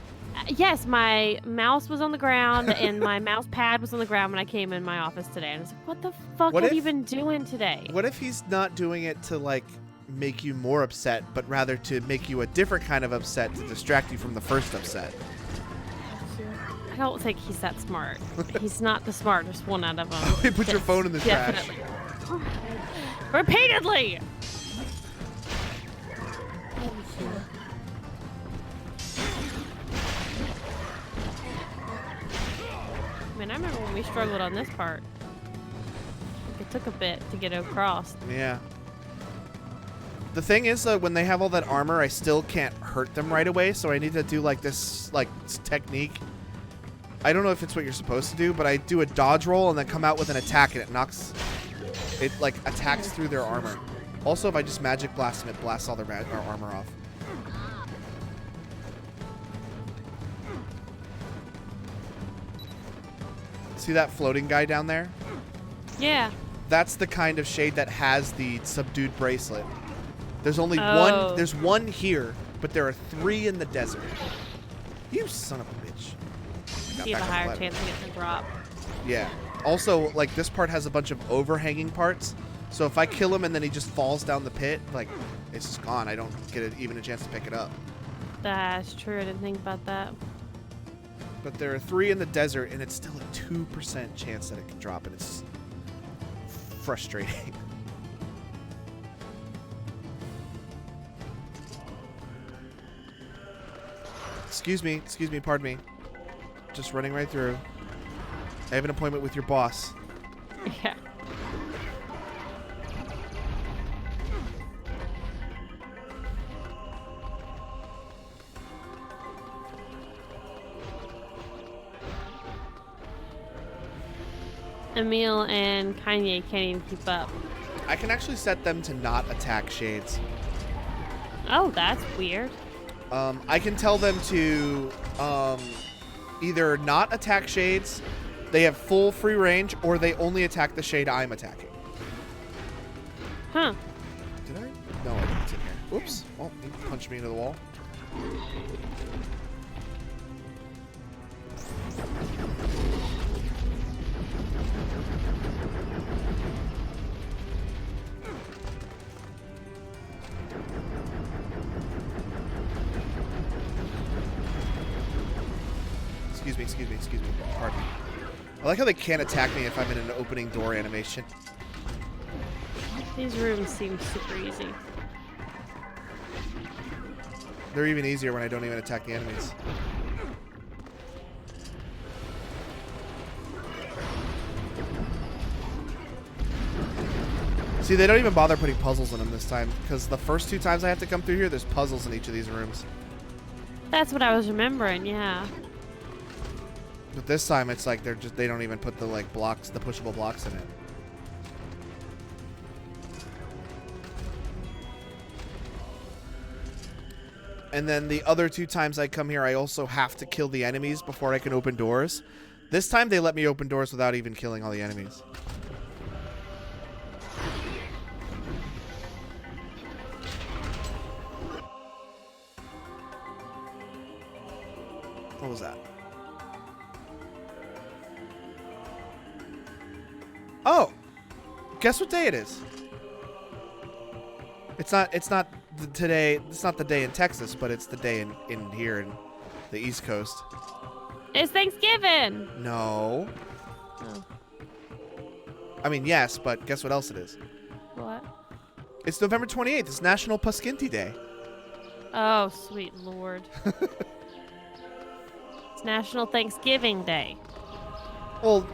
Yes, my mouse was on the ground and my mouse pad was on the ground when I came in my office today. And I was like, what the fuck have you been doing today? What if he's not doing it to, like, make you more upset, but rather to make you a different kind of upset to distract you from the first upset? I don't think he's that smart. He's not the smartest one out of them. Hey, put your phone in the trash. Repeatedly! I mean, I remember when we struggled on this part. It took a bit to get across. Yeah. The thing is, though, when they have all that armor, I still can't hurt them right away, so I need to do, like, this, like, technique. I don't know if it's what you're supposed to do, but I do a dodge roll and then come out with an attack, and it, like, attacks through their armor. Also, if I just magic blast them, it blasts all their armor off. See that floating guy down there? Yeah. That's the kind of shade that has the subdued bracelet. There's only Oh. there's one here, but there are 3 in the desert. You son of a bitch. He has a higher chance of getting a drop. Yeah. Also, like, this part has a bunch of overhanging parts, so if I kill him and then he just falls down the pit, like, it's just gone. I don't get even a chance to pick it up. That's true. I didn't think about that. But there are 3 in the desert, and it's still a 2% chance that it can drop, and it's frustrating. Excuse me, pardon me. Just running right through. I have an appointment with your boss. Yeah. Emil and Kanye can't even keep up. I can actually set them to not attack shades. Oh, that's weird. I can tell them to either not attack shades, they have full free range, or they only attack the shade I'm attacking. Huh. Did I? No, I didn't. It's in here. Whoops. Oh, he punched me into the wall. Excuse me. Pardon me. I like how they can't attack me if I'm in an opening door animation. These rooms seem super easy. They're even easier when I don't even attack the enemies. See, they don't even bother putting puzzles in them this time, because the first 2 times I have to come through here, there's puzzles in each of these rooms. That's what I was remembering, yeah. But this time it's like they don't even put the blocks, the pushable blocks in it. And then the other 2 times I come here, I also have to kill the enemies before I can open doors. This time they let me open doors without even killing all the enemies. What was that? Oh, guess what day it is? It's not today. It's not the day in Texas, but it's the day in here in the East Coast. It's Thanksgiving. No. Oh. I mean, yes, but guess what else it is? What? It's November 28th. It's National Pasquinti Day. Oh, sweet Lord. It's National Thanksgiving Day. Well,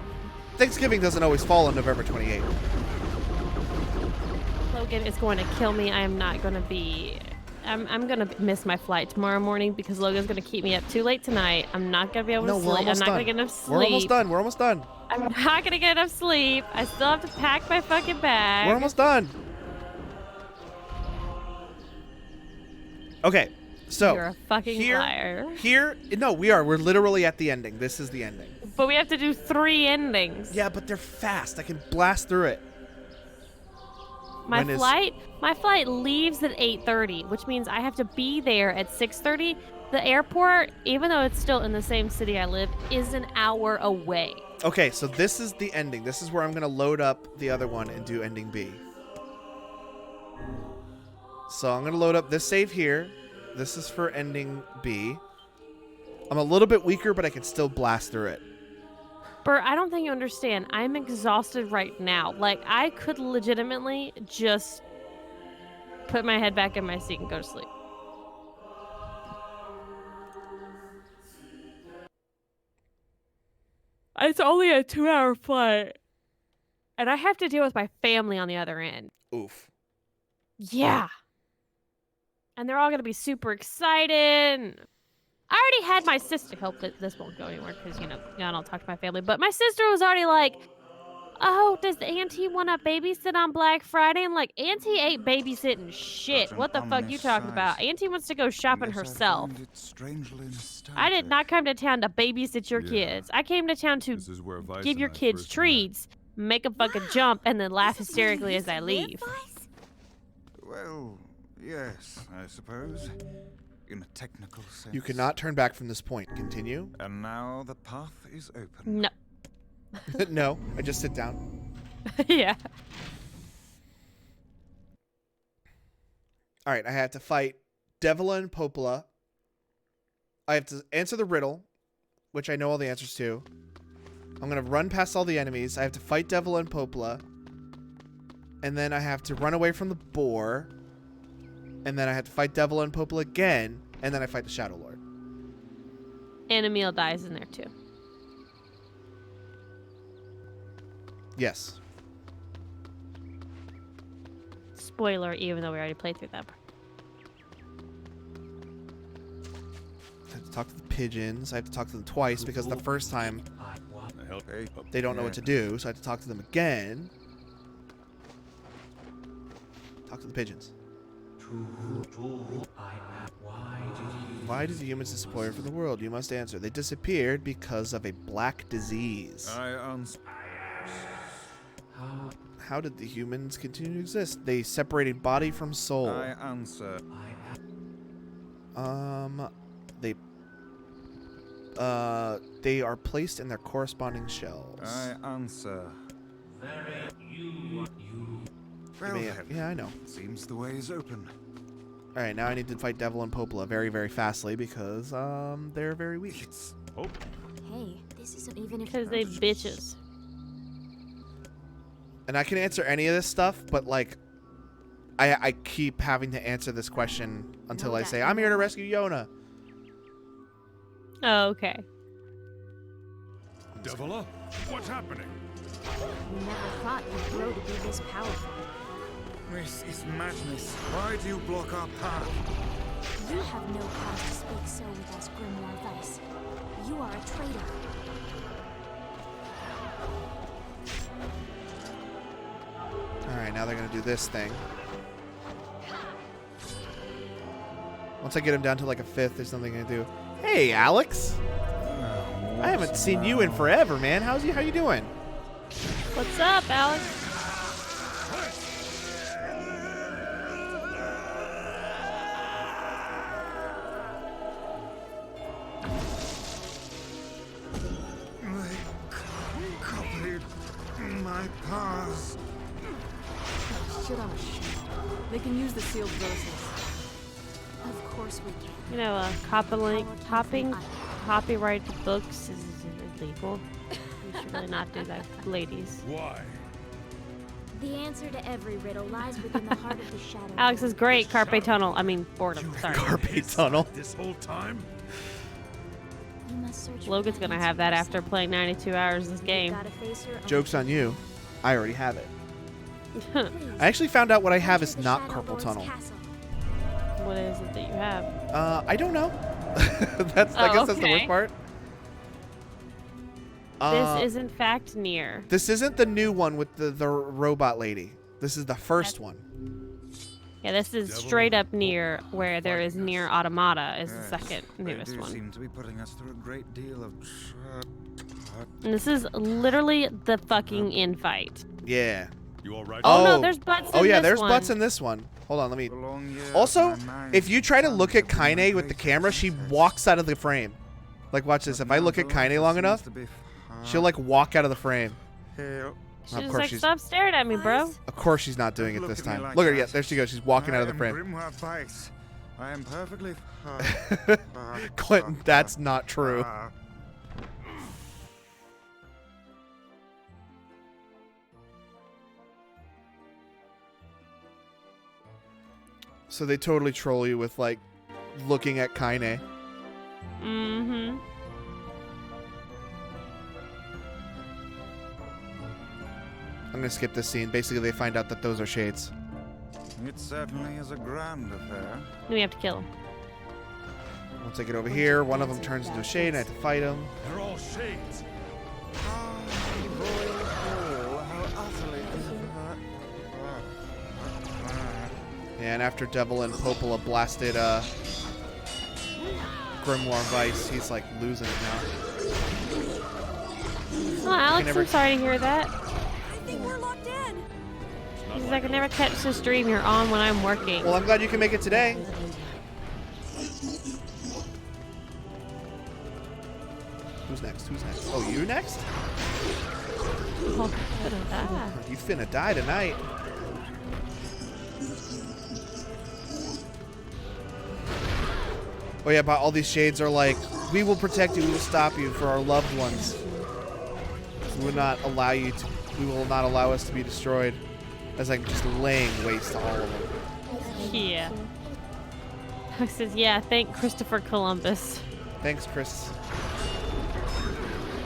Thanksgiving doesn't always fall on November 28th. Logan is going to kill me. I am not going to be... I'm going to miss my flight tomorrow morning because Logan's going to keep me up too late tonight. I'm not going to be able to sleep. I'm not going to get enough sleep. We're almost done. We're almost done. I'm not going to get enough sleep. I still have to pack my fucking bag. We're almost done. Okay, so... You're a fucking liar. No, we are. We're literally at the ending. This is the ending. But we have to do 3 endings. Yeah, but they're fast. I can blast through it. My flight leaves at 8:30, which means I have to be there at 6:30. The airport, even though it's still in the same city I live, is an hour away. Okay, so this is the ending. This is where I'm going to load up the other one and do ending B. So I'm going to load up this save here. This is for ending B. I'm a little bit weaker, but I can still blast through it. Bert, I don't think you understand. I'm exhausted right now. Like, I could legitimately just put my head back in my seat and go to sleep. It's only a 2-hour flight. And I have to deal with my family on the other end. Oof. Yeah. And they're all going to be super excited. I already had my sister. Hope that this won't go anywhere because, I don't talk to my family. But my sister was already like, oh, does Auntie want to babysit on Black Friday? I'm like, Auntie ain't babysitting shit. What the fuck you talking about? Auntie wants to go shopping herself. I did not come to town to babysit your kids. I came to town to give your kids treats, make them fucking jump, and then laugh hysterically as I leave. Well, yes, I suppose. In a technical sense. You cannot turn back from this point. Continue. And now the path is open. No. No, I just sit down. Yeah. All right, I have to fight Devila and Popola. I have to answer the riddle, which I know all the answers to. I'm going to run past all the enemies. I have to fight Devila and Popola. And then I have to run away from the boar. And then I have to fight Devila and Popola again. And then I fight the Shadow Lord. And Emil dies in there too. Yes. Spoiler, even though we already played through that part. I have to talk to the pigeons. I have to talk to them twice because the first time they don't know what to do. So I have to talk to them again. Talk to the pigeons. Why did the humans disappear from the world? You must answer. They disappeared because of a black disease. I answer. How did the humans continue to exist? They separated body from soul. I answer. They are placed in their corresponding shells. I answer. Well, yeah, I know. Seems the way is open. All right, now I need to fight Devil and Popola very, very fastly because they're very weak. Hey, this isn't even because they bitches. And I can answer any of this stuff, but like, I keep having to answer this question until I say, I'm here to rescue Yona. Oh, okay. Devila? What's happening? We never thought you'd grow to be this powerful. This is madness. Why do you block our path? You have no cause to speak so with us, Grimoire Weiss. You are a traitor. Alright, now they're going to do this thing. Once I get him down to like a fifth, there's something going to do. Hey, Alex! I haven't seen you in forever, man. How you doing? What's up, Alex? They copied my my paws. Shit on a sheet. They can use the sealed verses. Of course we can. You know, copyrighted books is illegal. You should really not do that, ladies. Why? The answer to every riddle lies within the heart of the shadow. Alex is great. Carpe tunnel. I mean, boredom. Sorry. Carpe tunnel. This whole time? You must search for Logan's gonna have that after playing 92 hours this game. Gotta face your own Joke's on you. I already have it. Please, I actually found out what I have enter is the not Shadow carpal Lord's tunnel. castle. What is it that you have? I don't know. I guess that's the worst okay. part. This is in fact Nier. This isn't the new one with the robot lady. This is the first one. Yeah, this is straight up Nier, where there is Nier Automata is the second newest They do one. seem to be putting us through a great deal of And this is literally the fucking infight. Yeah. You all right? Oh, no, there's butts in yeah, this there's one. butts in this one. Hold on, let me. the long years Also, my mind if you try to has look at become Kaine with the great camera, she success. walks out of the frame. Like, watch this. If I look at Kaine long enough, she'll like walk out of the frame. She Of just course like, she's. stop staring at me, bro. Of course she's not doing it Look this at me time. like Look at her. that. Yeah, there she goes. She's walking out of the frame. Grimoire Vice. I am perfectly. Quentin, that's not true. So they totally troll you with like looking at Kaine. Mm-hmm. I'm gonna skip this scene. Basically, they find out that those are shades. It certainly is a grand affair. We have to kill him. Once I get over here, one of them turns into a shade and I have to fight him. They're all shades. And after Devil and Popola blasted Grimoire Vice, he's like losing it now. Oh, Alex, never- I'm sorry to hear that. I think we're locked in. He says I can never catch this stream you're on when I'm working. Well, I'm glad you can make it today. Who's next? Who's next? Oh, you next? Oh, I don't die. You finna die tonight. Oh yeah, but all these shades are like, we will protect you, we will stop you for our loved ones. We will not allow you to, we will not allow us to be destroyed. As like just laying waste to all of them. Yeah. Alex says, yeah, thank Christopher Columbus. Thanks, Chris.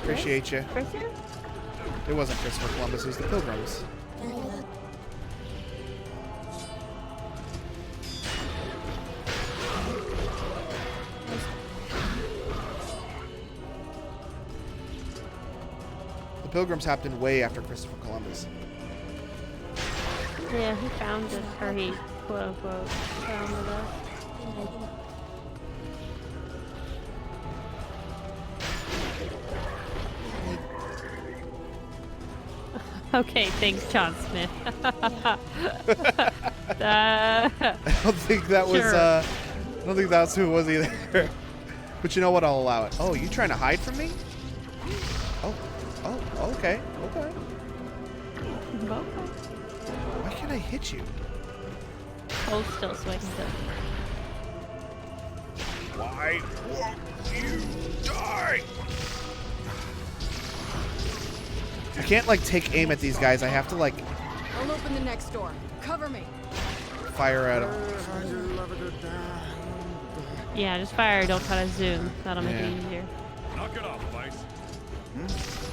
Appreciate you. Chris here? It wasn't Christopher Columbus, it was the Pilgrims. The Pilgrims happened way after Christopher Columbus. Yeah, he found it, or he, quote unquote, found it up. Okay, thanks, John Smith. I don't think that was, Sure. I don't think that's who it was either. But you know what? I'll allow it. Oh, you trying to hide from me? Oh, okay, okay. Why can't I hit you? Hold still so I can hit. Why won't you die? I can't like take aim at these guys. I have to like I'll open the next door. Cover me. fire at them. Yeah, just fire, don't try to zoom. That'll make it easier. Knock it off, Vice.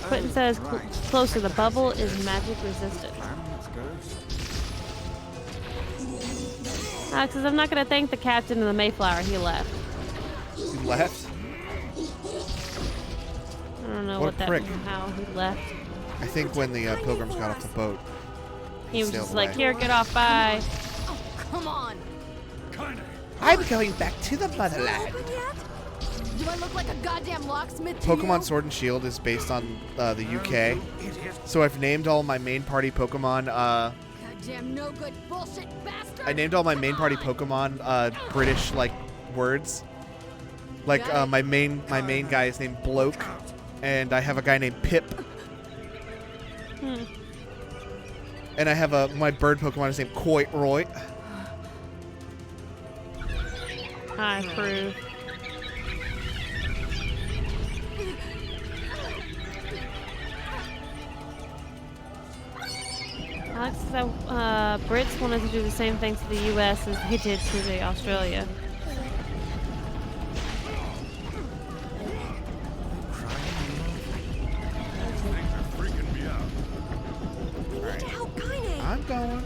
Quentin says, closer, the bubble is magic resistant. Alex says, I'm not going to thank the captain of the Mayflower. He left. He left? I don't know What what a that prick. how he left. I think when the Pilgrims got off the boat. He was sailed just like, away. here, get off, bye. Oh, come on. I'm going back to the motherland. Do I look like a goddamn locksmith to Pokemon you? Sword and Shield is based on the UK. So I've named all my main party Pokemon, Goddamn no good bullshit bastard. I named all my main party Pokemon British like words. Like my main guy is named Bloke, and I have a guy named Pip. And I have my bird Pokemon is named Coit Roy. I approve. Alex said Brits wanted to do the same thing to the U.S. as they did to the Australia. I'm going.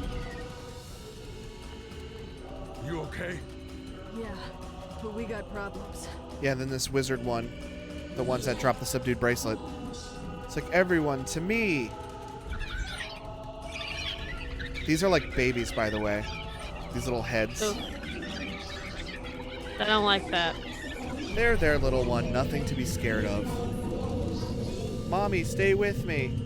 You okay? Yeah, but we got problems. Yeah, and then this wizard one. The ones that drop the subdued bracelet. It's like, everyone to me. These are like babies, by the way. These little heads. Ugh. I don't like that. They're their little one. Nothing to be scared of. Mommy, stay with me.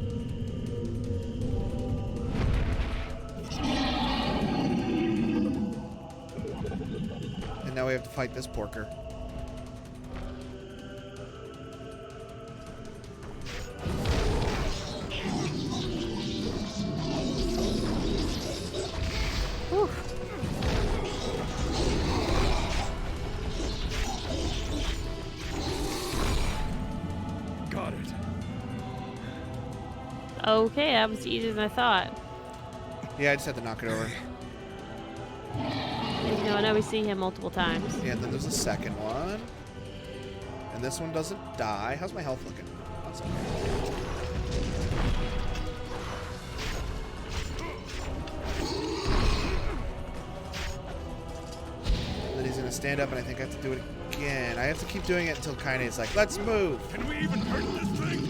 And now we have to fight this porker. Got it. Okay, that was easier than I thought. Yeah, I just had to knock it over. You know, I know we see him multiple times. Yeah, and then there's a second one. And this one doesn't die. How's my health looking? That's okay. And then he's going to stand up, and I think I have to do it again. I have to keep doing it until Kaine's like, let's move. Can we even hurt this thing?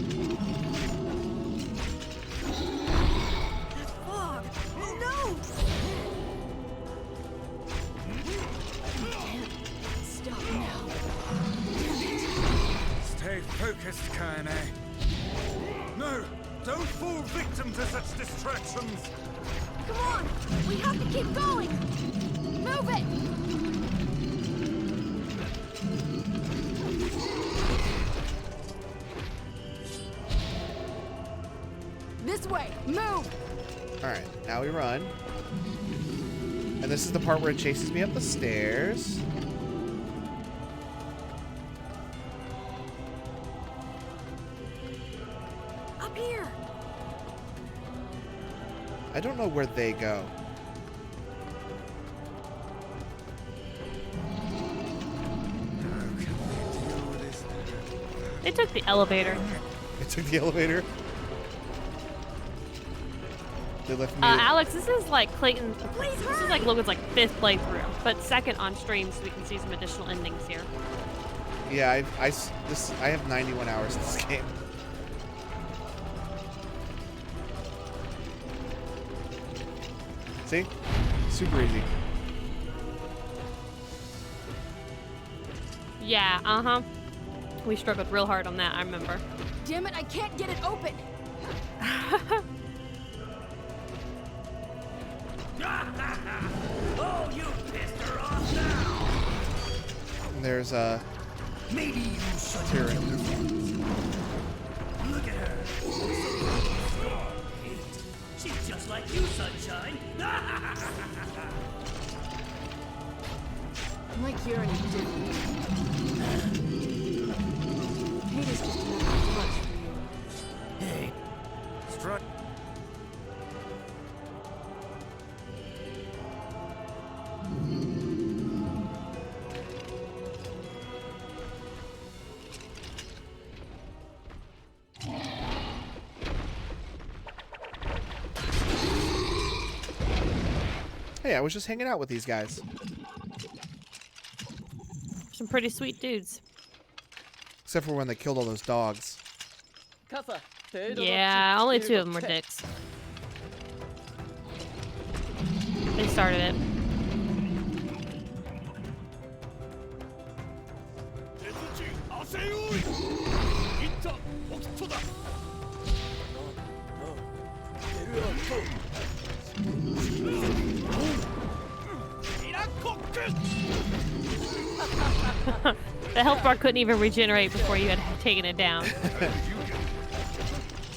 That fog! Oh no! Stop now. Stay focused, Kaine. No! Don't fall victim to such distractions! Come on! We have to keep going! Move it! This way! Move! Alright, now we run. And this is the part where it chases me up the stairs. Up here! I don't know where they go. They took the elevator. They took the elevator. They left me. Alex, this is like Clayton's. This is like Logan's like 5th playthrough, but 2nd on stream, so we can see some additional endings here. Yeah, I have 91 hours in this game. See? Super easy. Yeah, uh-huh. We struggled real hard on that, I remember. Damn it, I can't get it open! Oh, you pissed her off now! And there's Maybe you should Tyrion. Look at her. She's just like you, Sunshine. Like you're any different. Hate is just too much for you. Hey. Strut. Hey, I was just hanging out with these guys. Some pretty sweet dudes. Except for when they killed all those dogs. Yeah, only 2 of them were dicks. They started it. The health bar couldn't even regenerate before you had taken it down.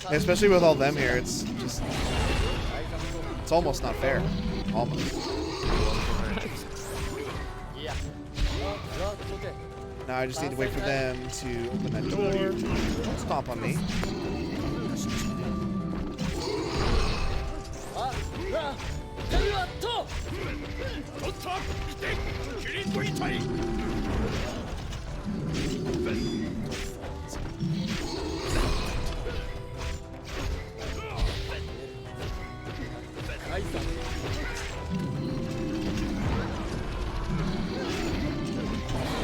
Especially with all them here, it's just... It's almost not fair. Almost. Now I just need to wait for them to open that door. Don't stomp on me.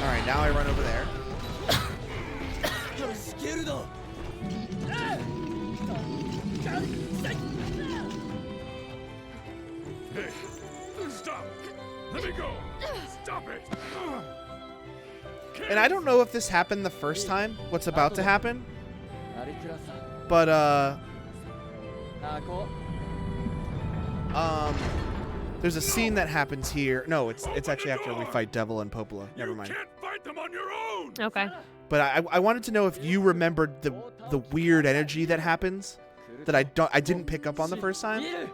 Alright, now I run over there. Hey, stop! Let me go! Stop it! And I don't know if this happened the first time, what's about to happen. But, there's a scene that happens here. No, it's actually after we fight Devil and Popola. Never mind. You can't fight them on your own! Okay. But I wanted to know if you remembered the weird energy that happens that I didn't pick up on the first time.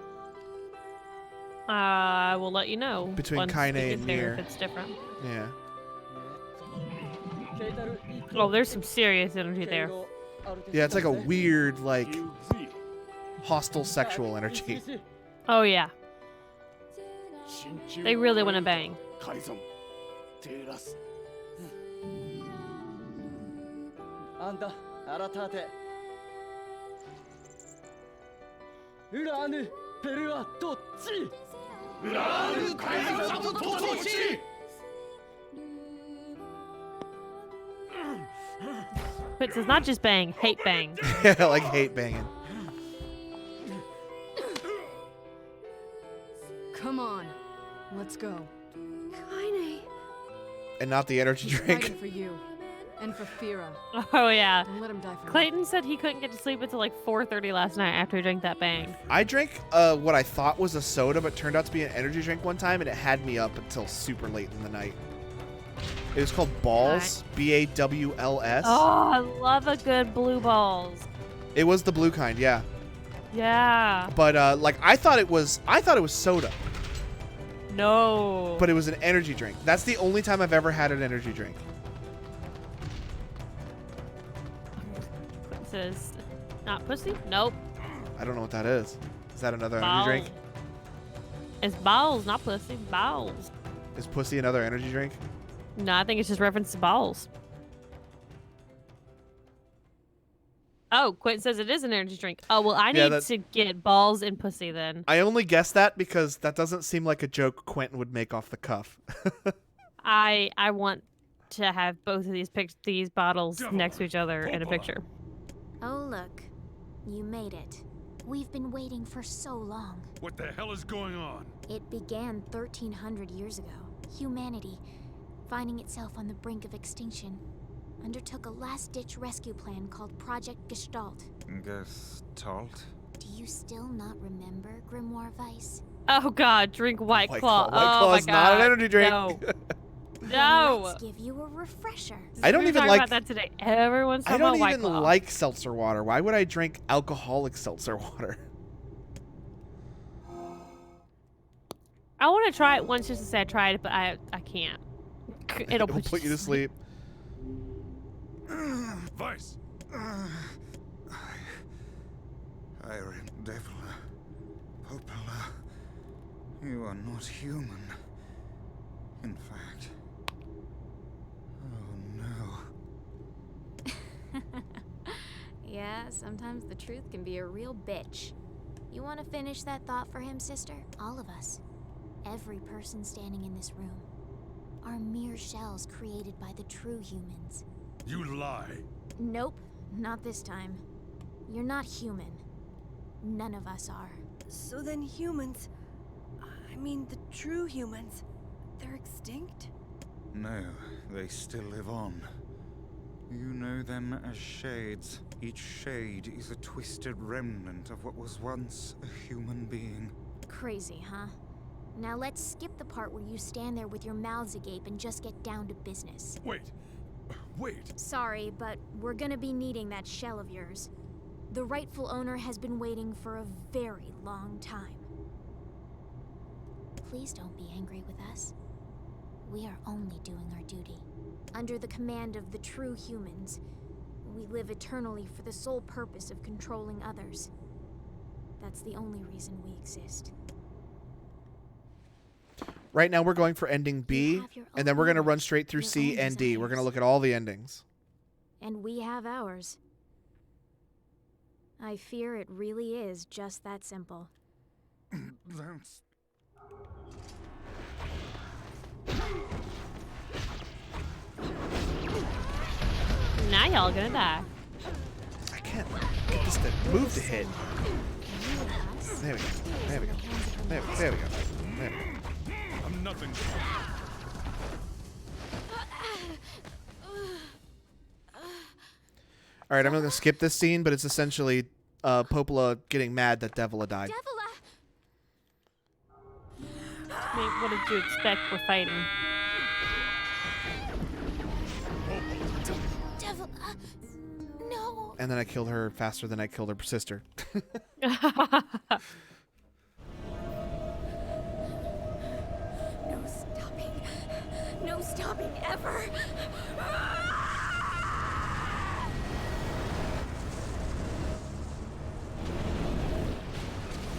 I will let you know. Between once Kaine we get and there Nier. if it's different. Yeah. Oh, there's some serious energy there. Yeah, it's like a weird, like, hostile sexual energy. Oh, yeah. They really want to bang. But it's not just bang, hate bang. Yeah, like hate banging. Come on, let's go. Kaine. And not the energy drink. Fighting for you and for Fira. Oh, yeah. Don't let him die for Clayton said he couldn't get to sleep until like 4:30 last night after he drank that bang. I drank what I thought was a soda, but turned out to be an energy drink one time, and it had me up until super late in the night. It was called Balls, BAWLS. Oh, I love a good blue balls. It was the blue kind, yeah. Yeah. But like I thought it was soda, No. but it was an energy drink. That's the only time I've ever had an energy drink. It says, not pussy? Nope. I don't know what that is. Is that another Balls. energy drink? It's balls, not pussy. Balls. Is pussy another energy drink? No, I think it's just reference to balls. Oh, Quentin says it is an energy drink. Oh, well, I need to get balls and pussy then. I only guessed that because that doesn't seem like a joke Quentin would make off the cuff. I want to have both of these bottles next to each other in a picture. Oh, look. You made it. We've been waiting for so long. What the hell is going on? It began 1,300 years ago. Humanity, finding itself on the brink of extinction, undertook a last-ditch rescue plan called Project Gestalt. Gestalt? Do you still not remember Grimoire Vice? Oh, God. Drink White Claw. White Claw is not an energy drink. No. No. Let's give you a refresher. I don't We were even talking like about that today. Everyone's I talking don't about White even Claw. like seltzer water. Why would I drink alcoholic seltzer water? I want to try it once just to say I tried it, but I can't. It'll put you to sleep. Vice. Iron Devil. Popola. You are not human. In fact. Oh no. Yeah, sometimes the truth can be a real bitch. You want to finish that thought for him, sister? All of us. Every person standing in this room are mere shells created by the true humans. You lie. Nope, not this time. You're not human. None of us are. So then humans, I mean the true humans, they're extinct? No, they still live on. You know them as shades. Each shade is a twisted remnant of what was once a human being. Crazy, huh? Now let's skip the part where you stand there with your mouths agape and just get down to business. Wait. Sorry, but we're gonna be needing that shell of yours. The rightful owner has been waiting for a very long time. Please don't be angry with us. We are only doing our duty. Under the command of the true humans, we live eternally for the sole purpose of controlling others. That's the only reason we exist. Right now we're going for ending B, and then we're going to run straight through C and D. We're going to look at all the endings. And we have ours. I fear it really is just that simple. That's... Now y'all gonna die. I can't get this to move to hit. There we go. There we go. There we go. There we go. There we go. I'm nothing. All right, I'm going to skip this scene, but it's essentially Popola getting mad that Devila died. I mean, what did you expect? We're fighting. No. And then I killed her faster than I killed her sister. No stopping. No stopping ever.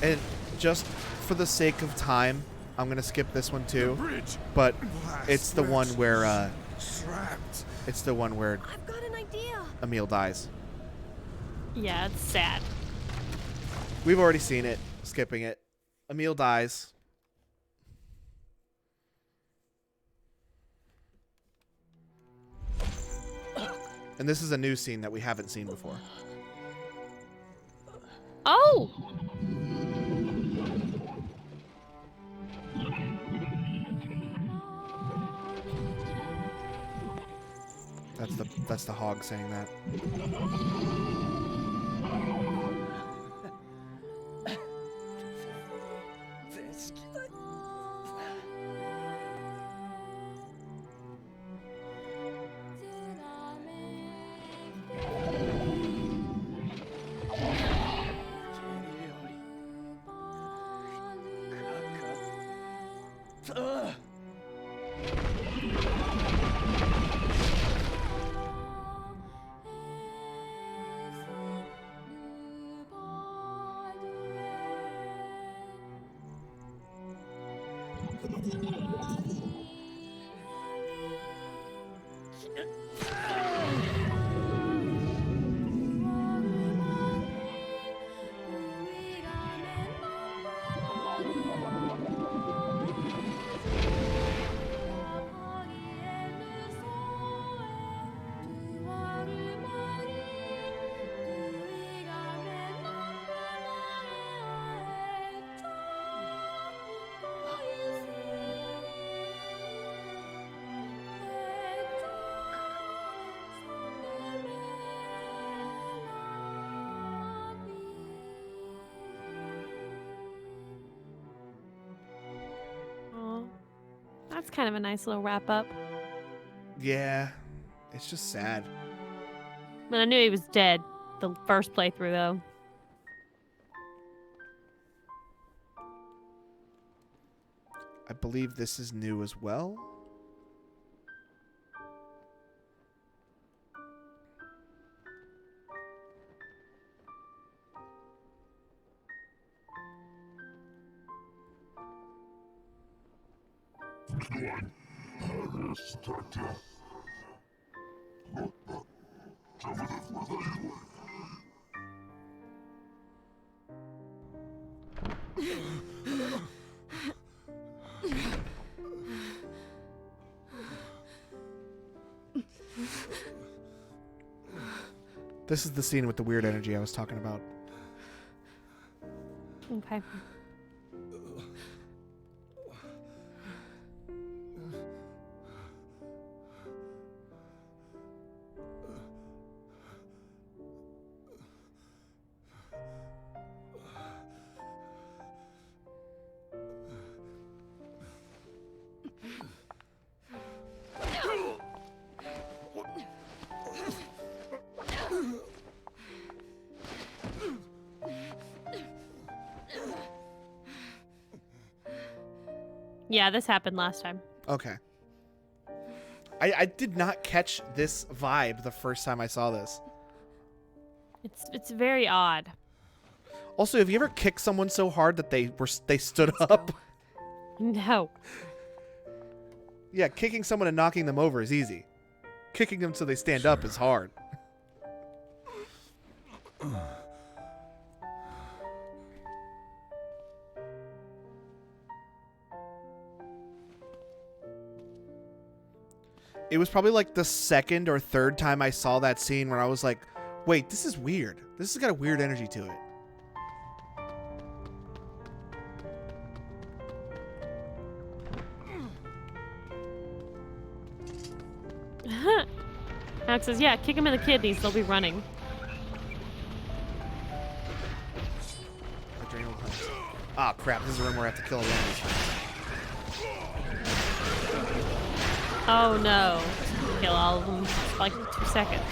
And just for the sake of time, I'm going to skip this one too. But it's the one where it's the one where I've got an idea. Emil dies. Yeah, it's sad. We've already seen it. Skipping it. Emil dies. And this is a new scene that we haven't seen before. Oh! That's the hog saying that. That's kind of a nice little wrap up. Yeah, it's just sad. But I knew he was dead the first playthrough, though. I believe this is new as well. This is the scene with the weird energy I was talking about. Okay. Yeah, this happened last time. Okay. I did not catch this vibe the first time I saw this. It's very odd. Also, have you ever kicked someone so hard that they stood up? No. Yeah, kicking someone and knocking them over is easy. Kicking them so they stand up is hard. It was probably like the second or third time I saw that scene where I was like, wait, this is weird. This has got a weird energy to it. Max says, yeah, kick him in the kidneys. They'll be running. Adrenal punch. Ah, crap. This is a room where I have to kill the enemies. Oh, no. Kill all of them in like 2 seconds.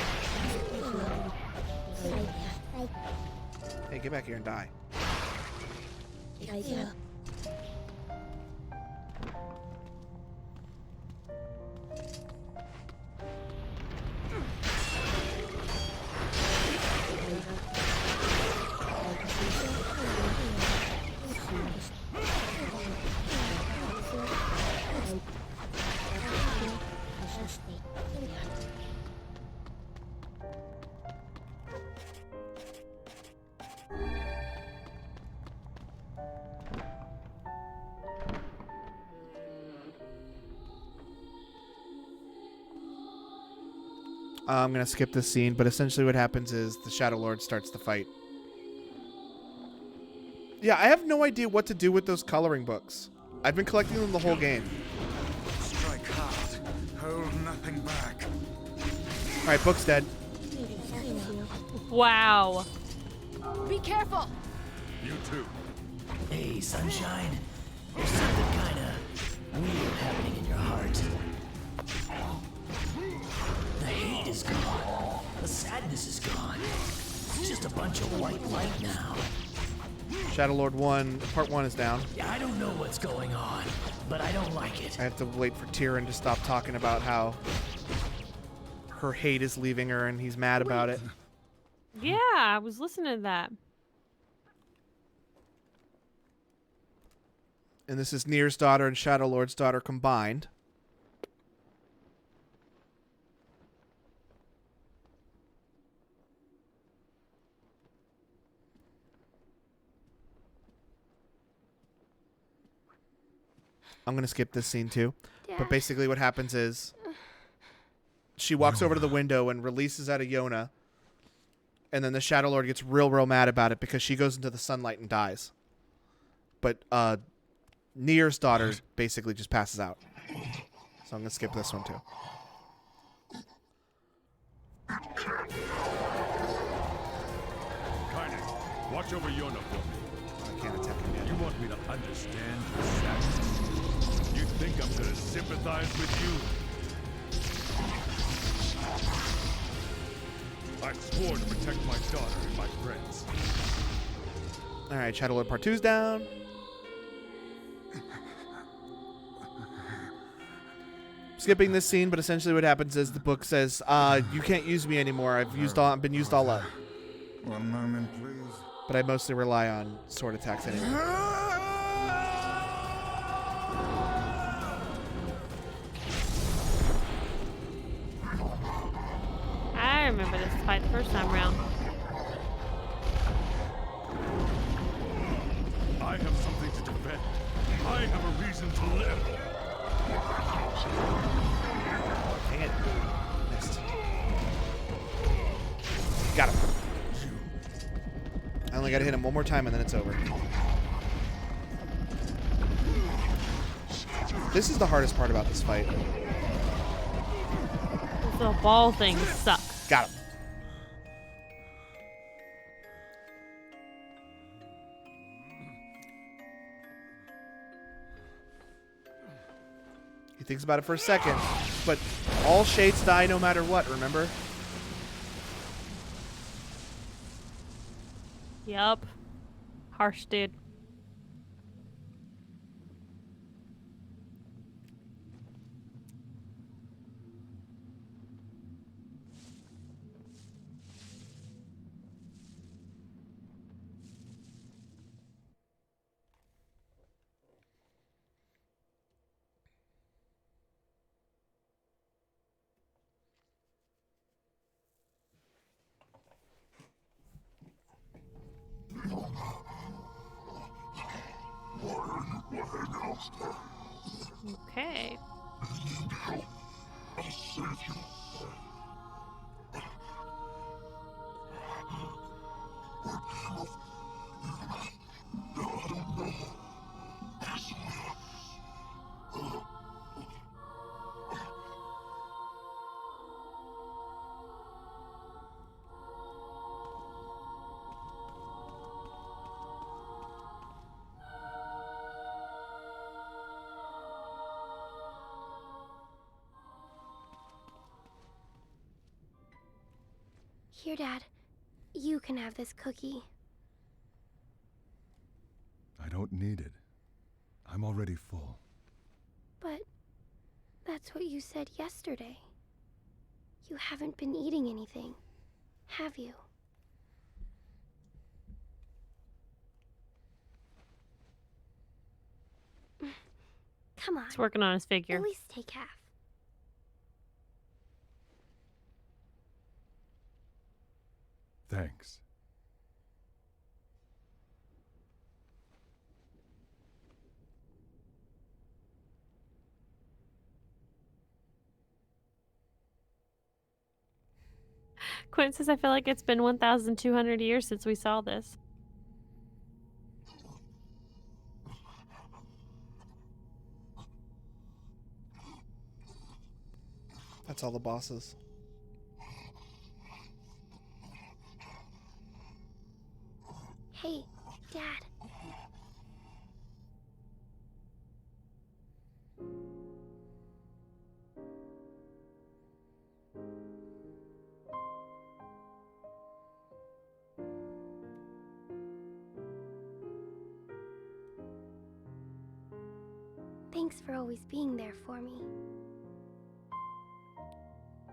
Hey, get back here and die. I'm going to skip this scene, but essentially what happens is the Shadow Lord starts the fight. Yeah, I have no idea what to do with those coloring books. I've been collecting them the whole game. Strike hard. Hold nothing back. All right, book's dead. Wow. Be careful! You too. Hey, Sunshine. There's something kinda weird happening in your heart. The hate is gone. The sadness is gone. It's just a bunch of white light now. Shadow Lord 1, part 1 is down. I don't know what's going on, but I don't like it. I have to wait for Tyrion to stop talking about how her hate is leaving her and he's mad about it. Yeah, I was listening to that. And this is Nier's daughter and Shadow Lord's daughter combined. I'm going to skip this scene too. But basically what happens is she walks over to the window and releases out of Yona. And then the Shadow Lord gets real mad about it because she goes into the sunlight and dies. But Nier's daughter basically just passes out. So I'm going to skip this one too. Kaine, watch over Yona for me. I can't attack him yet. You want me to understand your sadness? You think I'm gonna sympathize with you? I swore to protect my daughter and my friends. All right, Shadow Lord part 2's down. Skipping this scene, but essentially what happens is the book says, you can't use me anymore. I've been used all up. One moment, please. But I mostly rely on sword attacks anyway. I remember this fight the first time around. I have something to defend. I have a reason to live. Dang it. Missed. Got him. I only got to hit him one more time and then it's over. This is the hardest part about this fight. Those little ball things suck. Got him. He thinks about it for a second, but all shades die no matter what, remember? Yup. Harsh dude. Okay. Here, Dad. You can have this cookie. I don't need it. I'm already full. But that's what you said yesterday. You haven't been eating anything, have you? Come on. He's working on his figure. At least take half. Thanks. Quinn says, I feel like it's been 1,200 years since we saw this. That's all the bosses. Hey, Dad. Thanks for always being there for me.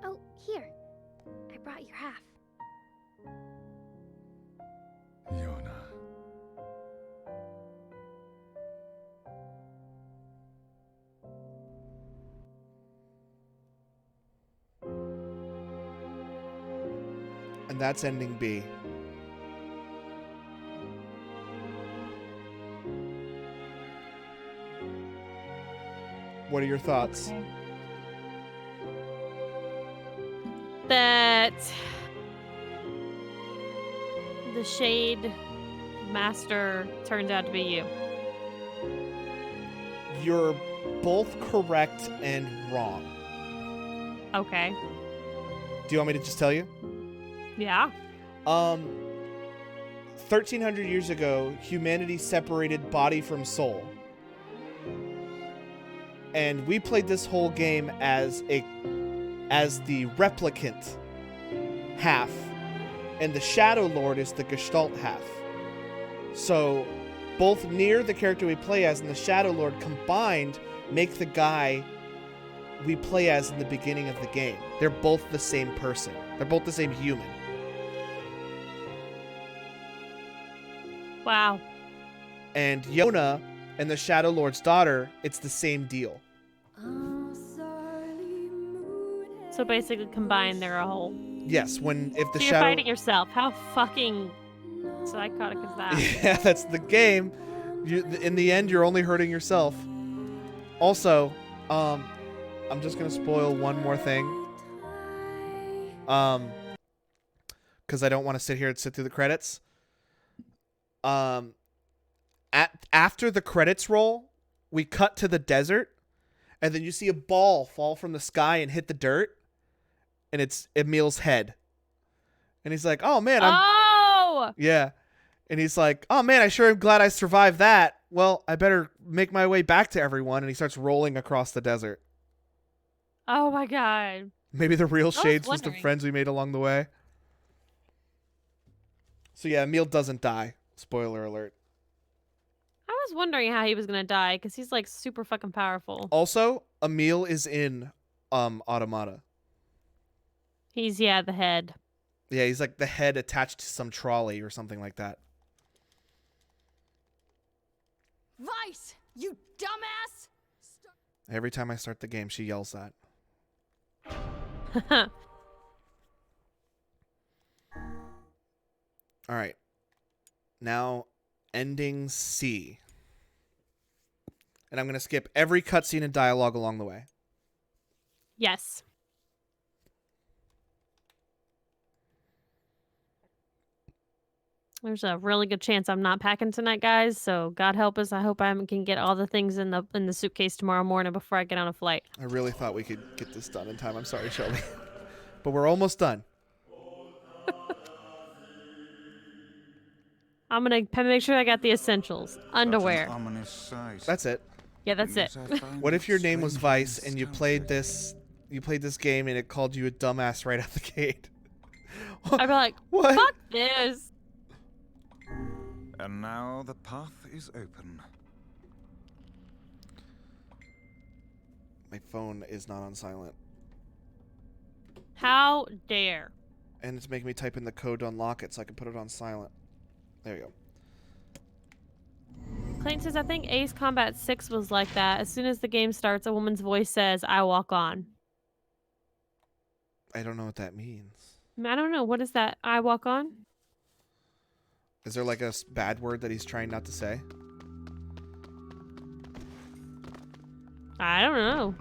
Oh, here. I brought your half. Yona. And that's ending B. What are your thoughts? Okay. That the Shade Master turns out to be you. You're both correct and wrong. Okay. Do you want me to just tell you? Yeah. 1,300 years ago, humanity separated body from soul. And we played this whole game as the replicant half, and the Shadow Lord is the Gestalt half. So both Nier, the character we play as, and the Shadow Lord combined make the guy we play as in the beginning of the game. They're both the same person. They're both the same human. Wow. And Yona and the Shadow Lord's daughter, it's the same deal. So basically combined, they're a whole. Yes, if the so you're Shadow... fighting yourself. How fucking psychotic is that? Yeah, that's the game. In the end, you're only hurting yourself. Also, I'm just gonna spoil one more thing. Because I don't want to sit here and sit through the credits. After the credits roll, we cut to the desert, and then you see a ball fall from the sky and hit the dirt, and it's Emil's head. And he's like, "Oh man, yeah." And he's like, "Oh man, I sure am glad I survived that. Well, I better make my way back to everyone." And he starts rolling across the desert. Oh my god. Maybe the real Shades was the friends we made along the way. So yeah, Emil doesn't die. Spoiler alert. I was wondering how he was gonna die because he's like super fucking powerful. Also, Emil is in Automata. He's the head. Yeah, he's like the head attached to some trolley or something like that. Vice, you dumbass! Every time I start the game, she yells that. All right. Now, ending C. And I'm going to skip every cutscene and dialogue along the way. Yes. There's a really good chance I'm not packing tonight, guys. So God help us. I hope I can get all the things in the suitcase tomorrow morning before I get on a flight. I really thought we could get this done in time. I'm sorry, Shelby. But we're almost done. I'm going to make sure I got the essentials. Underwear. That's it. Yeah, that's it. What if your name was Vice and you played this game and it called you a dumbass right out the gate? I'd be like, what? Fuck this. And now the path is open. My phone is not on silent. How dare. And it's making me type in the code to unlock it so I can put it on silent. There you go. Clayton says, I think Ace Combat 6 was like that. As soon as the game starts, a woman's voice says, I walk on. I don't know what that means. I don't know. What is that? I walk on? Is there like a bad word that he's trying not to say? I don't know.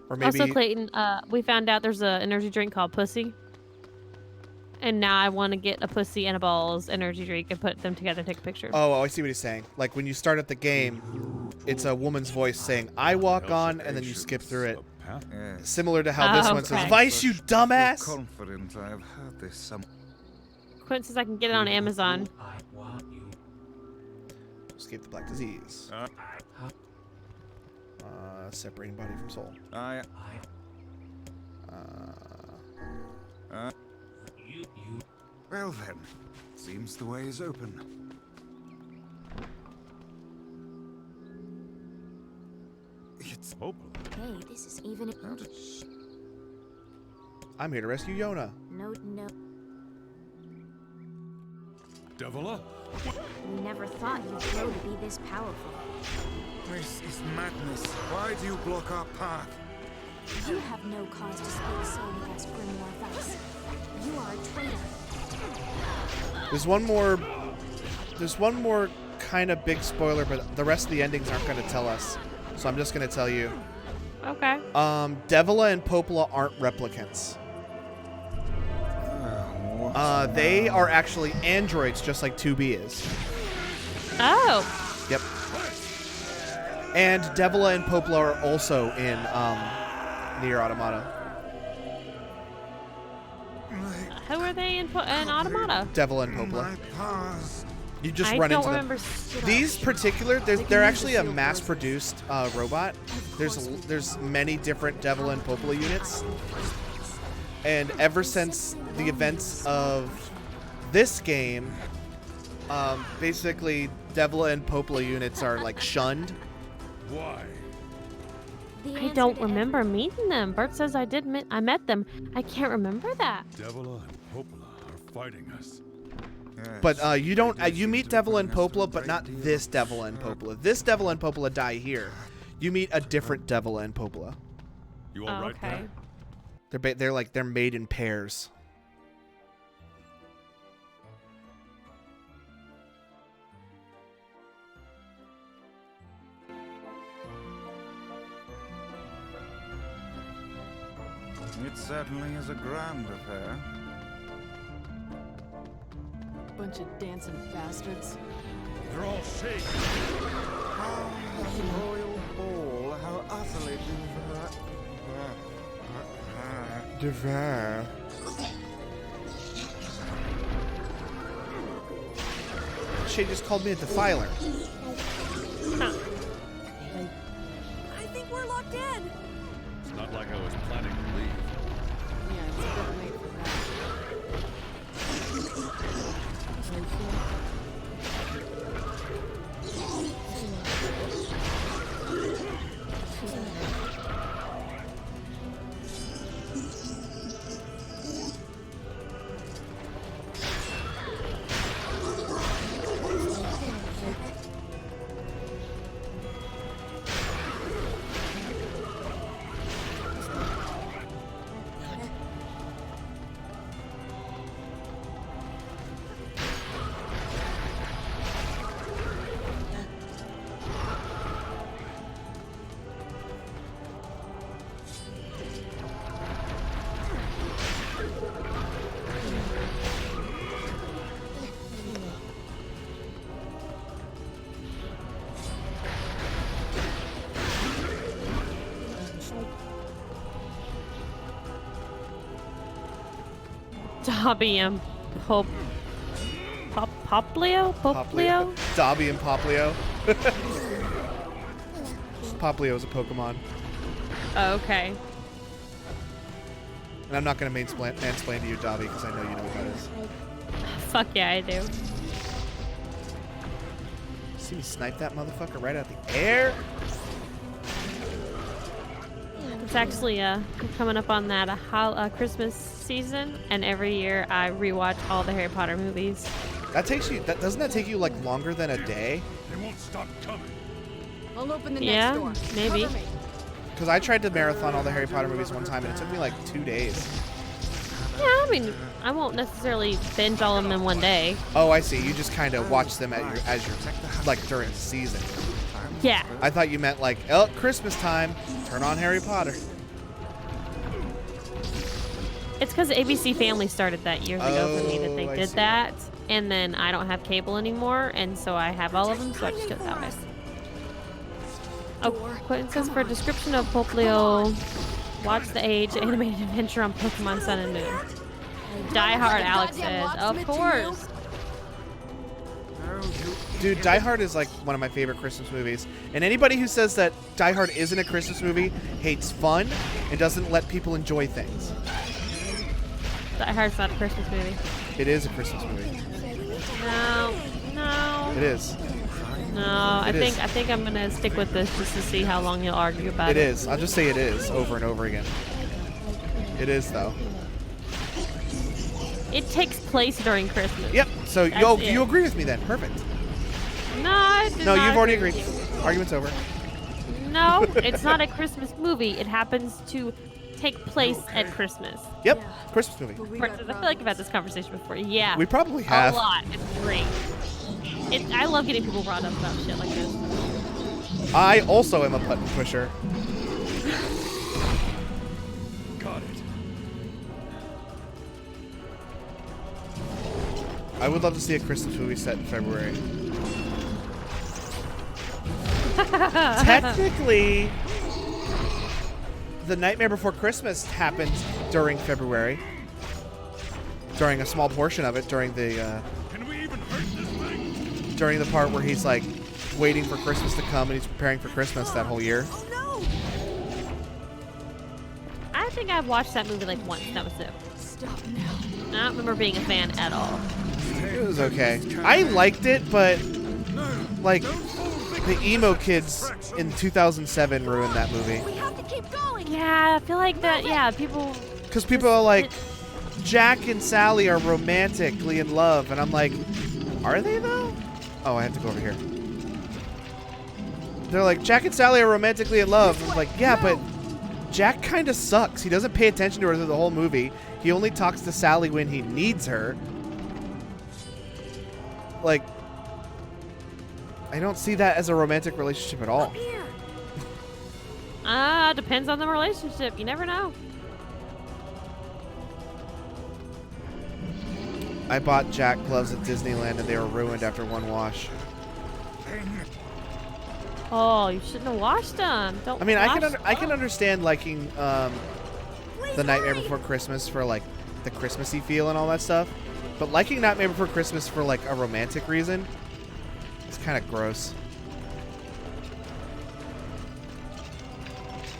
Or maybe... Also, Clayton, we found out there's an energy drink called Pussy. And now I want to get a Pussy and a Balls energy drink and put them together and take a picture. Oh, I see what he's saying. Like when you start at the game, it's a woman's voice saying, I walk on, and then you skip through it. Similar to how this one says, Vice, you dumbass! Confident I have heard this some. Quinn says I can get it on Amazon. Escape the Black Disease. Separating body from soul. Well then, seems the way is open. It's open. Hey, this is even. I'm here to rescue Yona. No. Devila? We never thought you'd grow to be this powerful. This is madness. Why do you block our path? You have no cause to speak so with us, Grimoire Vice. You are a traitor. There's one more kind of big spoiler, but the rest of the endings aren't going to tell us. So I'm just going to tell you. Okay. Devila and Popola aren't replicants. They are actually androids, just like 2B is. Oh. Yep. And Devila and Popola are also in Nier Automata. Who are they in Automata? Devila and Popola. You just I run don't into remember them. These particular, they're actually a mass-produced robot. There's many different Devila and Popola units. And ever since the events of this game, basically Devila and Popola units are like shunned. Why? I don't remember meeting them. Bert says I met them. I can't remember that. Devila and Popola are fighting us. But you don't. You meet Devila and Popola, but not this Devila and Popola. This Devila and Popola die here. You meet a different Devila and Popola. You all right there? They're made in pairs. It certainly is a grand affair. Bunch of dancing bastards. They're all shaking. Oh, the royal ball, how utterly Divine. She just called me a defiler. I think we're locked in. It's not like I was planning to leave. Yeah, it's a bit late for Dobby and Poplio? Poplio? Dobby and Poplio. Poplio is a Pokemon. Oh, okay. And I'm not going to mansplain to you, Dobby, because I know you know what that is. Fuck yeah, I do. See me snipe that motherfucker right out the air? It's actually coming up on that Christmas season, and every year I rewatch all the Harry Potter movies. Doesn't that take you like longer than a day? They won't stop coming. I'll open the Yeah, next door. maybe. Cover me. Because I tried to marathon all the Harry Potter movies one time, and it took me like 2 days. Yeah, I mean, I won't necessarily binge all of them in one day. Oh, I see. You just kind of watch them as you're like during the season. Yeah. I thought you meant like, oh, Christmas time, turn on Harry Potter. It's because ABC Family started that years ago for me that they I did see. that, and then I don't have cable anymore, and so I have all of them, so I just do it that way. Oh, Quentin says for a description of Poplio, watch the Age animated adventure on Pokemon Sun and Moon. Die Hard, Alex says. Of course. Dude, Die Hard is like one of my favorite Christmas movies. And anybody who says that Die Hard isn't a Christmas movie hates fun and doesn't let people enjoy things. Die Hard's not a Christmas movie. It is a Christmas movie. No. It is. No, I It is. think I'm gonna stick with this just to see how long you'll argue about it. It is. I'll just say it is over and over again. It is though. It takes place during Christmas. Yep. So That's you it. agree with me then? Perfect. No, I do No, not you've already agree agreed. with you. Argument's over. No, it's not a Christmas movie. It happens to take place at Christmas. Yep. Christmas movie. I feel like I've had this conversation before. Yeah. We probably have. A lot. It's great. I love getting people brought up about shit like this. I also am a button pusher. Got it. I would love to see a Christmas movie set in February. Technically, The Nightmare Before Christmas happens during February. During a small portion of it, during the during the part where he's like waiting for Christmas to come and he's preparing for Christmas that whole year. I think I've watched that movie like once. That was it. Stop now. I don't remember being a fan at all. It was okay. I liked it, but like the emo kids in 2007 ruined that movie. We have to keep going. Yeah, I feel like that. Yeah, people. Because people are like, Jack and Sally are romantically in love, and I'm like, are they though? Oh, I have to go over here. They're like, Jack and Sally are romantically in love. I'm like, yeah, but Jack kind of sucks. He doesn't pay attention to her through the whole movie. He only talks to Sally when he needs her. Like, I don't see that as a romantic relationship at all. Depends on the relationship. You never know. I bought Jack gloves at Disneyland and they were ruined after one wash. Oh, you shouldn't have washed them. Don't. I mean, wash I can understand liking The Nightmare Before Christmas for like the Christmassy feel and all that stuff, but liking Nightmare Before Christmas for like a romantic reason is kind of gross.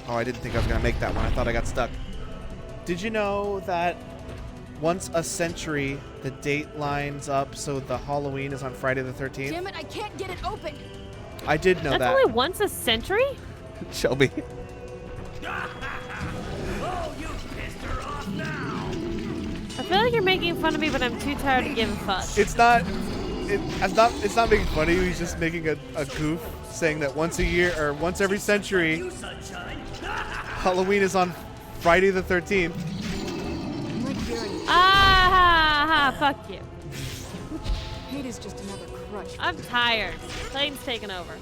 Oh, I didn't think I was gonna make that one. I thought I got stuck. Did you know that once a century, the date lines up so the Halloween is on Friday the 13th? Damn it, I can't get it open. I did know That's that. only once a century? Shelby. Oh, you pissed her off now. I feel like you're making fun of me, but I'm too tired to give a fuck. It's not making fun of you. He's just making a goof, saying that once a year or once every century, Halloween is on Friday the 13th. Fuck you. Hate is just another crutch. I'm tired. Clayton's taking over.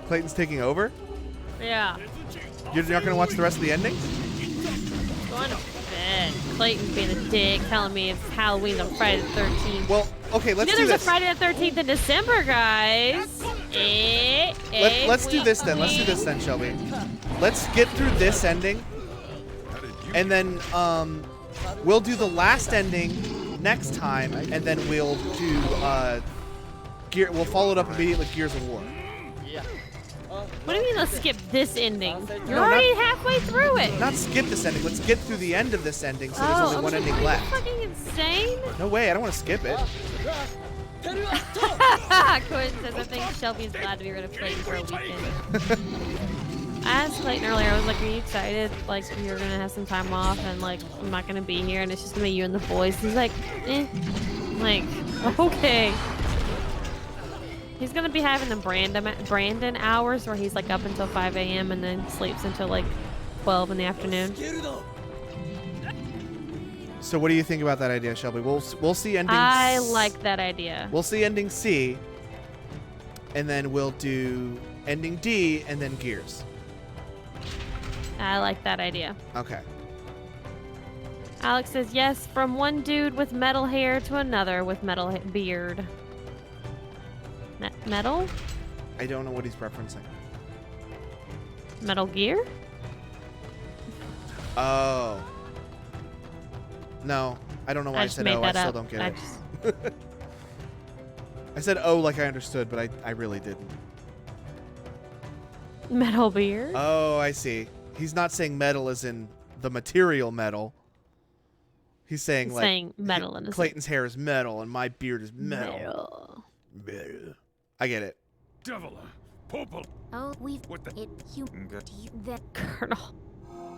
Clayton's taking over? Yeah. You're not going to watch the rest of the ending? Going to bed. Clayton's being a dick, telling me it's Halloween on Friday the 13th. Well, okay, let's do there's this. a Friday the 13th in December, guys. Let's do this then. Let's do this then, Shelby. Let's get through this ending. And then We'll do the last ending next time, and then we'll do we'll follow it up immediately with Gears of War. What do you mean let's skip this ending? You're No, already halfway through it. Not skip this ending. Let's get through the end of this ending, so there's only one ending Are you left. fucking insane? No way. I don't want to skip it. Quentin says, I think Shelby's glad to be rid of Clayton for a weekend. I asked Clayton earlier, I was like, are you excited? Like, you're going to have some time off and, like, I'm not going to be here and it's just going to be you and the boys. He's like, eh. I'm like, okay. He's going to be having the Brandon hours where he's, like, up until 5 a.m. and then sleeps until, like, 12 in the afternoon. So what do you think about that idea, Shelby? We'll see ending. I like that idea. We'll see ending C, and then we'll do ending D, and then Gears. I like that idea. Okay. Alex says, yes, from one dude with metal hair to another with metal beard. Metal? I don't know what he's referencing. Metal Gear? Oh. No, I don't know why I said oh. I still don't get it. I said oh like I understood, but I really didn't. Metal beard? Oh, I see. He's not saying metal as in the material metal. He's saying metal in Clayton's hair is metal and my beard is metal. Metal. I get it. Devil, purple. Oh, we've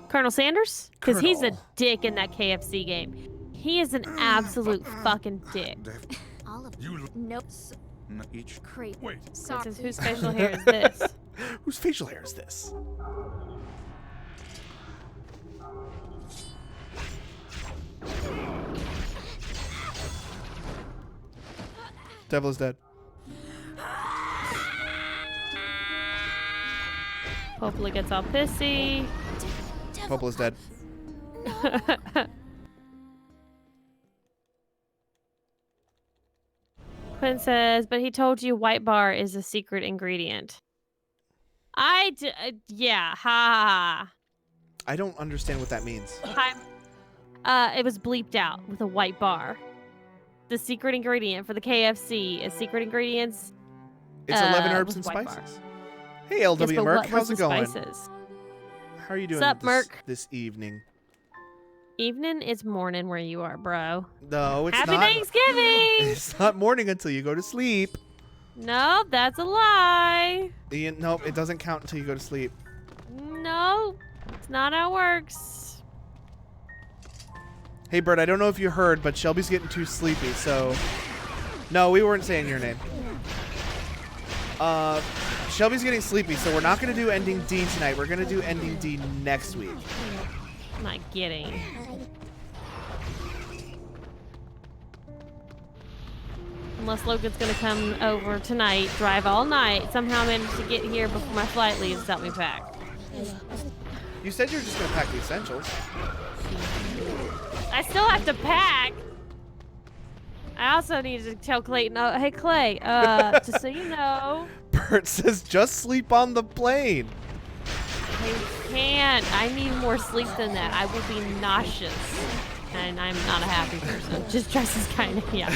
Colonel Sanders? Because he's a dick in that KFC game. He is an absolute fucking dick. all of you. Nope. Each. Wait. Sorry. Whose facial hair is this? Whose facial hair is this? Devil is dead. Hopefully gets all pissy. Popel is dead. Quinn says, but he told you white bar is a secret ingredient. Yeah, ha. I don't understand what that means. It was bleeped out with a white bar. The secret ingredient for the KFC is secret ingredients. It's 11 herbs and spices. Bar. Hey, LW yes, Merc, how's it going? Spices? How are you doing Sup, Merc? this evening? Evening is morning where you are, bro. No, it's not. Happy Thanksgiving! It's not morning until you go to sleep. No, that's a lie. Nope, it doesn't count until you go to sleep. No, it's not how it works. Hey, Bert, I don't know if you heard, but Shelby's getting too sleepy, so... No, we weren't saying your name. Shelby's getting sleepy, so we're not going to do ending D tonight. We're going to do ending D next week. I'm not getting. Unless Logan's going to come over tonight, drive all night, somehow manage to get here before my flight leaves without me pack. You said you were just going to pack the essentials. I still have to pack. I also need to tell Clayton, hey, Clay, just so you know. Bert says just sleep on the plane. I can't. I need more sleep than that. I will be nauseous. And I'm not a happy person. Just dresses kind of, yeah.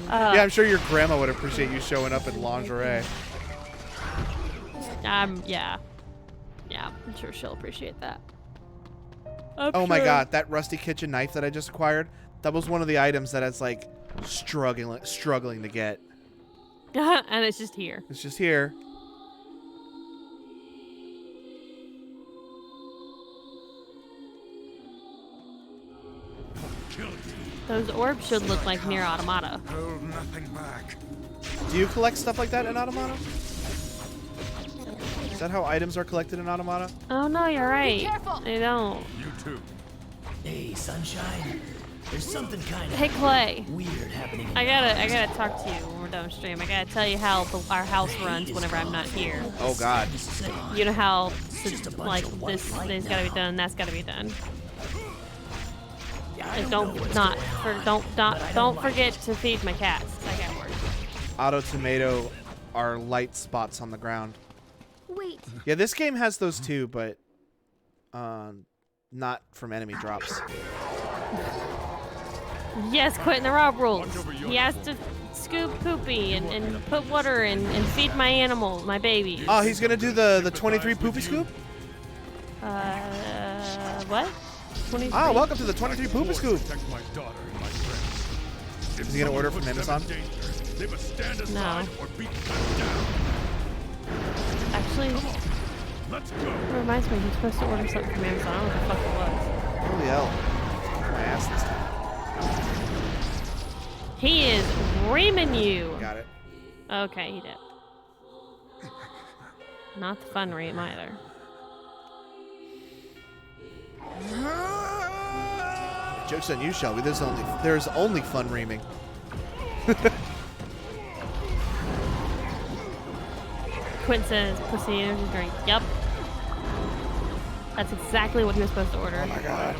Yeah, I'm sure your grandma would appreciate you showing up in lingerie. Yeah. Yeah, I'm sure she'll appreciate that. My god, that rusty kitchen knife that I just acquired, that was one of the items that I was like struggling to get. And it's just here. It's just here. Those orbs should look like Nier Automata. Hold nothing back. Do you collect stuff like that in Automata? Is that how items are collected in Automata? Oh no, you're right. Be careful. I don't. You too. Hey, Sunshine. There's something kind of Hey, Clay. weird happening. I gotta talk to you when we're done stream. I gotta tell you how our house runs whenever I'm not here. Oh God. You know how like this gotta be done, that's gotta be done. Like, don't forget to feed my cats. I got work. Auto tomato are light spots on the ground. Wait. Yeah, this game has those too, but not from enemy drops. Yes, quitting the Rob rules. He has to scoop poopy and put water in and feed my animal, my babies. Oh, he's gonna do the 23 poopy scoop? What? 23? Oh, welcome to the 23 poopy scoop. Is he gonna order from Amazon? No. Actually, it reminds me, he's supposed to order something from Amazon. I don't know what the fuck it was. Holy hell. My ass this time. He is reaming you. Got it. Okay, he did. Not the fun ream either. Joke's on you, Shelby. There's only fun reaming. Quinn says, pussy energy drink. Yep. That's exactly what he was supposed to order. Oh my god.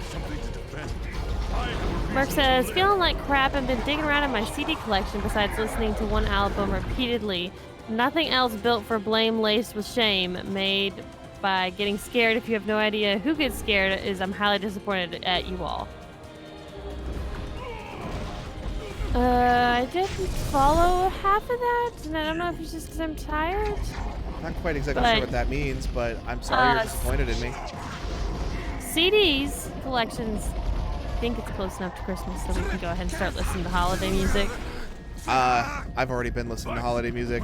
Mark says, feeling like crap and been digging around in my CD collection besides listening to one album repeatedly. Nothing else built for blame laced with shame, made by getting scared. If you have no idea who gets scared, I'm highly disappointed at you all. I didn't follow half of that, and I don't know if it's just because I'm tired. Not quite exactly sure what that means, but I'm sorry you're disappointed in me. CDs, collections, I think it's close enough to Christmas so we can go ahead and start listening to holiday music. I've already been listening to holiday music.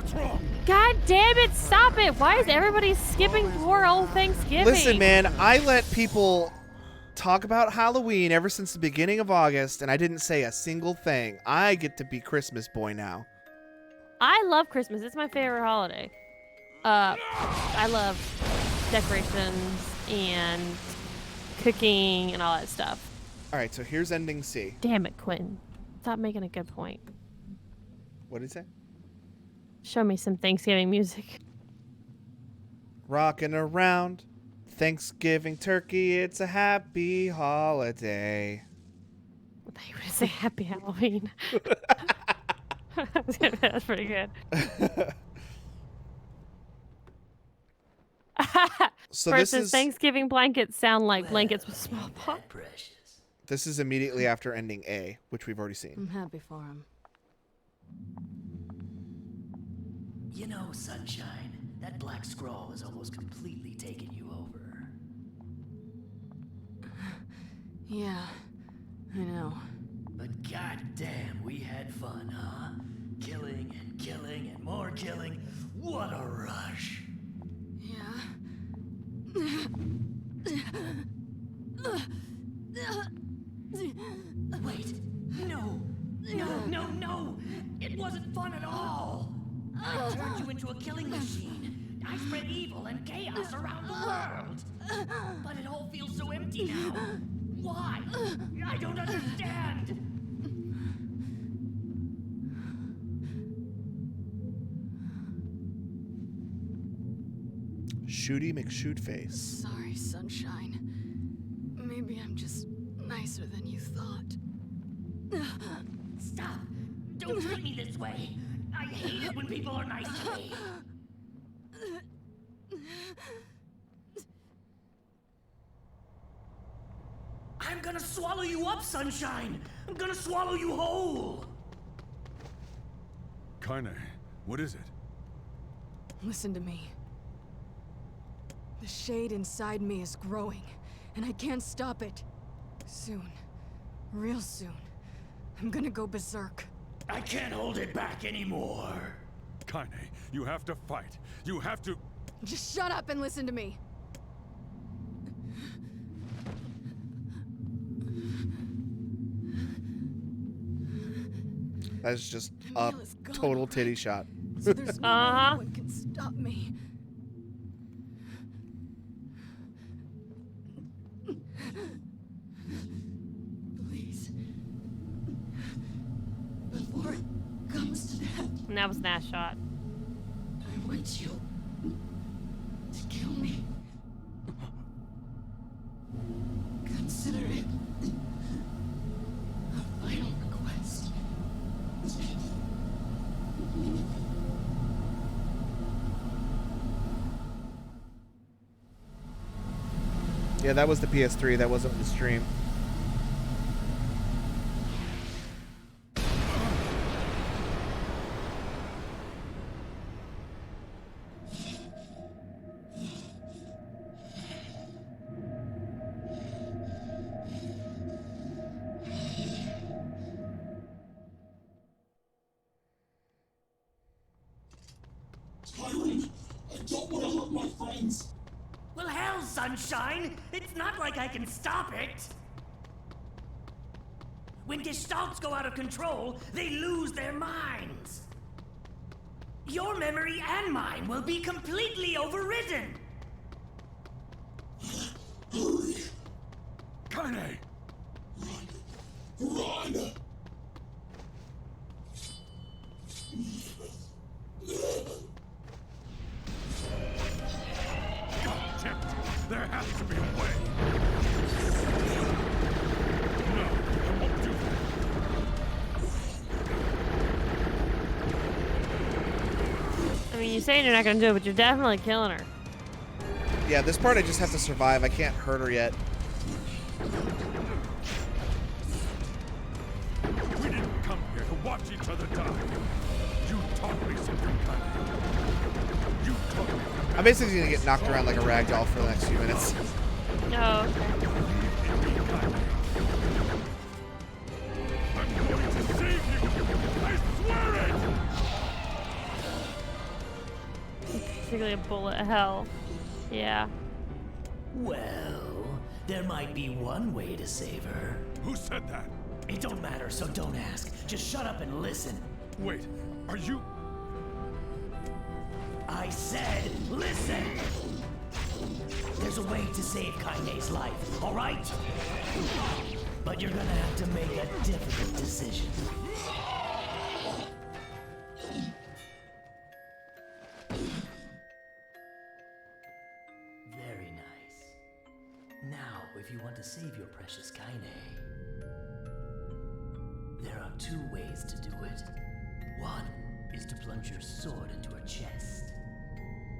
God damn it, stop it! Why is everybody skipping poor old Thanksgiving? Listen, man, I let people talk about Halloween ever since the beginning of August, and I didn't say a single thing. I get to be Christmas boy now. I love Christmas. It's my favorite holiday. I love decorations and cooking and all that stuff. All right, so here's ending C. Damn it, Quentin. Stop making a good point. What did he say? Show me some Thanksgiving music. Rocking around Thanksgiving turkey, it's a happy holiday. I thought you were going to say happy Halloween. That's pretty good. So Versus this is Thanksgiving blankets sound like blankets with smallpox. This is immediately after ending A, which we've already seen. I'm happy for him. You know, Sunshine, that black scroll has almost completely taken you over. Yeah, I know. But goddamn, we had fun, huh? Killing and killing and more killing. What a rush. Yeah. Wait, no, it wasn't fun at all. I turned you into a killing machine. I spread evil and chaos around the world. But it all feels so empty now. Why? I don't understand. Shooty McShootface. Sorry, Sunshine. Maybe I'm just nicer than you thought. Stop! Don't treat me this way. I hate it when people are nice to me. I'm gonna swallow you up, Sunshine! I'm gonna swallow you whole! Kaine, what is it? Listen to me. The shade inside me is growing, and I can't stop it. Soon, real soon, I'm gonna go berserk. I can't hold it back anymore. Kaine, you have to fight. You have to... Just shut up and listen to me. That's just a total titty shot. So there's no way no one can stop me. Please. Before it comes to that, And that was an ass shot. I want you to kill me. Consider it a final request. Yeah, that was the PS3. That wasn't the stream. don't want to hurt my friends. Well, hell, sunshine! It's not like I can stop it! When Gestalts go out of control, they lose their minds. Your memory and mine will be completely overridden. Hurry. Kaine! Run! God damn it! There has to be a way! No, I won't do that! I mean, you're saying you're not gonna do it, but you're definitely killing her. Yeah, this part I just have to survive. I can't hurt her yet. We didn't come here to watch each other die. You taught me something, Kaine. You taught me. I'm basically gonna get knocked around like a rag doll for the next few minutes. No. I'm going to save you! I swear it! Basically a bullet hell. Yeah. Well, there might be one way to save her. Who said that? It don't matter, so don't ask. Just shut up and listen. Wait, are you... I said, listen! There's a way to save Kaine's life, all right? But you're gonna have to make a difficult decision. Very nice. Now, if you want to save your precious Kaine, there are two ways to do it. One is to plunge your sword into her chest.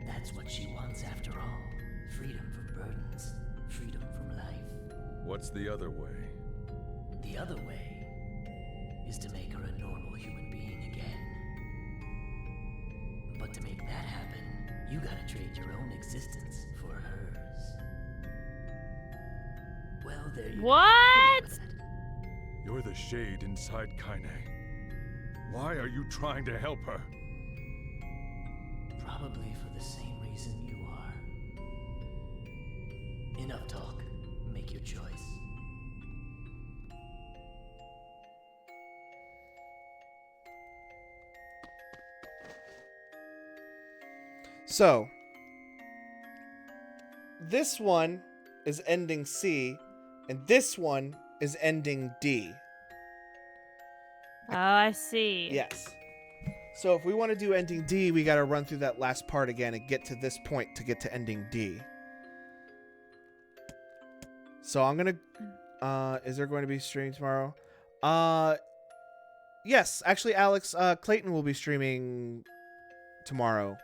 That's what she wants after all. Freedom from burdens. Freedom from life. What's the other way? The other way is to make her a normal human being again. But to make that happen, you gotta trade your own existence for hers. Well, there you What? You're the shade inside Kaine. Why are you trying to help her? Probably for the same reason you are. Enough talk. Make your choice. So, this one is ending C, and this one is ending D. Oh, I see. Yes. So if we want to do ending D, we got to run through that last part again and get to this point to get to ending D. So I'm going to... is there going to be streaming tomorrow? Yes. Actually, Alex, Clayton will be streaming tomorrow.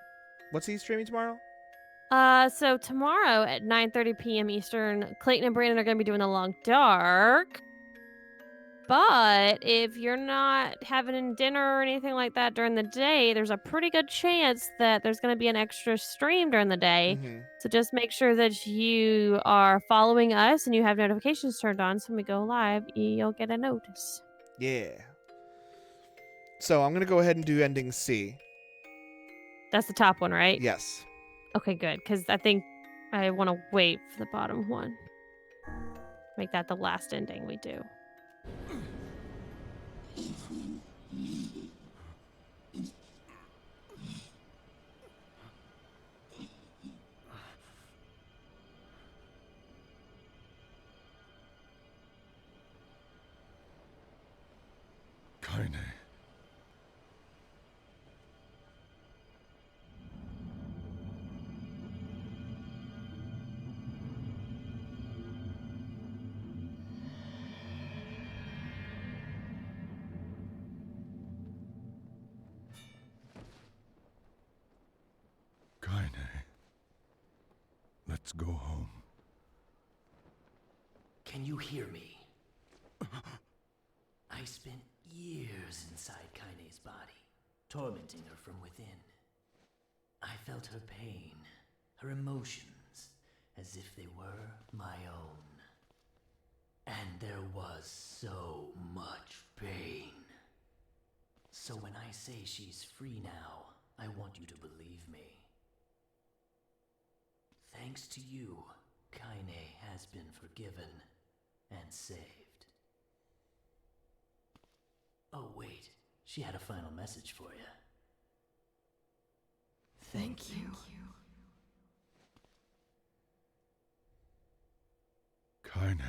What's he streaming tomorrow? So tomorrow at 9:30 p.m. Eastern, Clayton and Brandon are going to be doing The Long Dark. But if you're not having dinner or anything like that during the day, there's a pretty good chance that there's going to be an extra stream during the day. Mm-hmm. So just make sure that you are following us and you have notifications turned on. So when we go live, you'll get a notice. Yeah. So I'm going to go ahead and do ending C. That's the top one, right? Yes. Okay, good. Because I think I want to wait for the bottom one. Make that the last ending we do. Kaine. Kaine. Let's go home. Can you hear me? I spent years inside Kaine's body, tormenting her from within. I felt her pain, her emotions, as if they were my own. And there was so much pain. So when I say she's free now, I want you to believe me. Thanks to you, Kaine has been forgiven and saved. Oh, wait. She had a final message for you. Thank you. Kaine.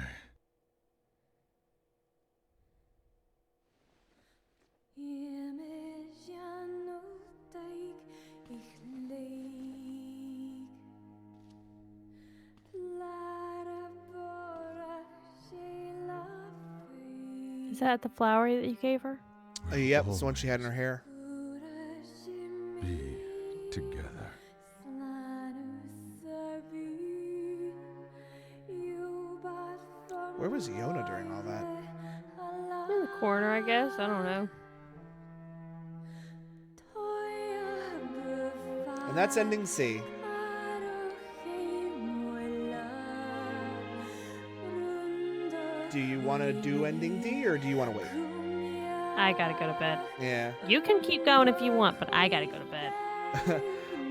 Is that the flower that you gave her? Yep, it's the one she had in her hair. Be together. Where was Yona during all that? In the corner, I guess. I don't know. And that's ending C. Do you want to do ending D or do you want to wait? I gotta go to bed. Yeah. You can keep going if you want, but I gotta go to bed.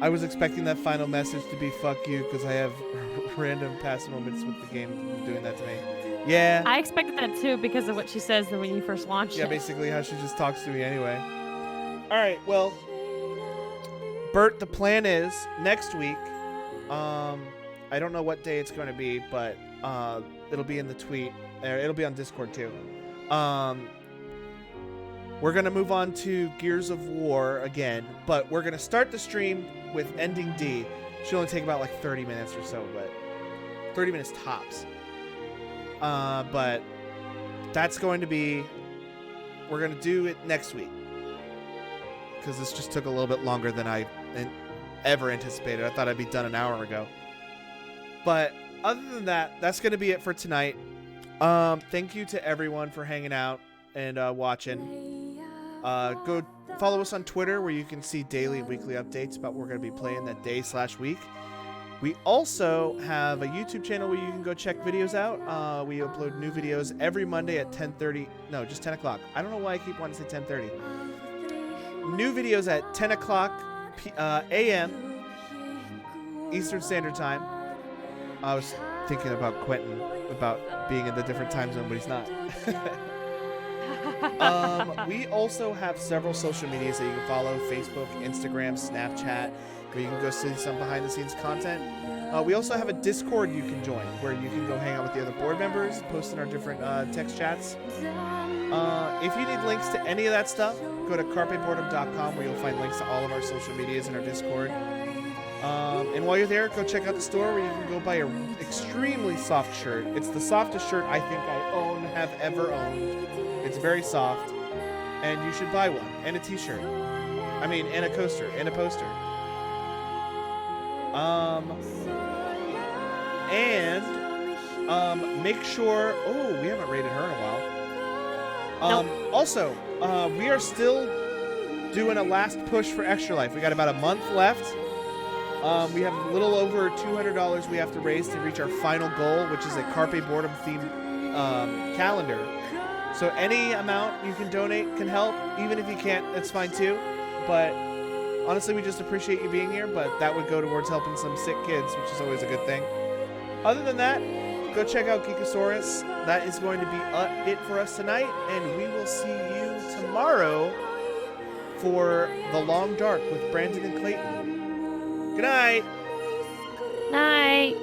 I was expecting that final message to be fuck you because I have random past moments with the game doing that to me. Yeah. I expected that too because of what she says when you first launched it. Yeah, basically how she just talks to me anyway. All right, well, Bert, the plan is next week. I don't know what day it's going to be, but it'll be in the tweet. It'll be on Discord too. We're going to move on to Gears of War again, but we're going to start the stream with ending D. Should only take about like 30 minutes or so, but 30 minutes tops. But that's going to be, we're going to do it next week because this just took a little bit longer than I ever anticipated. I thought I'd be done an hour ago. But other than that, that's going to be it for tonight. Thank you to everyone for hanging out and watching. Go follow us on Twitter where you can see daily and weekly updates about what we're going to be playing that day/week. We also have a YouTube channel where you can go check videos out. We upload new videos every Monday at 10:30. No, just 10 o'clock. I don't know why I keep wanting to say 10:30. New videos at 10 o'clock a.m. Eastern Standard Time. I was thinking about Quentin, about being in the different time zone, but he's not. We also have several social medias that you can follow: Facebook, Instagram, Snapchat, where you can go see some behind the scenes content. We also have a Discord you can join where you can go hang out with the other board members, post in our different text chats. If you need links to any of that stuff, go to carpeboredom.com where you'll find links to all of our social medias and our Discord. And while you're there, go check out the store where you can go buy an extremely soft shirt. It's the softest shirt I think I have ever owned. It's very soft, and you should buy one. And a t-shirt. And a coaster, and a poster. Make sure... Oh, we haven't rated her in a while. Nope. Also, we are still doing a last push for Extra Life. We got about a month left. We have a little over $200 we have to raise to reach our final goal, which is a Carpe Boredom themed calendar. So any amount you can donate can help. Even if you can't, that's fine too. But honestly, we just appreciate you being here, but that would go towards helping some sick kids, which is always a good thing. Other than that, go check out Geekosaurus. That is going to be it for us tonight, and we will see you tomorrow for The Long Dark with Brandon and Clayton. Good night. Night.